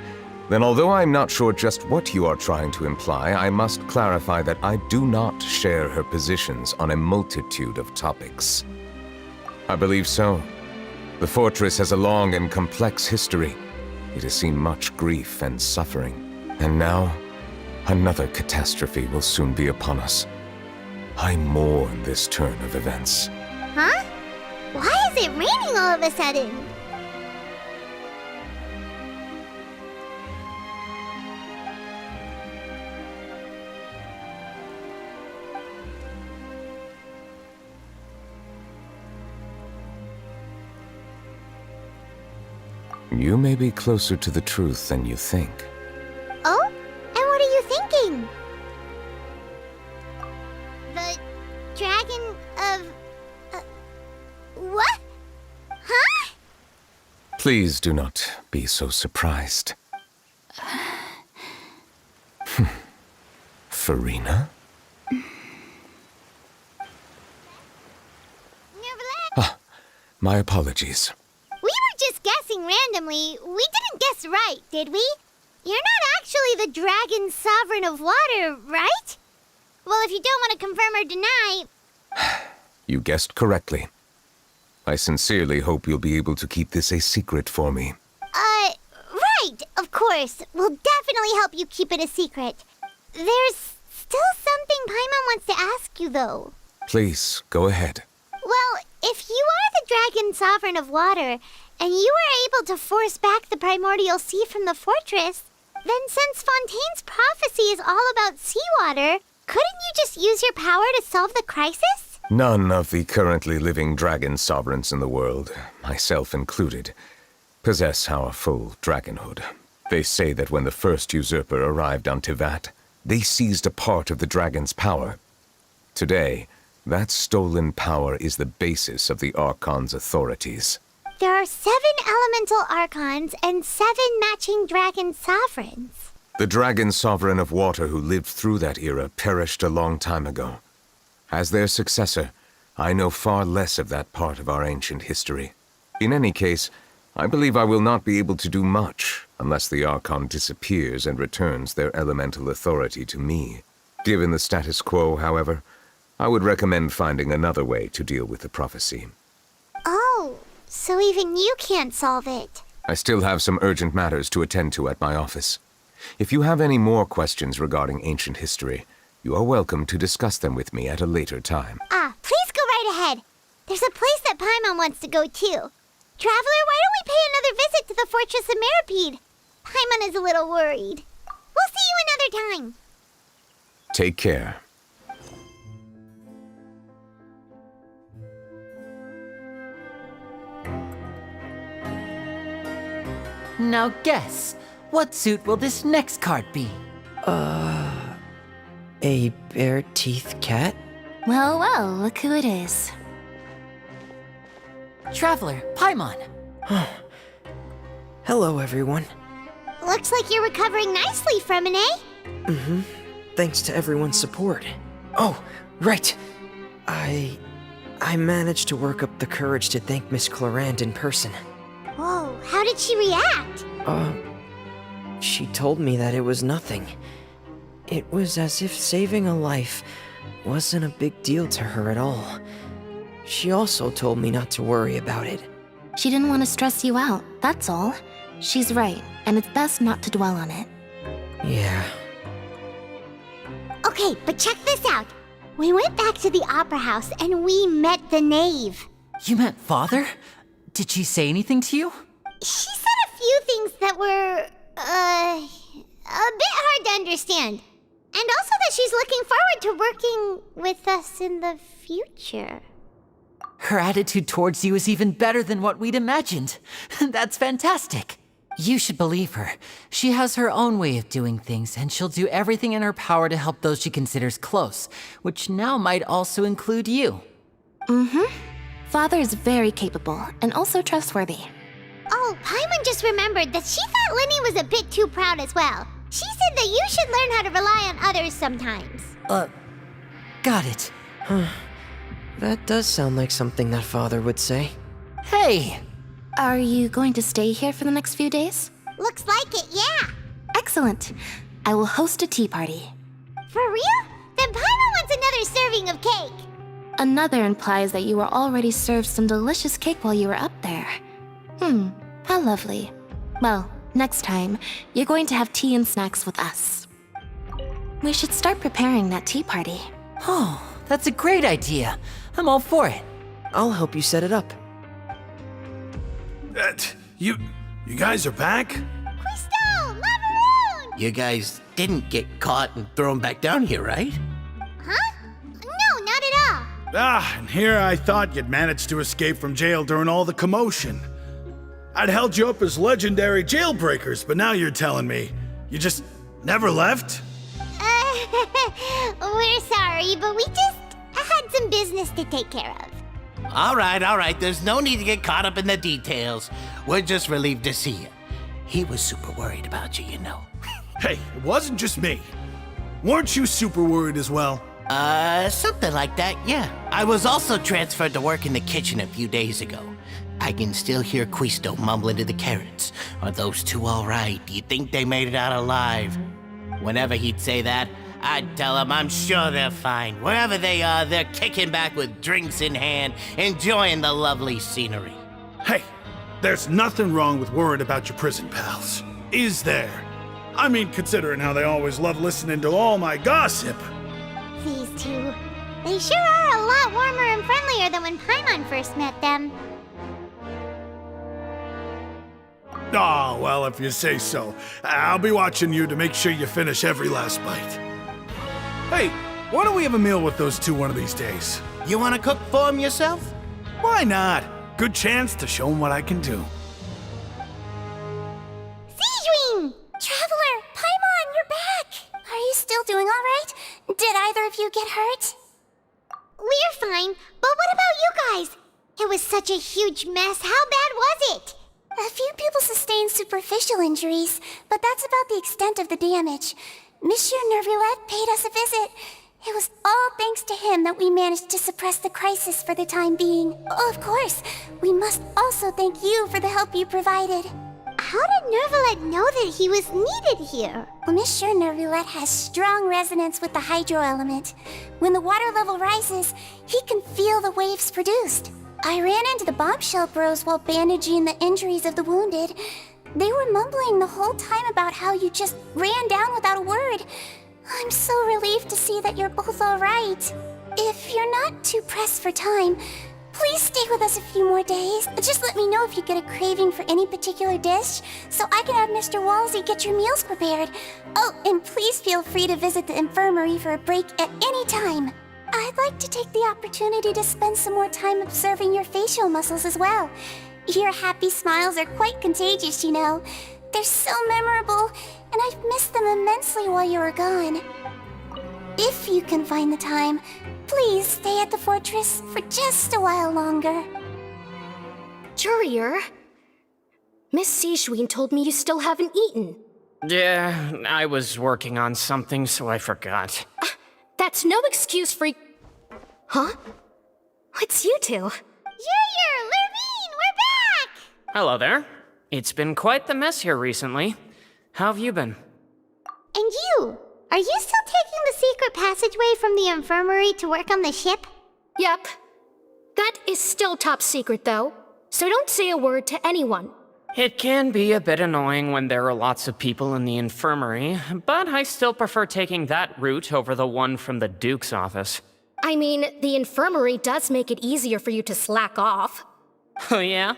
then although I'm not sure just what you are trying to imply, I must clarify that I do not share her positions on a multitude of topics. I believe so. The fortress has a long and complex history. It has seen much grief and suffering. And now, another catastrophe will soon be upon us. I mourn this turn of events. Huh? Why is it raining all of a sudden? You may be closer to the truth than you think. Oh? And what are you thinking? The dragon of... what? Huh? Please do not be so surprised. Farina? My apologies. We were just guessing randomly. We didn't guess right, did we? You're not actually the Dragon Sovereign of Water, right? Well, if you don't want to confirm or deny... You guessed correctly. I sincerely hope you'll be able to keep this a secret for me. Right, of course. We'll definitely help you keep it a secret. There's still something Paimon wants to ask you, though. Please, go ahead. Well, if you are the Dragon Sovereign of Water, and you were able to force back the primordial sea from the fortress, then since Fontaine's prophecy is all about seawater, couldn't you just use your power to solve the crisis? None of the currently living dragon sovereigns in the world, myself included, possess our full dragonhood. They say that when the first usurper arrived on Tivat, they seized a part of the dragon's power. Today, that stolen power is the basis of the Archon's authorities. There are 7 elemental Archons and 7 matching dragon sovereigns. The dragon sovereign of water who lived through that era perished a long time ago. As their successor, I know far less of that part of our ancient history. In any case, I believe I will not be able to do much unless the Archon disappears and returns their elemental authority to me. Given the status quo, however, I would recommend finding another way to deal with the prophecy. Oh, so even you can't solve it. I still have some urgent matters to attend to at my office. If you have any more questions regarding ancient history, you are welcome to discuss them with me at a later time. Please go right ahead. There's a place that Paimon wants to go too. Traveler, why don't we pay another visit to the Fortress of Meropide? Paimon is a little worried. We'll see you another time. Take care. Now guess, what suit will this next card be? A bare-teeth cat? Well, well, look who it is. Traveler, Paimon. Hello, everyone. Looks like you're recovering nicely from it, eh? Mm-hmm. Thanks to everyone's support. Oh, right. I managed to work up the courage to thank Miss Clorand in person. Whoa, how did she react? She told me that it was nothing. It was as if saving a life wasn't a big deal to her at all. She also told me not to worry about it. She didn't want to stress you out, that's all. She's right, and it's best not to dwell on it. Yeah. Okay, but check this out. We went back to the opera house and we met the knave. You met Father? Did she say anything to you? She said a few things that were, a bit hard to understand. And also that she's looking forward to working with us in the future. Her attitude towards you is even better than what we'd imagined. That's fantastic. You should believe her. She has her own way of doing things, and she'll do everything in her power to help those she considers close, which now might also include you. Mm-hmm. Father is very capable, and also trustworthy. Oh, Paimon just remembered that she thought Lyney was a bit too proud as well. She said that you should learn how to rely on others sometimes. Got it. That does sound like something that Father would say. Hey! Are you going to stay here for the next few days? Looks like it, yeah. Excellent. I will host a tea party. For real? Then Paimon wants another serving of cake. Another implies that you were already served some delicious cake while you were up there. How lovely. Well, next time, you're going to have tea and snacks with us. We should start preparing that tea party. Oh, that's a great idea. I'm all for it. I'll help you set it up. You guys are back? Quisto! Lavaroon! You guys didn't get caught and thrown back down here, right? Huh? No, not at all. And here I thought you'd managed to escape from jail during all the commotion. I'd held you up as legendary jailbreakers, but now you're telling me you just never left? We're sorry, but we just had some business to take care of. All right. There's no need to get caught up in the details. We're just relieved to see you. He was super worried about you, you know. Hey, it wasn't just me. Weren't you super worried as well? Something like that, yeah. I was also transferred to work in the kitchen a few days ago. I can still hear Quisto mumbling to the carrots. Are those two all right? Do you think they made it out alive? Whenever he'd say that, I'd tell him I'm sure they're fine. Wherever they are, they're kicking back with drinks in hand, enjoying the lovely scenery. Hey, there's nothing wrong with worrying about your prison pals. Is there? I mean, considering how they always love listening to all my gossip. These two. They sure are a lot warmer and friendlier than when Paimon first met them. Oh, well, if you say so. I'll be watching you to make sure you finish every last bite. Hey, why don't we have a meal with those two one of these days? You want to cook for them yourself? Why not? Good chance to show them what I can do. Sijwing! Traveler, Paimon, you're back! Are you still doing all right? Did either of you get hurt? We're fine, but what about you guys? It was such a huge mess. How bad was it? A few people sustained superficial injuries, but that's about the extent of the damage. Monsieur Nervulette paid us a visit. It was all thanks to him that we managed to suppress the crisis for the time being. Of course, we must also thank you for the help you provided. How did Nervulette know that he was needed here? Well, Monsieur Nervulette has strong resonance with the hydro element. When the water level rises, he can feel the waves produced. I ran into the bombshell bros while bandaging the injuries of the wounded. They were mumbling the whole time about how you just ran down without a word. I'm so relieved to see that you're both all right. If you're not too pressed for time, please stay with us a few more days. Just let me know if you get a craving for any particular dish, so I can have Mr. Walsey get your meals prepared. Oh, and please feel free to visit the infirmary for a break at any time. I'd like to take the opportunity to spend some more time observing your facial muscles as well. Your happy smiles are quite contagious, you know. They're so memorable, and I've missed them immensely while you were gone. If you can find the time, please stay at the fortress for just a while longer. Courier, Miss Sijween told me you still haven't eaten. Yeah, I was working on something, so I forgot. That's no excuse for... Huh? It's you two. Courier, Lurvine, we're back! Hello there. It's been quite the mess here recently. How have you been? And you? Are you still taking the secret passageway from the infirmary to work on the ship? Yep. That is still top secret, though. So don't say a word to anyone. It can be a bit annoying when there are lots of people in the infirmary, but I still prefer taking that route over the one from the Duke's office. I mean, the infirmary does make it easier for you to slack off. Oh yeah?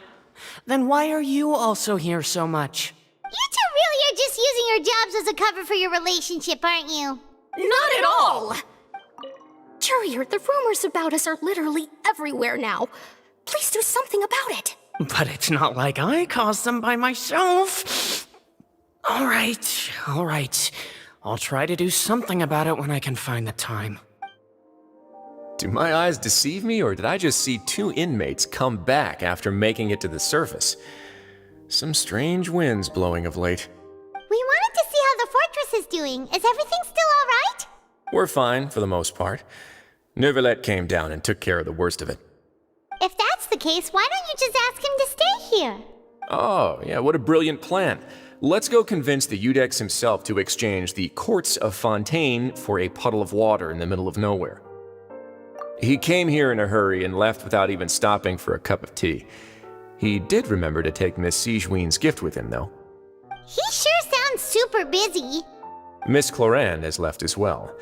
Then why are you also here so much? You two really are just using your jobs as a cover for your relationship, aren't you? Not at all! Courier, the rumors about us are literally everywhere now. Please do something about it. But it's not like I caused them by myself. All right. I'll try to do something about it when I can find the time. Do my eyes deceive me, or did I just see two inmates come back after making it to the surface? Some strange winds blowing of late. We wanted to see how the fortress is doing. Is everything still all right? We're fine, for the most part. Nervulette came down and took care of the worst of it. If that's the case, why don't you just ask him to stay here? Oh, yeah, what a brilliant plan. Let's go convince the Udex himself to exchange the courts of Fontaine for a puddle of water in the middle of nowhere. He came here in a hurry and left without even stopping for a cup of tea. He did remember to take Miss Sijween's gift with him, though. He sure sounds super busy. Miss Cloran has left as well.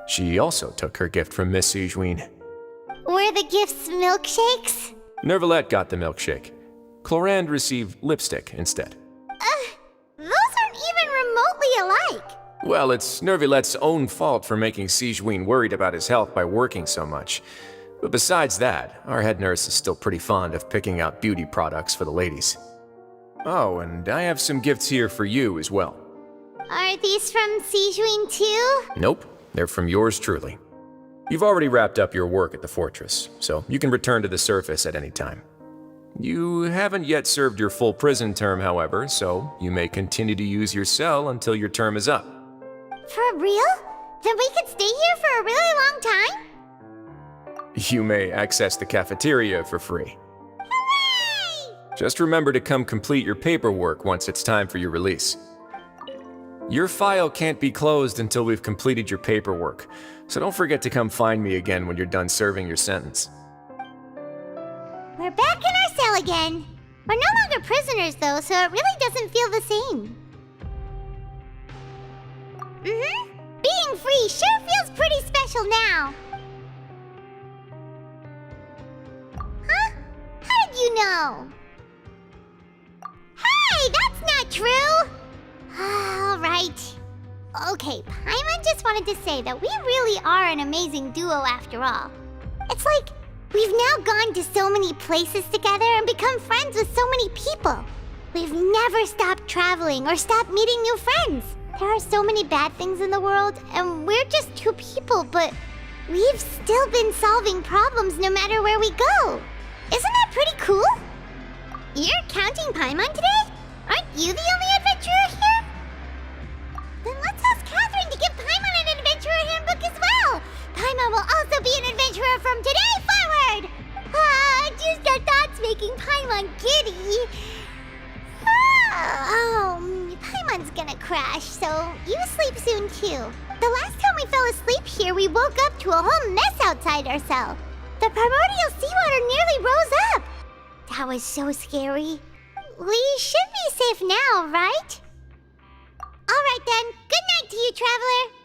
She also took her gift from Miss Sijween. Were the gifts milkshakes? Nervulette got the milkshake. Cloran received lipstick instead. Those aren't even remotely alike. Well, it's Nervulette's own fault for making Sijween worried about his health by working so much. But besides that, our head nurse is still pretty fond of picking out beauty products for the ladies. Oh, and I have some gifts here for you as well. Are these from Sijween too? Nope, they're from yours truly. You've already wrapped up your work at the fortress, so you can return to the surface at any time. You haven't yet served your full prison term, however, so you may continue to use your cell until your term is up. For real? Then we could stay here for a really long time? You may access the cafeteria for free. Hooray! Just remember to come complete your paperwork once it's time for your release. Your file can't be closed until we've completed your paperwork, so don't forget to come find me again when you're done serving your sentence. We're back in our cell again. We're no longer prisoners, though, so it really doesn't feel the same. Being free sure feels pretty special now. Huh? How did you know? Hey, that's not true! Alright. Okay, Paimon just wanted to say that we really are an amazing duo after all. It's like we've now gone to so many places together and become friends with so many people. We've never stopped traveling or stopped meeting new friends. There are so many bad things in the world, and we're just two people, but we've still been solving problems no matter where we go. Isn't that pretty cool? You're counting Paimon today? Aren't you the only adventurer here? Then let's ask Catherine to give Paimon an adventurer handbook as well. Paimon will also be an adventurer from today forward. Just our thoughts making Paimon giddy. Paimon's gonna crash, so you sleep soon too. The last time we fell asleep here, we woke up to a whole mess outside our cell. The primordial seawater nearly rose up. That was so scary. We should be safe now, right? Alright then, good night to you, Traveler.